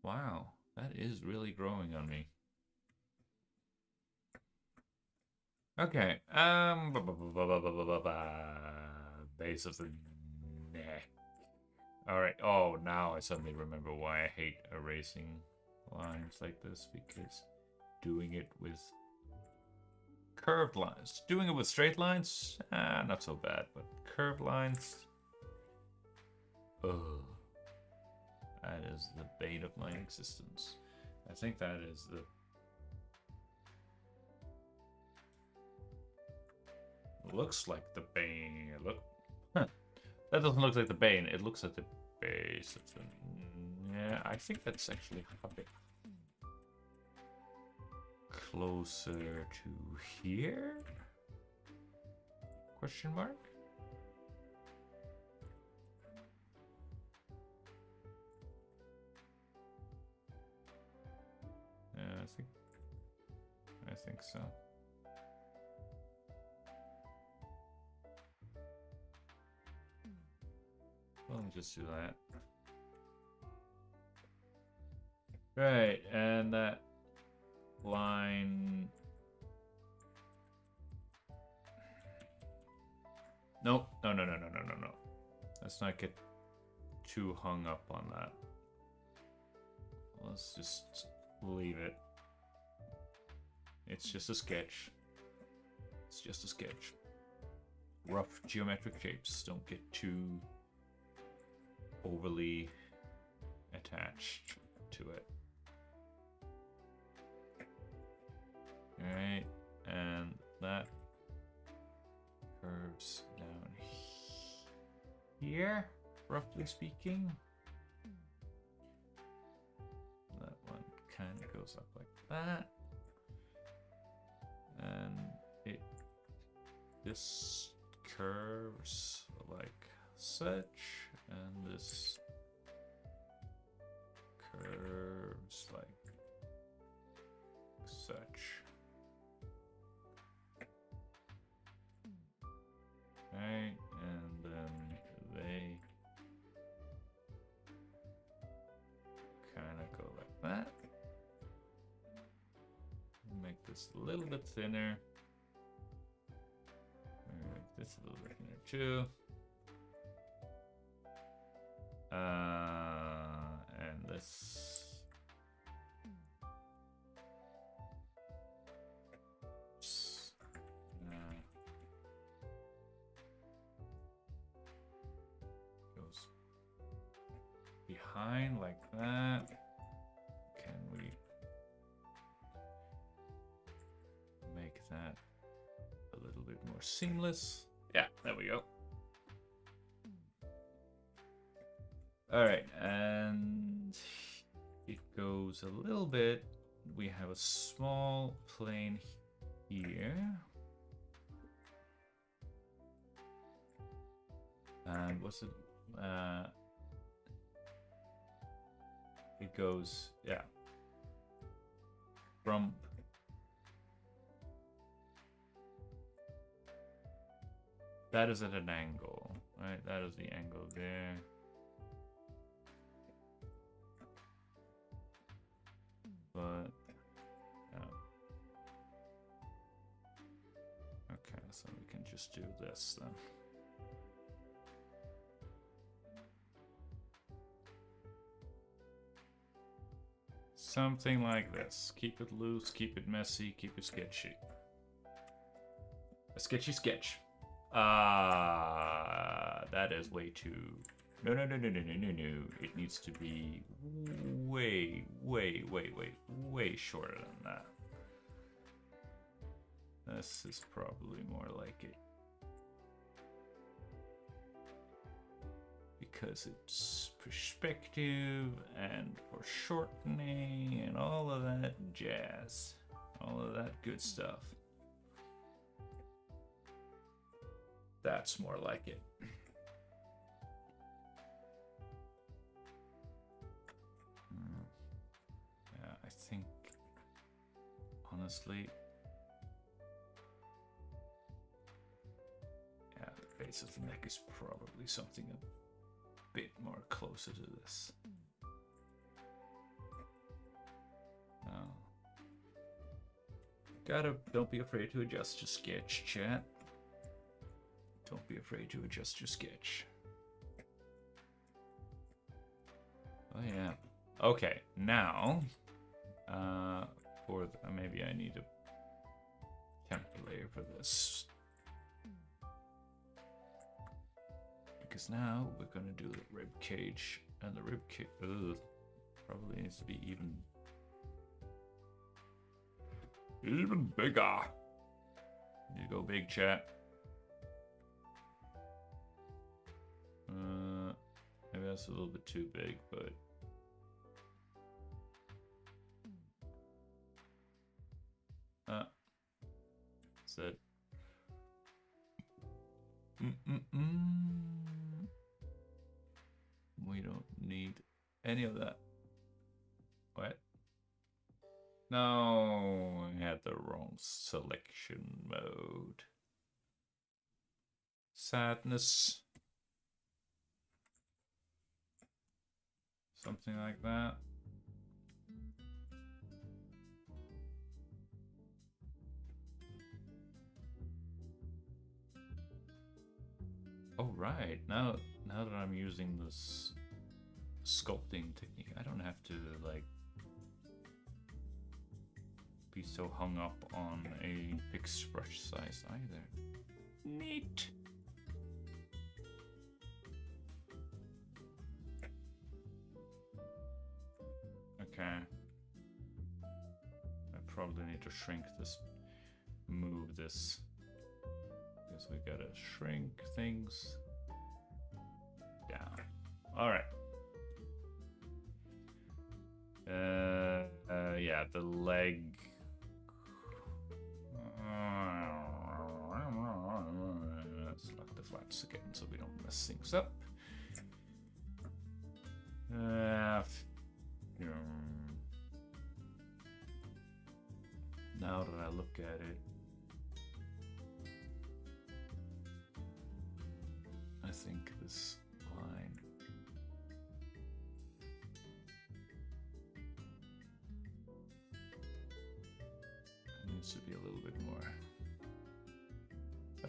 wow, that is really growing on me. Okay, base of the neck. All right. Oh, now I suddenly remember why I hate erasing lines like this, because doing it with curved lines, doing it with straight lines, not so bad, but curved lines, ugh, that is the bane of my existence. I think that is the looks like the bane. That doesn't look like the bane. It looks like the base of the. Yeah, I think that's actually a bit closer to here? Question mark? Yeah, I think so. Well, let me just do that. Right, and that line. Nope. No. Let's not get too hung up on that. Let's just leave it. It's just a sketch. It's just a sketch. Rough geometric shapes. Don't get too overly attached to it. Alright, and that curves down here, roughly speaking. That one kind of goes up like that. And this curves like such, and this curves like such. Right, and then they kind of go like that. Make this a little bit thinner. Make this a little bit thinner too. And this. Goes behind like that. Can we make that a little bit more seamless? Yeah, there we go. All right, and it goes a little bit. We have a small plane here. And what's it? It goes, yeah, from that is at an angle, right? That is the angle there. But okay, so we can just do this then. Something like this. Keep it loose, keep it messy, keep it sketchy. A sketchy sketch. That is way too... No. It needs to be way shorter than that. This is probably more like it. Because it's perspective and foreshortening and all of that jazz. All of that good stuff. That's more like it. Yeah, I think, honestly, yeah, the base of the neck is probably something a bit more closer to this. Don't be afraid to adjust your sketch, chat. Don't be afraid to adjust your sketch. Oh yeah. Okay, now, maybe I need a template layer for this. Because now we're gonna do the rib cage, and the rib cage probably needs to be even bigger. You go big, chat. Maybe that's a little bit too big, but that's it. We don't need any of that. What? No, I had the wrong selection mode. Sadness. Something like that. Oh right, now that I'm using this sculpting technique, I don't have to like be so hung up on a fixed brush size either. Neat. Okay. I probably need to shrink this, move this. Guess we gotta shrink things down. All right. Yeah, the leg. Let's lock the flats again so we don't mess things up. Now that I look at it, I think this line needs to be a little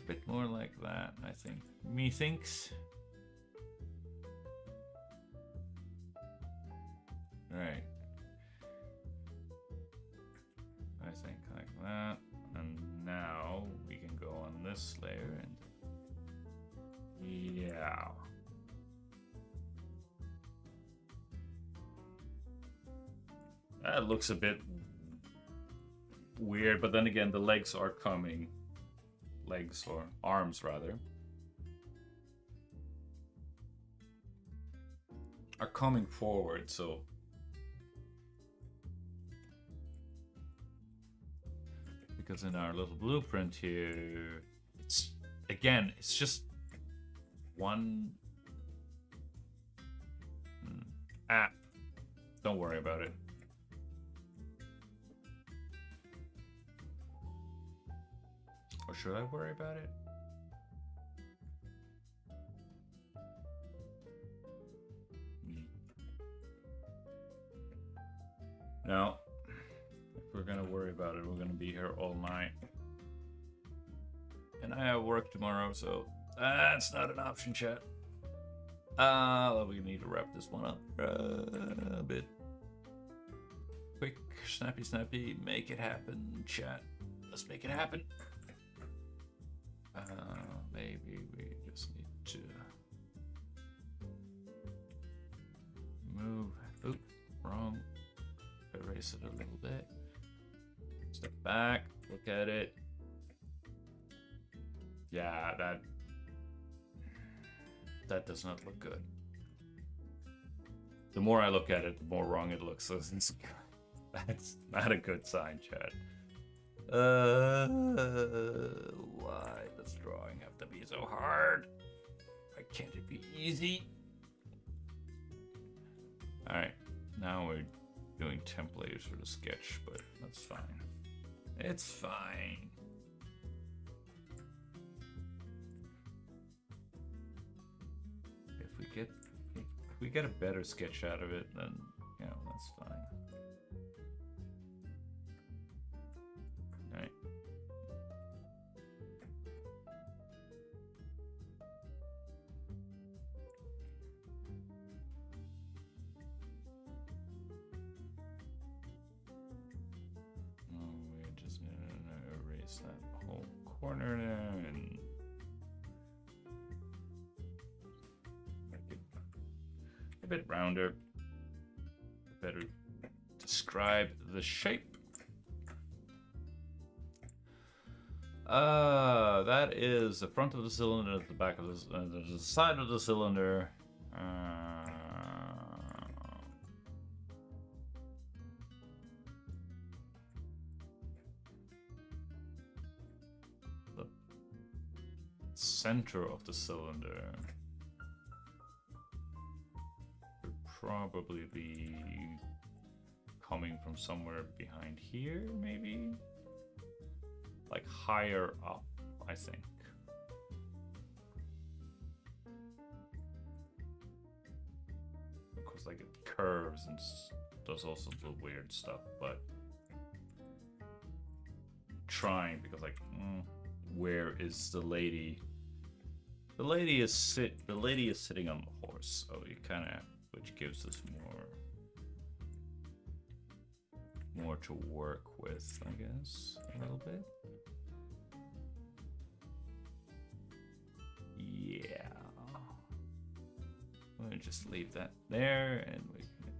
bit more like that, I think. Methinks. Right. I think like that. And now we can go on this layer and yeah. That looks a bit weird, but then again, the legs are coming. Legs or arms, rather. Are coming forward, so. Because in our little blueprint here, it's just one. Don't worry about it. Or should I worry about it? No. If we're gonna worry about it, we're gonna be here all night. And I have work tomorrow, so that's not an option, chat. We need to wrap this one up a bit. Quick, snappy, make it happen, chat. Let's make it happen. Maybe we just need to move. Oop, wrong. Erase it a little bit. Step back, look at it. Yeah, that does not look good. The more I look at it, the more wrong it looks. So that's not a good sign, Chad. Why does drawing have to be so hard? Why can't it be easy? Alright, now we're doing templates for the sketch, but that's fine. It's fine. If we get a better sketch out of it, then that's fine. Right. We're just gonna erase that whole corner there and make it a bit rounder. Better describe the shape. That is the front of the cylinder, the back of the side of the cylinder. The center of the cylinder would probably be coming from somewhere behind here, maybe? Like higher up, I think. Of course, like it curves and does all sorts of weird stuff, but trying, because like, where is the lady? The lady is sitting on the horse, so you kind of, which gives us more to work with, I guess, a little bit. Yeah. I'm gonna just leave that there, and we can.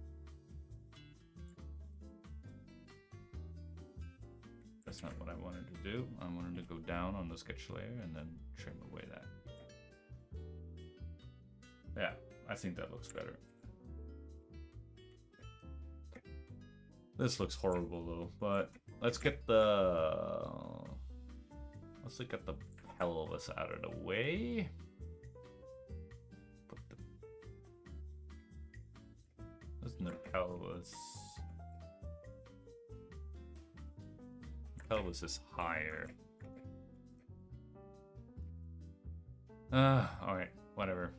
That's not what I wanted to do. I wanted to go down on the sketch layer and then trim away that. Yeah, I think that looks better. This looks horrible though, but let's get the pelvis out of the way. Isn't the pelvis? The pelvis is higher. All right, whatever.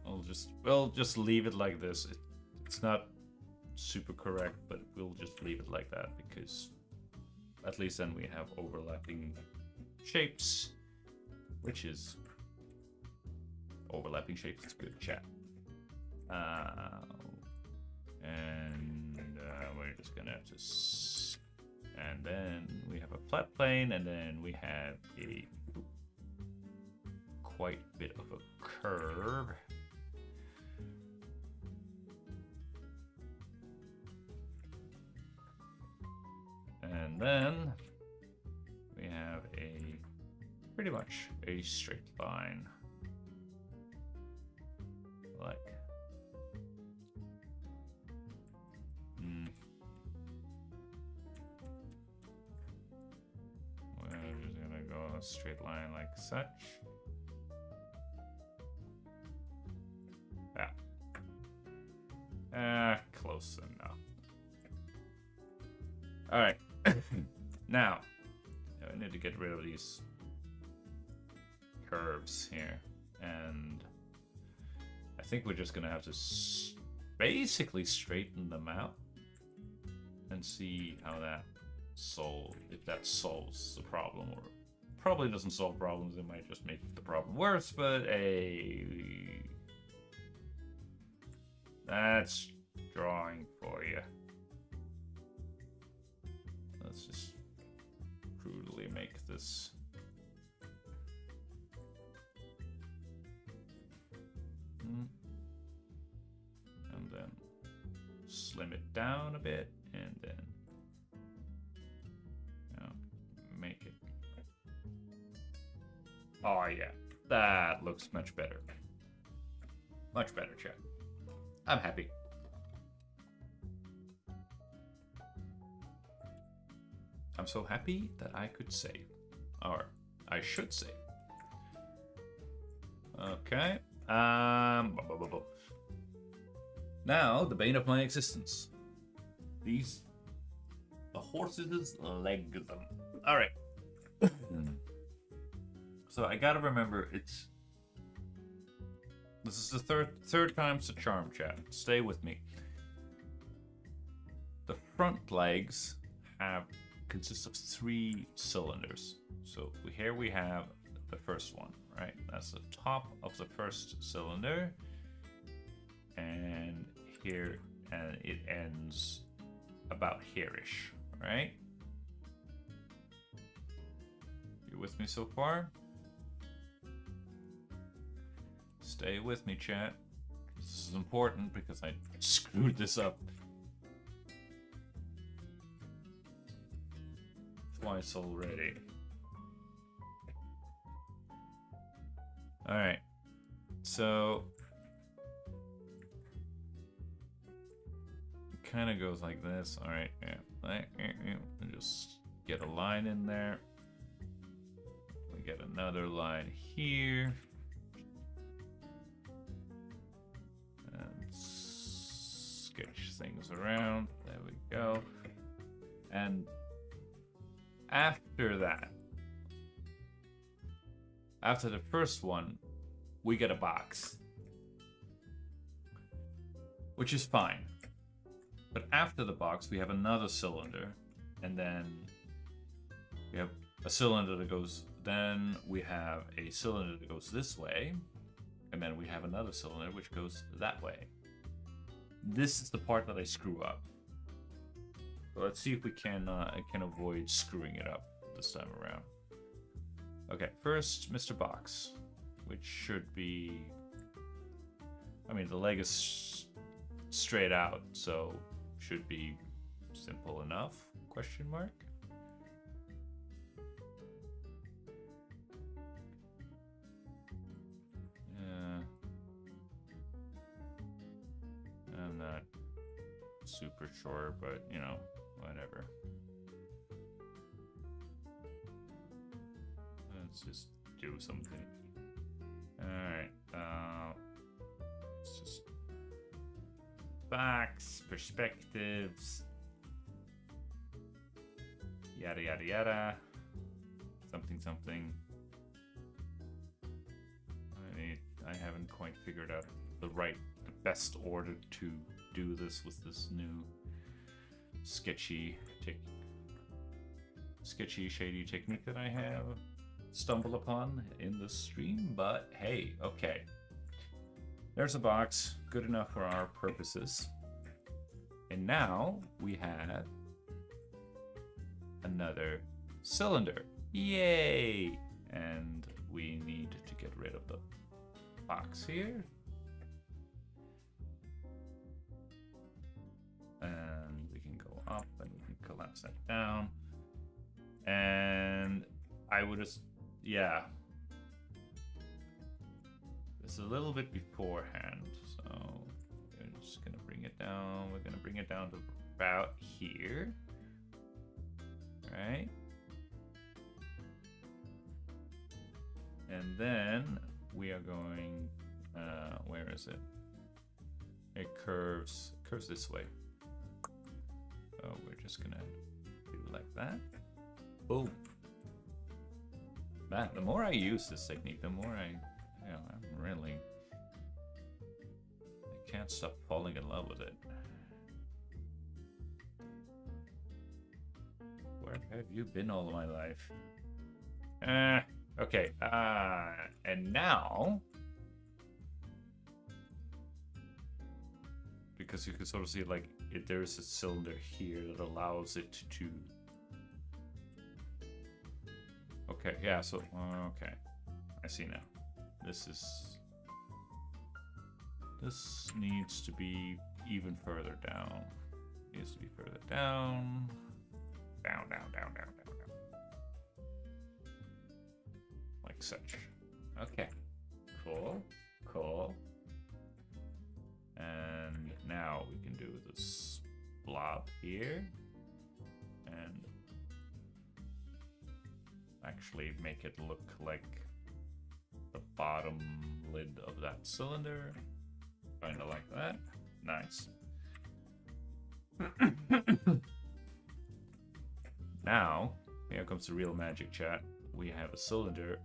We'll just leave it like this. It's not super correct, but we'll just leave it like that because at least then we have overlapping shapes, which is overlapping shapes. It's good chat. And we're just gonna have to, and then we have a flat plane, and then we have a quite a bit of a curve. And then we have pretty much a straight line. Like, we're just gonna go a straight line like such. Yeah. Close enough. All right. Now, I need to get rid of these curves here, and I think we're just gonna have to basically straighten them out and see how that if that solves the problem, or probably doesn't solve problems. It might just make the problem worse, but that's drawing for you. Let's just crudely make this slim it down a bit, and then make it. Oh yeah, that looks much better. Much better, chat. I'm happy. I'm so happy that I could save. Or I should save. Okay. Now, the bane of my existence. The horses leg them. Alright. So I gotta remember, this is the third time's the charm, chat. Stay with me. The front legs consist of 3 cylinders. So here we have the first one, right? That's the top of the first cylinder, and here, and it ends about here-ish, right? You with me so far? Stay with me, chat. This is important because I screwed this up twice already. Alright, so it kind of goes like this. Alright, yeah. And just get a line in there. We get another line here. And sketch things around. There we go. And after that, after the first one, we get a box, which is fine. But after the box, we have another cylinder, and then we have a cylinder that goes, then we have a cylinder that goes this way, and then we have another cylinder which goes that way. This is the part that I screw up. So let's see if we can avoid screwing it up this time around. Okay, first, Mr. Box, which should be, I mean, the leg is straight out, so should be simple enough, question mark. I'm not super sure, but, you know, whatever. Let's just do something. Alright, it's just facts, perspectives, yada yada yada, something. I haven't quite figured out the best order to do this with this new sketchy, shady technique that I have stumbled upon in the stream, but hey, okay. There's a box, good enough for our purposes. And now we have another cylinder. Yay! And we need to get rid of the box here. And we can go up and we can collapse that down. And I would just, yeah. It's a little bit beforehand, so we're just gonna bring it down. We're gonna bring it down to about here, right? And then we are going, where is it? It curves this way. So we're just gonna do like that. Boom. Man, the more I use this technique, the more I'm really, I can't stop falling in love with it. Where have you been all my life? Okay, and now, because you can sort of see, like, there's a cylinder here that allows it to, okay, yeah, so, okay, I see now. This needs to be even further down. It needs to be further down. Down, down, down, down, down, down. Like such. Okay. Cool. Cool. And now we can do this blob here. And actually make it look like the bottom lid of that cylinder. Kind of like that. Nice. Now, here comes the real magic, chat. We have a cylinder.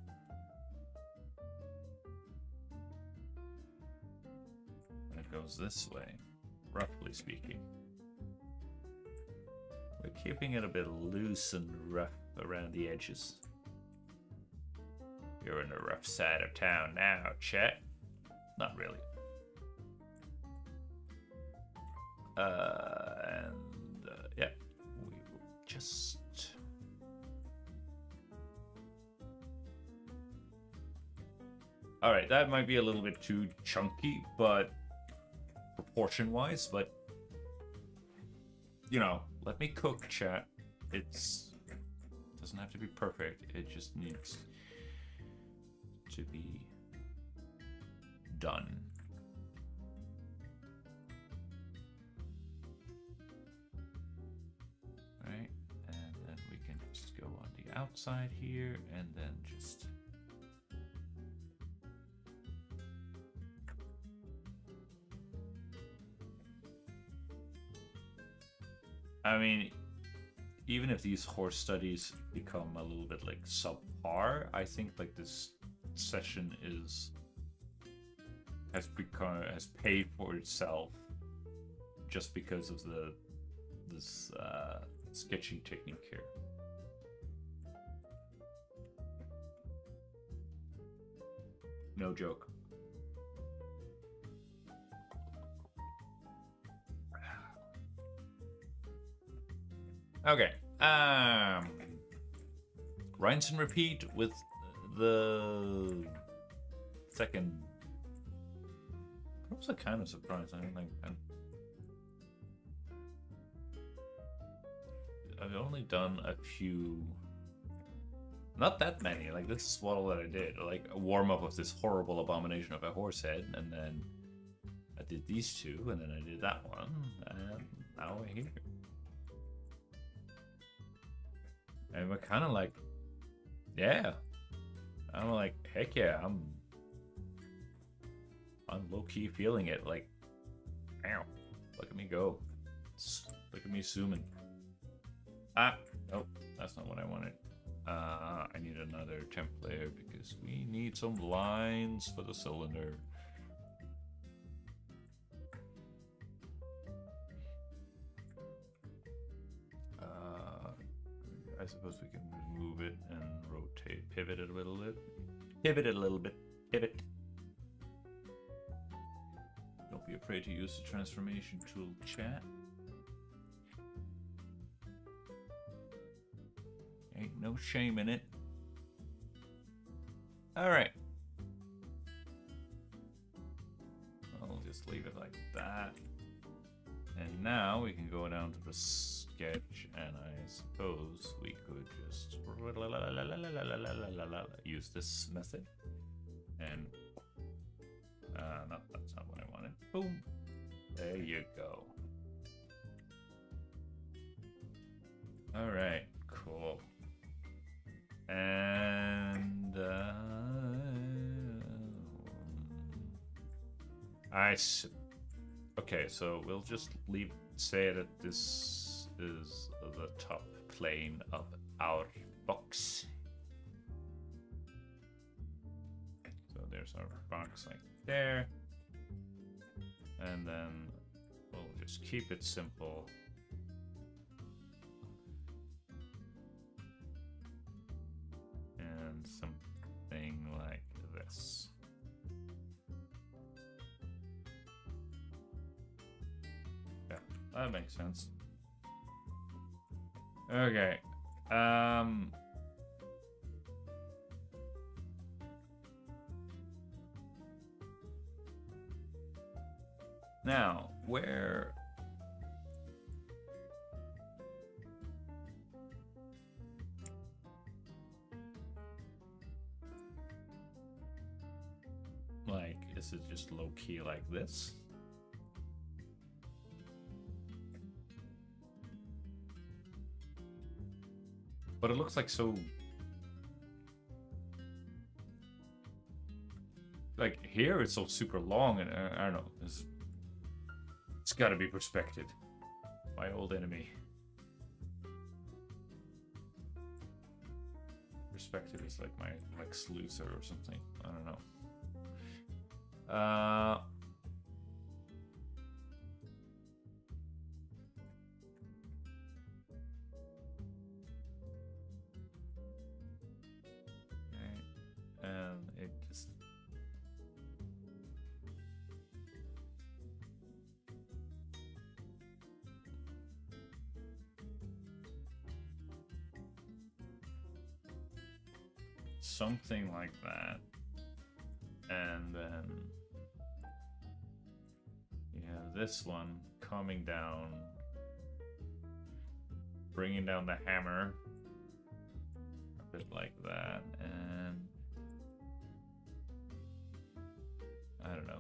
That goes this way, roughly speaking. We're keeping it a bit loose and rough around the edges. You're in the rough side of town now, chat. Not really. Yeah, we will just... Alright, that might be a little bit too chunky, but proportion-wise, but you know, let me cook, chat. It doesn't have to be perfect, it just needs to be done. Right, and then we can just go on the outside here, and then just... I mean, even if these horse studies become a little bit like subpar, I think like this session has paid for itself just because of this sketching technique here. No joke. Okay. Rinse and repeat with the second. I was kind of surprised. I mean, like, I've only done a few, not that many. Like this is all that I did. Like a warm up of this horrible abomination of a horse head, and then I did these two, and then I did that one, and now we're here. And we're kind of like, yeah. I'm like, heck yeah, I'm low-key feeling it. Like, ow, look at me go. Look at me zooming. Ah, nope, that's not what I wanted. I need another temp layer because we need some lines for the cylinder. I suppose we can remove it and rotate, pivot it a little bit. Pivot it a little bit. Pivot. Don't be afraid to use the transformation tool, chat. Ain't no shame in it. Alright. I'll just leave it like that. And now we can go down to the sketch, and I suppose we could just use this method. And that's not what I wanted. Boom. There you go. All right, cool. And okay, so we'll just say that this is the top plane of our box. So there's our box like there. And then we'll just keep it simple. And something like this. That makes sense. Okay. Now, where... Like, is it just low-key like this? But it looks like so... Like, here it's so super long, and I don't know. It's gotta be perspective. My old enemy. Perspective is like my Lex Luthor or something. I don't know. And it just... Something like that. And then... this one coming down, bringing down the hammer, a bit like that, and I don't know.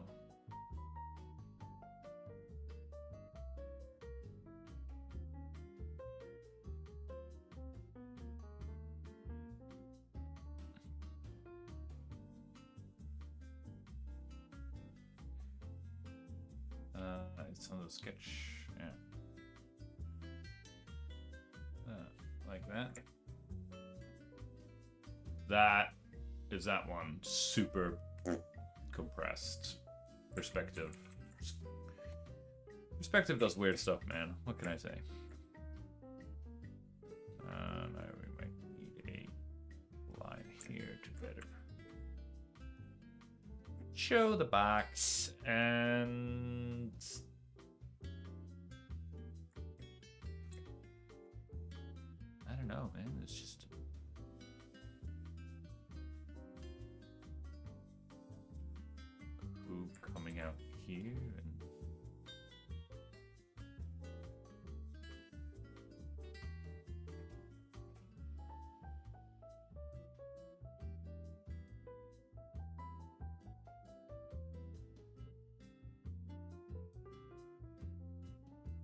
It's on the sketch, yeah. Like that. That is that one. Super compressed. Perspective. Perspective does weird stuff, man. What can I say? Now we might need a line here to better show the box, and I don't know, man. It's just who coming out here, and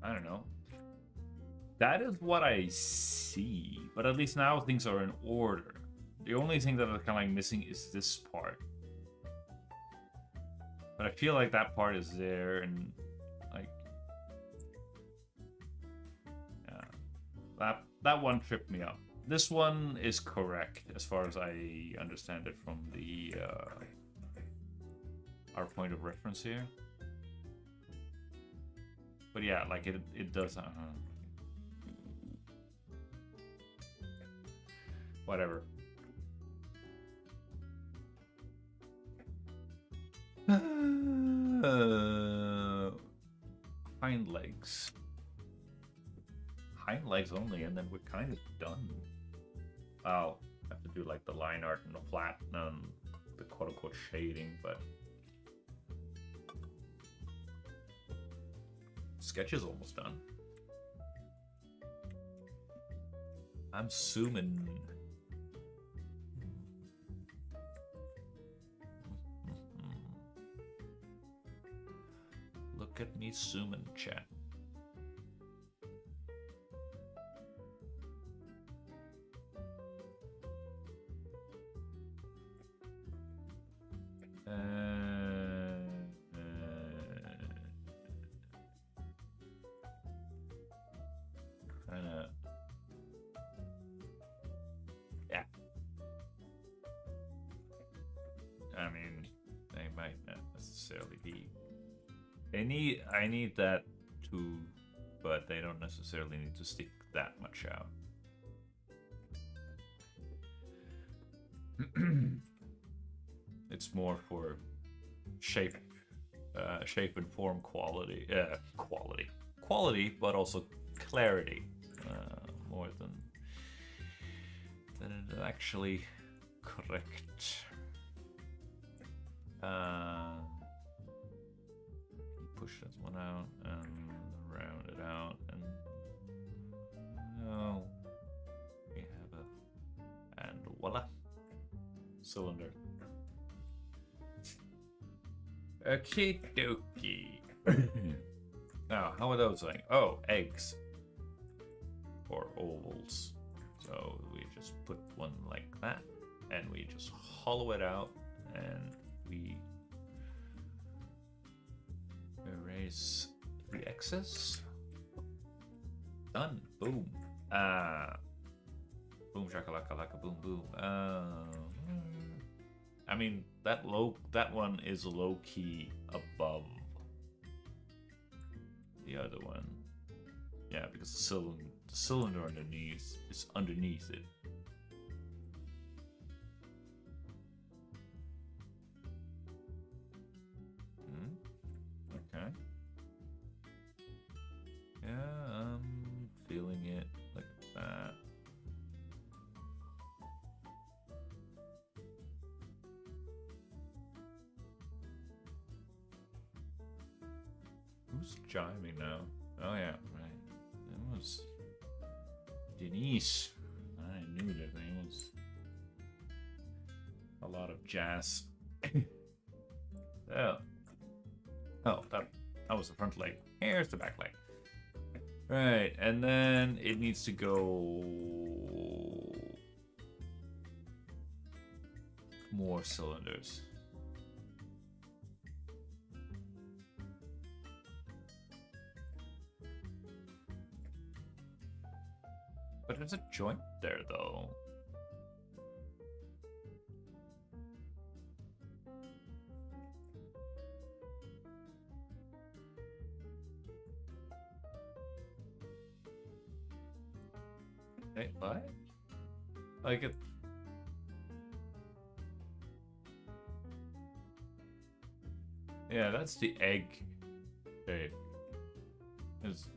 I don't know. That is what I see, but at least now things are in order. The only thing that are kind of like missing is this part. But I feel like that part is there, and like, yeah, that one tripped me up. This one is correct as far as I understand it from the our point of reference here. But yeah, like it does. Whatever. Hind legs. Hind legs only, and then we're kind of done. I'll have to do like the line art and the flat and the quote-unquote shading, but sketch is almost done. I'm zooming. Look at me zooming, chat. Yeah. I mean, they might not necessarily be. I need that too, but they don't necessarily need to stick that much out. It's more for shape and form quality, but also clarity, more than it actually correct. Push that one out, and cylinder. Okie dokie. Now, how are those like? Oh, eggs. Or ovals. So we just put one like that, and we just hollow it out, and we erase the excess. Done. Boom. Boom shakalaka laka boom boom. I mean that one is low key above the other one. Yeah, because the cylinder underneath is underneath it. Okay. Yeah, I'm feeling it like that. Who's chiming now? Oh yeah, right. It was Denise. I knew that name was a lot of jazz. Yeah. Oh, that was the front leg. Here's the back leg. Right, and then it needs to go more cylinders. But there's a joint there, though. Wait, what? Like it... Yeah, that's the egg shape. It's...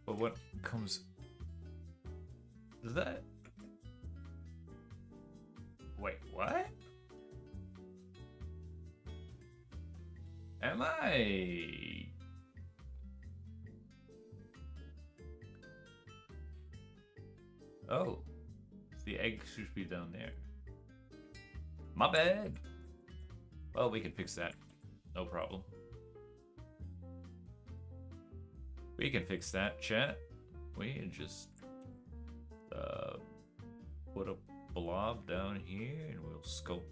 But what comes... Does that... Wait, what? Am I... Oh. The egg should be down there. My bad! Well, we can fix that. No problem. We can fix that, chat. We can just put a blob down here and we'll scope.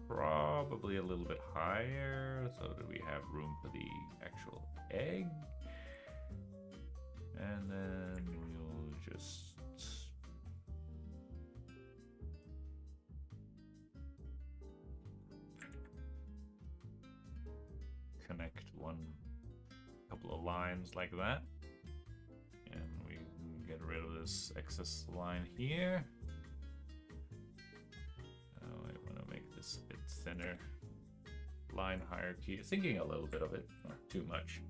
Probably a little bit higher so that we have room for the actual egg. And then we'll just connect couple of lines like that, and we can get rid of this excess line here. I want to make this a bit thinner. Line hierarchy, thinking a little bit of it, not too much.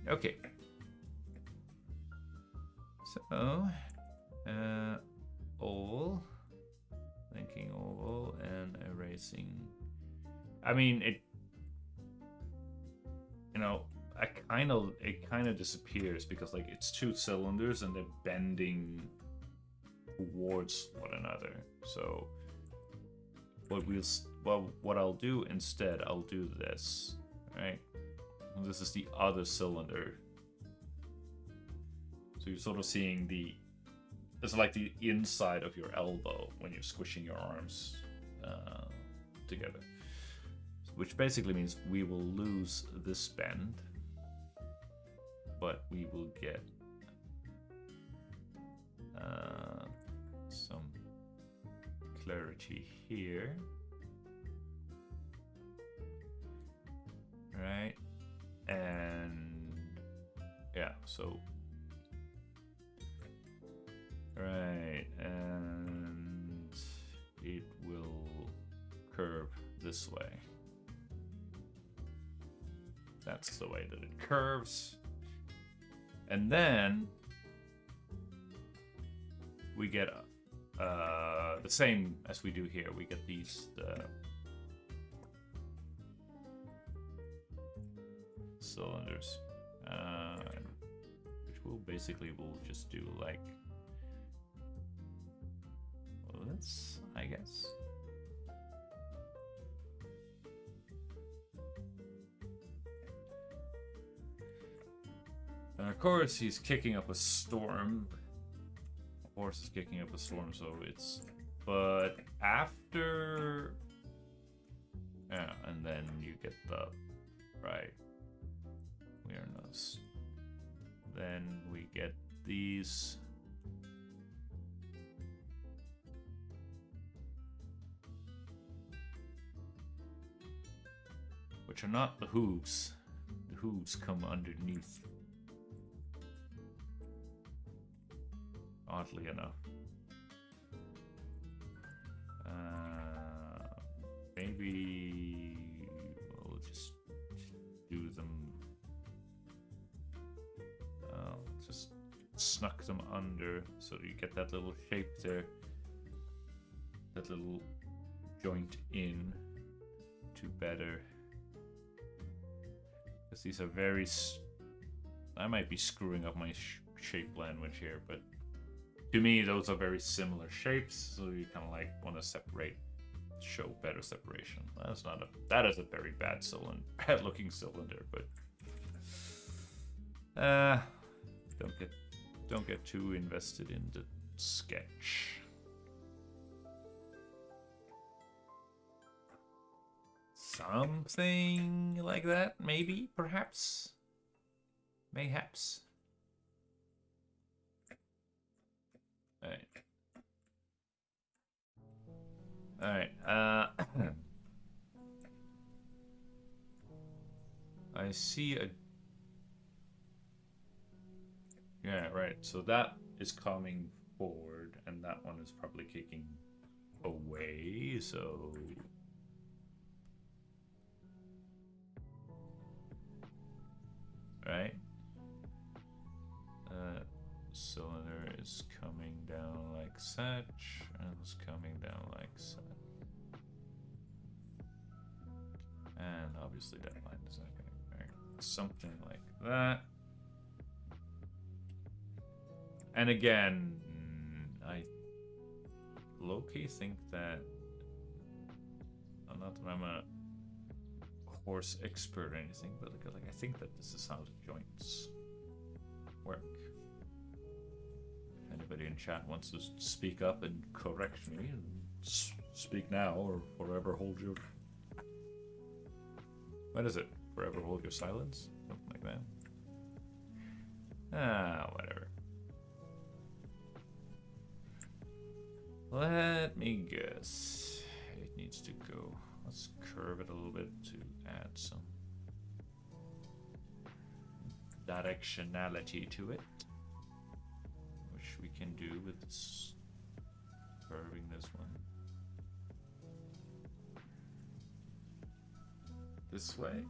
Okay. So, oval, thinking oval, and erasing. I mean, it. You know, it kind of disappears because like it's two cylinders and they're bending towards one another. So, what I'll do instead, I'll do this. Right. This is the other cylinder. So you're sort of seeing it's like the inside of your elbow when you're squishing your arms together. Which basically means we will lose this bend, but we will get some clarity here. Right? And yeah, so right, and it will curve this way. That's the way that it curves. And then we get the same as we do here. We get these cylinders. which will just do like this, I guess. And of course, he's kicking up a storm. Of course, he's kicking up a storm, so it's. But after. Yeah, and then you get the. Right. Weirdness. Then we get these. Which are not the hooves. The hooves come underneath. Oddly enough. Maybe we'll just do them. Just snuck them under so you get that little shape there. That little joint in to better. Because these are very. I might be screwing up my shape language here, but. To me, those are very similar shapes, so you kind of like want to separate, show better separation. That's not a. That is a very bad cylinder, bad-looking cylinder, but don't get too invested in the sketch. Something like that, maybe, perhaps, mayhaps. Alright. I see a. Yeah, right. So that is coming forward, and that one is probably kicking away, so. Right? Cylinder is coming down like such, and it's coming down like such. And obviously that line is not going to connect. Something like that. And again, I low-key think that, not that I'm a horse expert or anything, but like I think that this is how the joints work. Anybody in chat wants to speak up and correct me, and speak now or forever hold your. What is it? Forever hold your silence? Something like that. Whatever. Let me guess. It needs to go. Let's curve it a little bit to add some directionality to it. We can do with this, curving this one this way,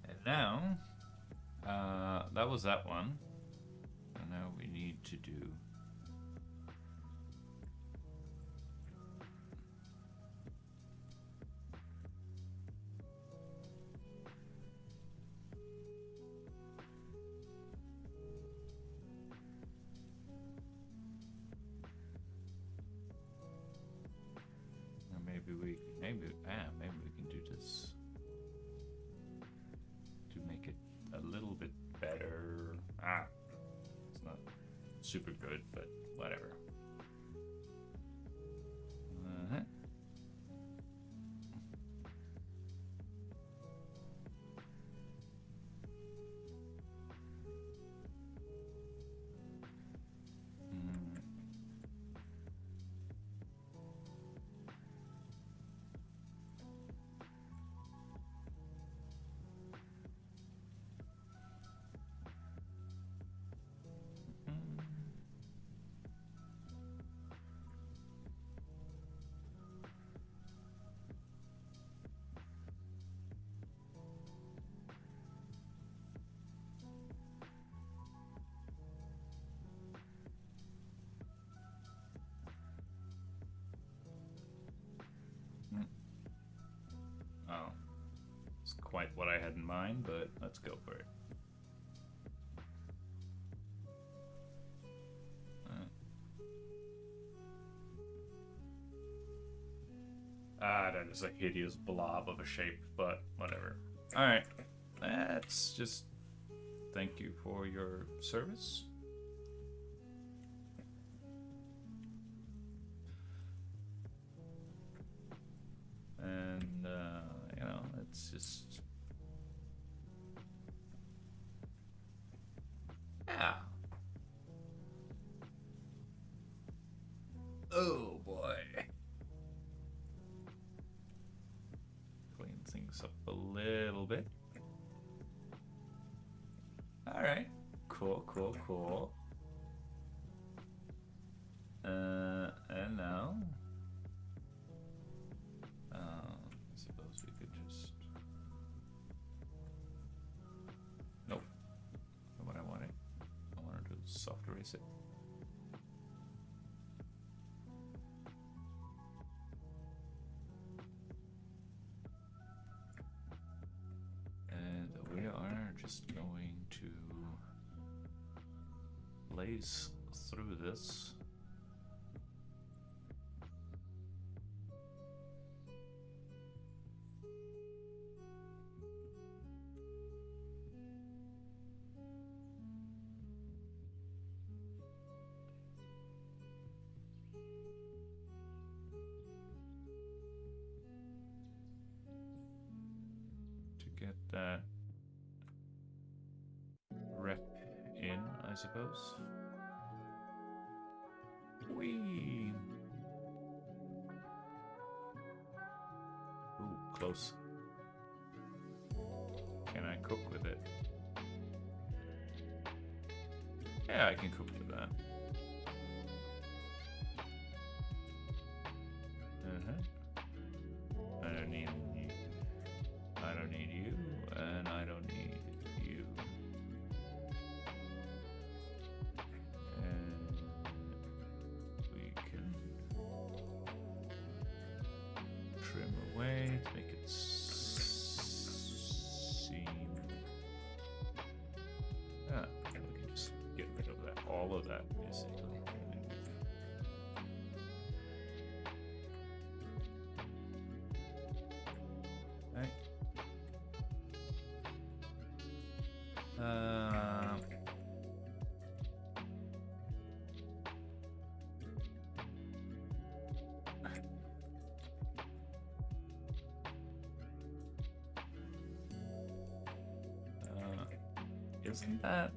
and now that was that one, and now we need to do. Maybe we can do this to make it a little bit better. It's not super good, but whatever. quite what I had in mind, but let's go for it. That is a hideous blob of a shape, but whatever. Alright, let's just thank you for your service. And, you know, it's just... Yeah. Oh, boy. Clean things up a little bit. Alright. Cool, cool, cool. And now... I suppose we could just... Nope. Not what I wanted. I wanted to soft erase it. And we are just going to blaze through this. Get that rep in, I suppose. Whee! Ooh, close. Can I cook with it? Yeah, I can cook with that. I don't need you. I don't need you, and I don't need you. And we can trim away to make it seem. Ah, we can just get rid of that, all of that, basically. Right. Isn't that?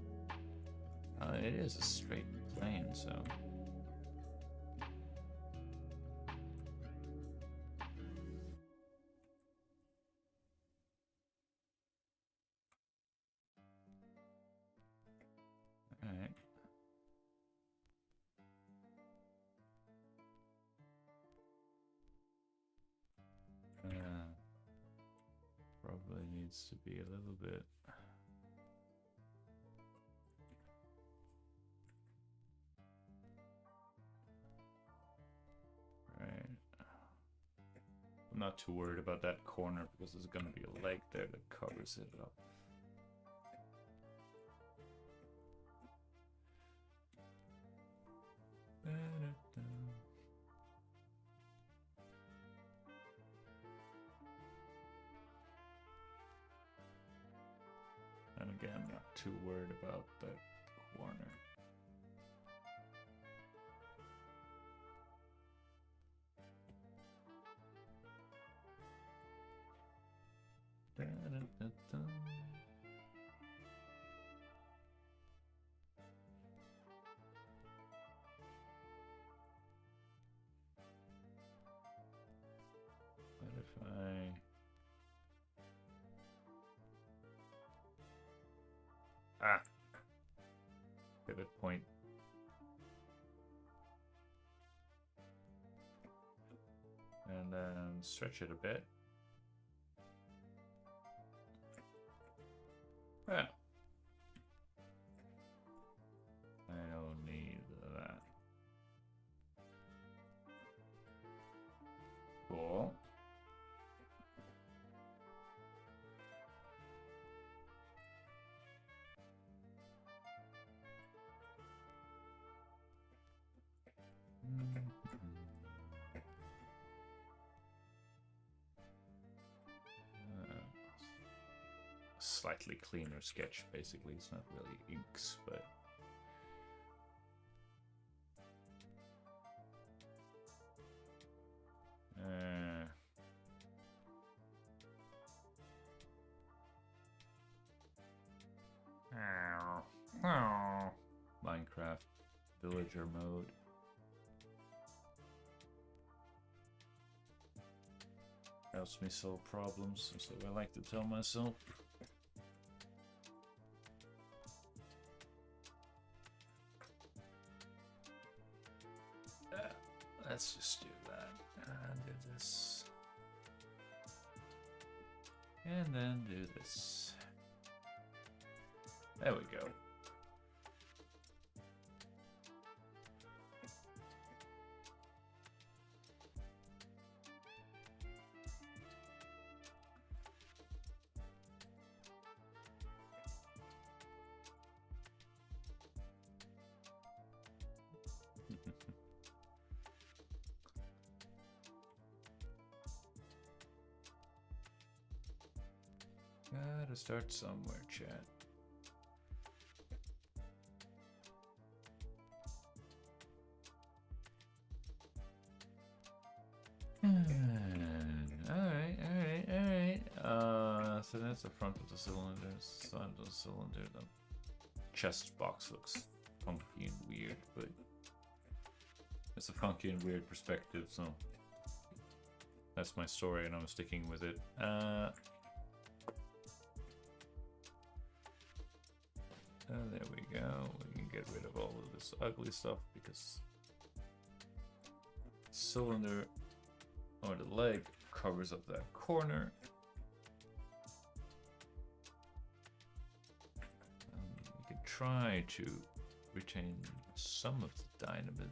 It is a straight plane, so. Alright. Probably needs to be a little bit. Right. I'm not too worried about that corner because there's gonna be a leg there that covers it up. And again, I'm not too worried about that corner. What if pivot point. And then stretch it a bit. Yeah. I don't need that. Cool. slightly cleaner sketch, basically. It's not really inks, but... Minecraft villager mode. Helps me solve problems, so I like to tell myself. Let's just do that. And do this. And then do this. There we go. Gotta start somewhere, chat. Alright. So that's the front of the cylinder, side of the cylinder. The chest box looks funky and weird, but it's a funky and weird perspective, so that's my story and I'm sticking with it. There we go. We can get rid of all of this ugly stuff because the cylinder or the leg covers up that corner. We can try to retain some of the dynamism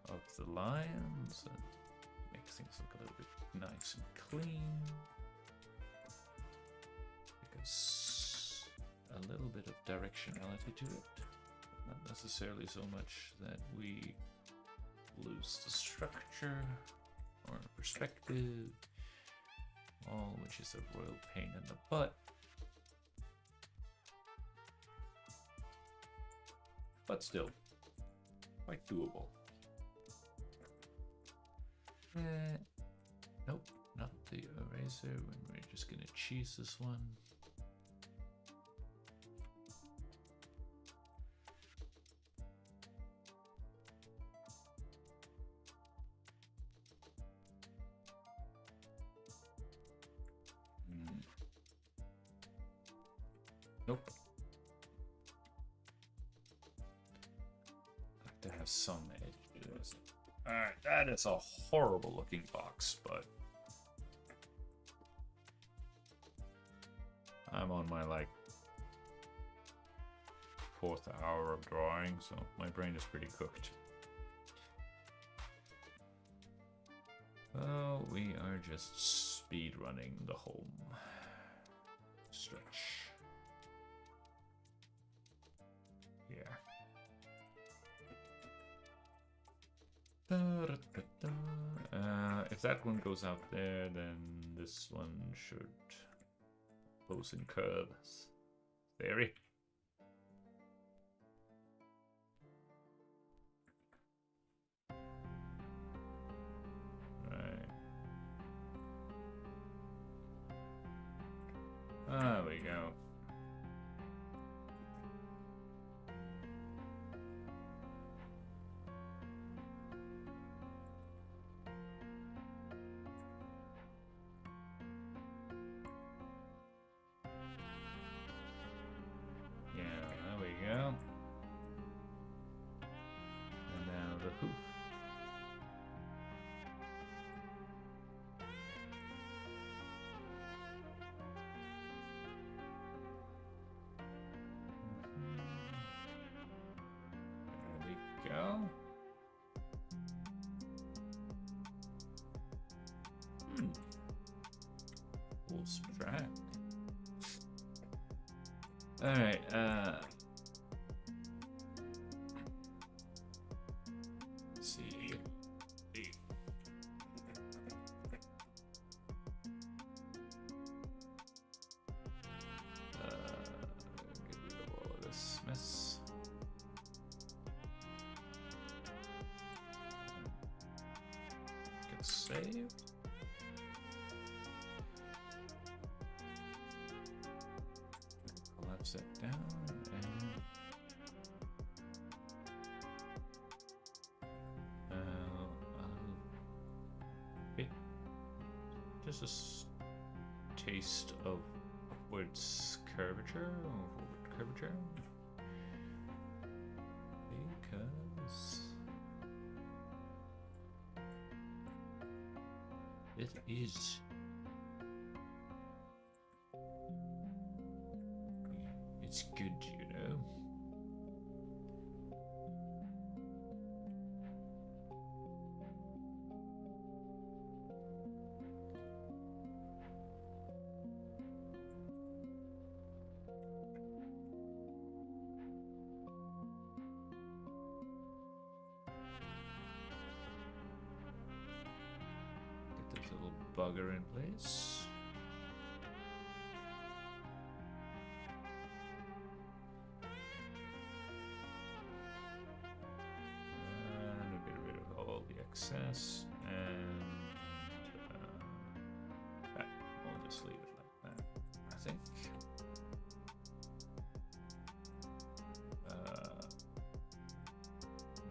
of the lines and make things look a little bit nice and clean. A little bit of directionality to it, not necessarily so much that we lose the structure or perspective, all which is a royal pain in the butt. But still, quite doable. Nope, not the eraser, and we're just gonna cheese this one. Nope. I like to have some edge to this. Alright, that is a horrible looking box, but I'm on my like 4th hour of drawing, so my brain is pretty cooked. Well, we are just speed running the home stretch. If that one goes out there, then this one should close in curves. Theory. Right. There we go. And now the hoof. There we go. We'll subtract. All right. save. Collapse that down and just a taste of upwards curvature, because it is. It's good, you know. Get this little bugger in place. Excess, and we'll just leave it like that, I think.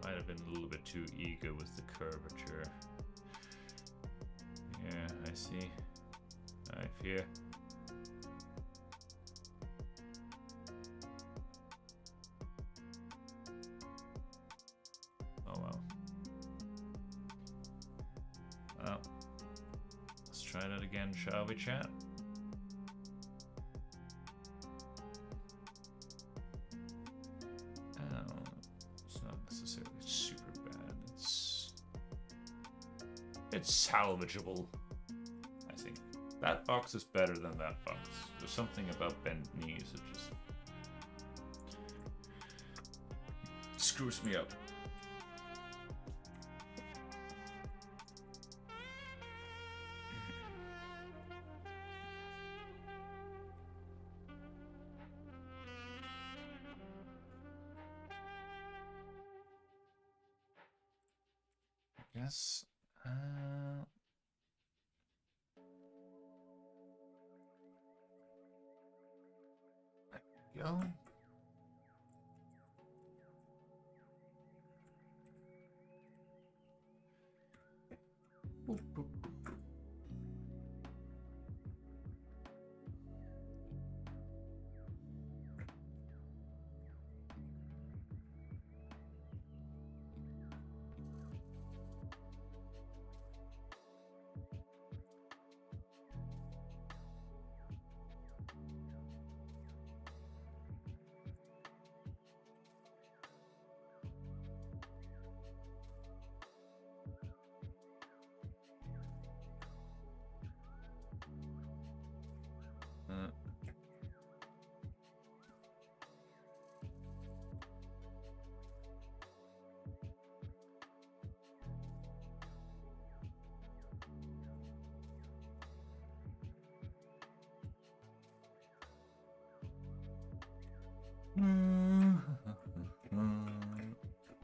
Might have been a little bit too eager with the curvature. Yeah, I see. I fear. Oh well. Well, let's try that again, shall we, chat? Oh, it's not necessarily super bad. It's salvageable, I think. That box is better than that box. There's something about bent knees that just screws me up. Yes. There we go. Boop, boop.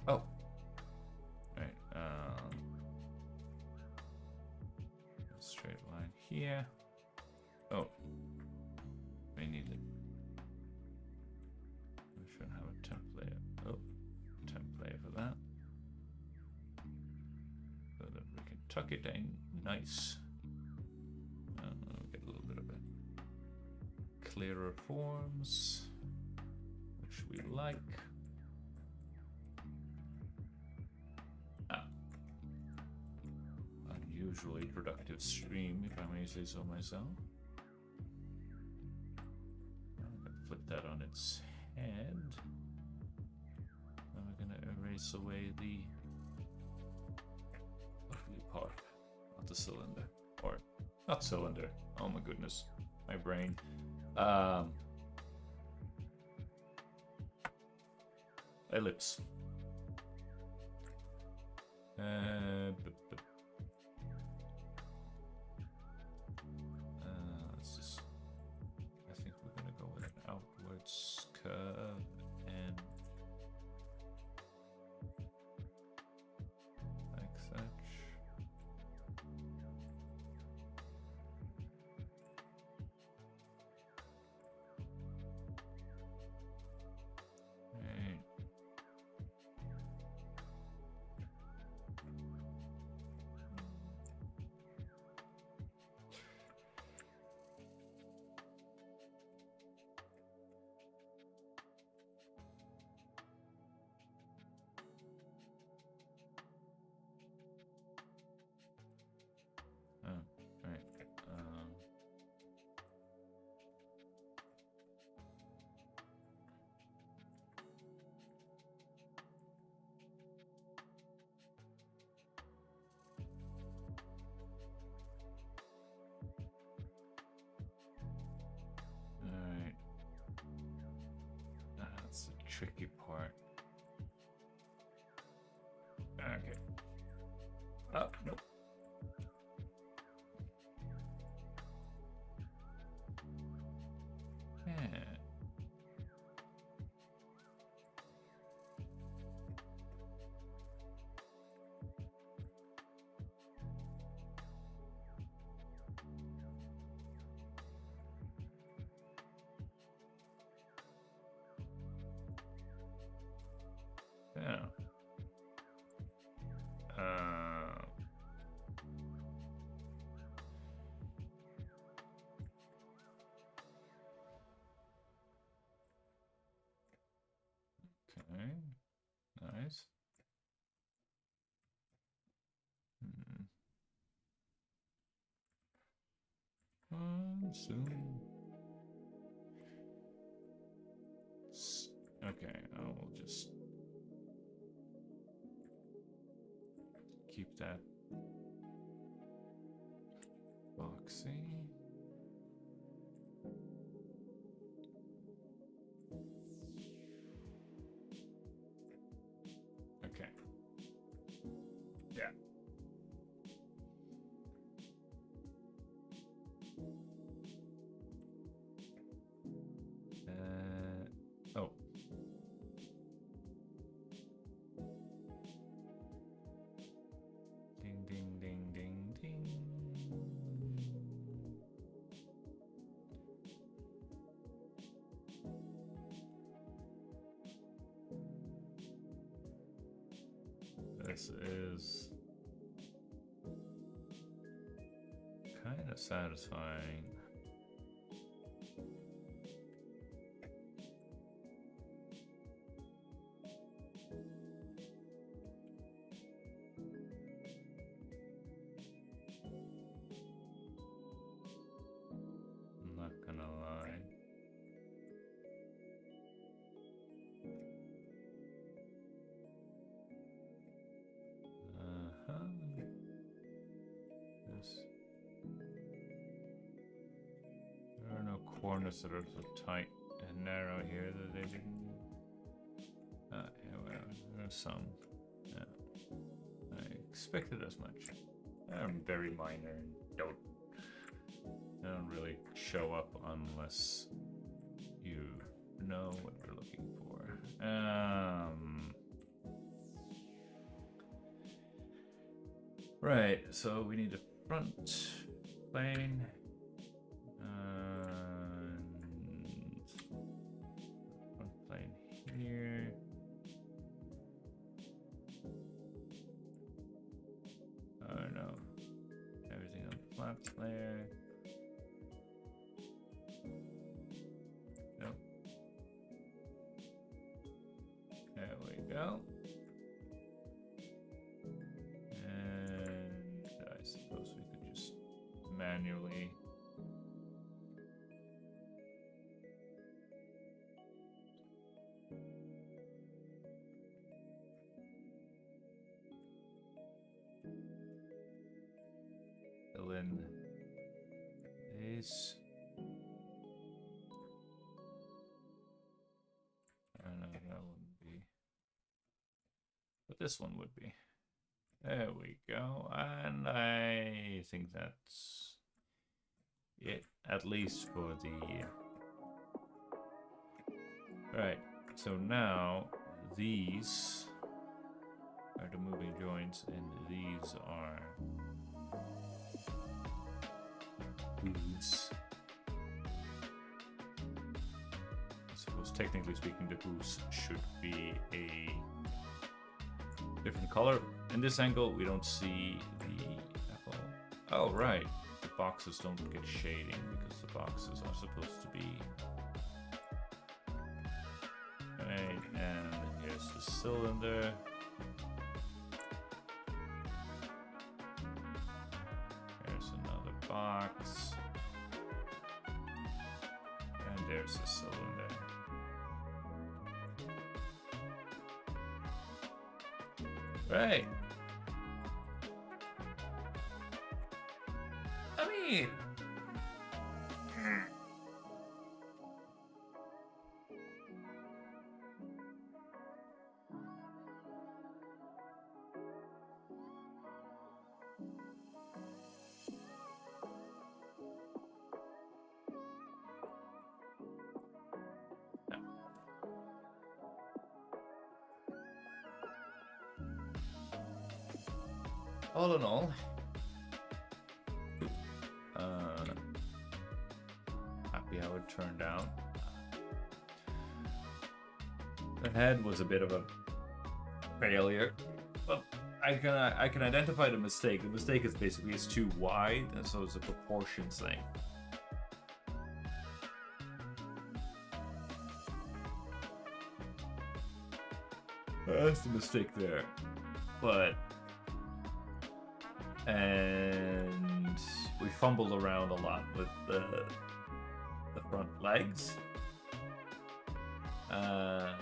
Oh. Right. Straight line here. Oh. We need it. We should have a template. Oh, template for that. So that we can tuck it in nice. We'll get a little bit of it. Clearer forms, which we like. Unusually productive stream, if I may say so myself. I'm gonna flip that on its head. And we're gonna erase away the lovely part, not the cylinder, or not cylinder. Oh my goodness, my brain. Ellipse. Let's just, I think we're gonna go with an outwards curve and like such. tricky part. Okay. Oh, nope. Yeah. Yeah. Okay. Nice. Soon. Okay, I will just keep that boxy. Okay. Yeah. Oh. Ding, ding, ding, ding, ding. This is kind of satisfying. I'm not gonna lie. There are no corners that are so tight and narrow here that they didn't. Yeah, well, there are some. Yeah. I expected as much. They're very minor and don't really show up unless you know what you're looking for. Right, so we need a front plane. And front plane here. Oh no. Everything on the flaps layer. Nope. There we go. And I suppose we could just manually fill in these. I don't know, that wouldn't be. But this one would be. There we go. And I think that's it, at least for the... Right, so now these are the moving joints, and these are hooves. I suppose technically speaking the hooves should be a different color. In this angle we don't see the apple. Oh right, the boxes don't get shading because the boxes are supposed to be... Right, and here's the cylinder. There's another box. And there's the cylinder. Right. I mean... all in all, happy how it turned out. The head was a bit of a failure, but I can identify the mistake. The mistake is basically it's too wide, and so it's a proportions thing. That's the mistake there. And we fumbled around a lot with the front legs. And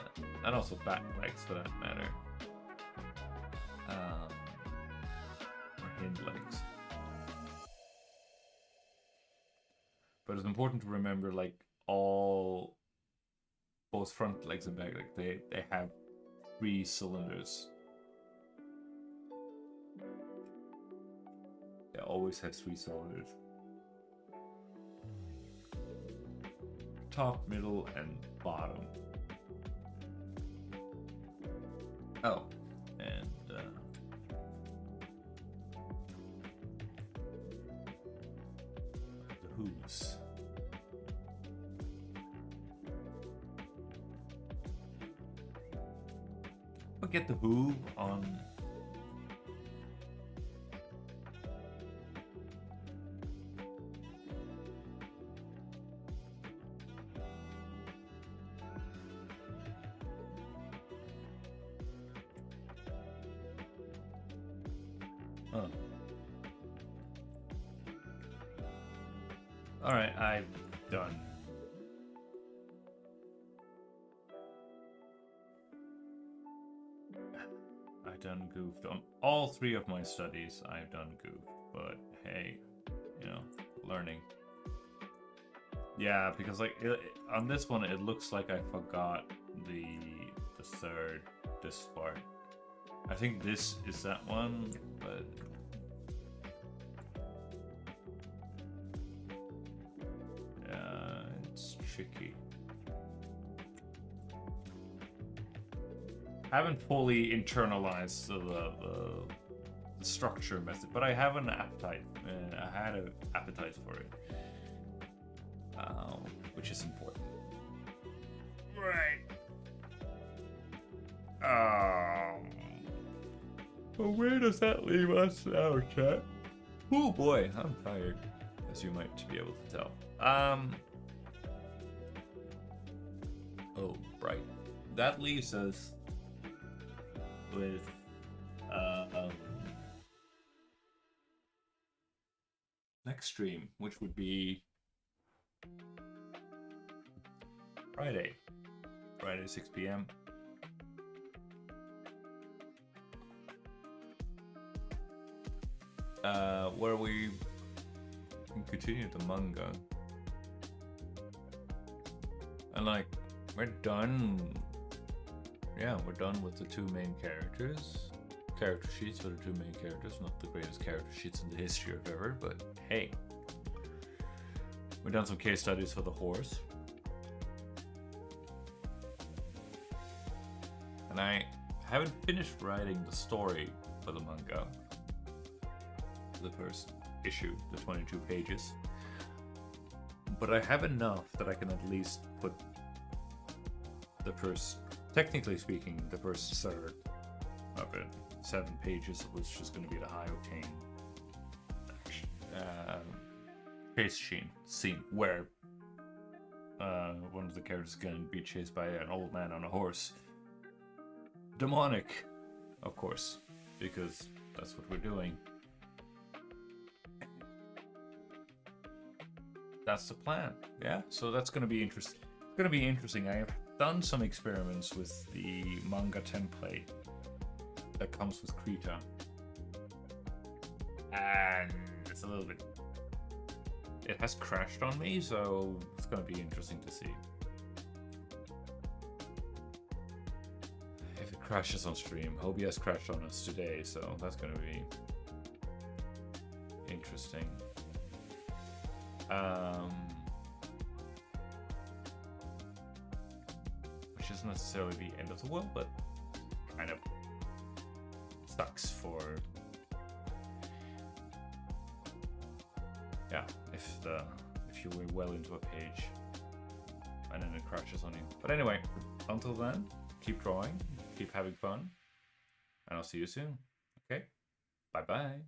also back legs for that matter. Or hind legs. But it's important to remember, like, both front legs and back legs, they have 3 cylinders. It always has 3 cylinders. Top, middle, and bottom. Oh, and the hooves. I'll get the hoove on. Alright, I'm done. I done goofed on all 3 of my studies. I've done goofed, but hey, you know, learning. Yeah, because like on this one, it looks like I forgot the third, this part. I think this is that one, but yeah, it's tricky. Haven't fully internalized the structure method, but I have an appetite. I had an appetite for it, which is important. Right. Well, where does that leave us now, chat? Oh boy, I'm tired, as you might be able to tell. Oh, right. That leaves us with next stream, which would be Friday 6 p.m. Where we can continue the manga, and like we're done. Yeah, we're done with the 2 main characters. Character sheets for the 2 main characters. Not the greatest character sheets in the history of ever, but hey. We've done some case studies for the horse. And I haven't finished writing the story for the manga. The first issue, the 22 pages. But I have enough that I can at least put the first, technically speaking, the first third of it, 7 pages, which is going to be the high octane chase scene where one of the characters is going to be chased by an old man on a horse. Demonic, of course, because that's what we're doing. That's the plan, yeah? So that's going to be interesting. It's going to be interesting. I have done some experiments with the manga template that comes with Krita. And it's a little bit... It has crashed on me, so it's going to be interesting to see. If it crashes on stream. OBS crashed on us today, so that's going to be interesting. Which isn't necessarily the end of the world, but kind of sucks for yeah, if you were well into a page and then it crashes on you. But anyway, until then, keep drawing, keep having fun, and I'll see you soon. Okay, bye bye.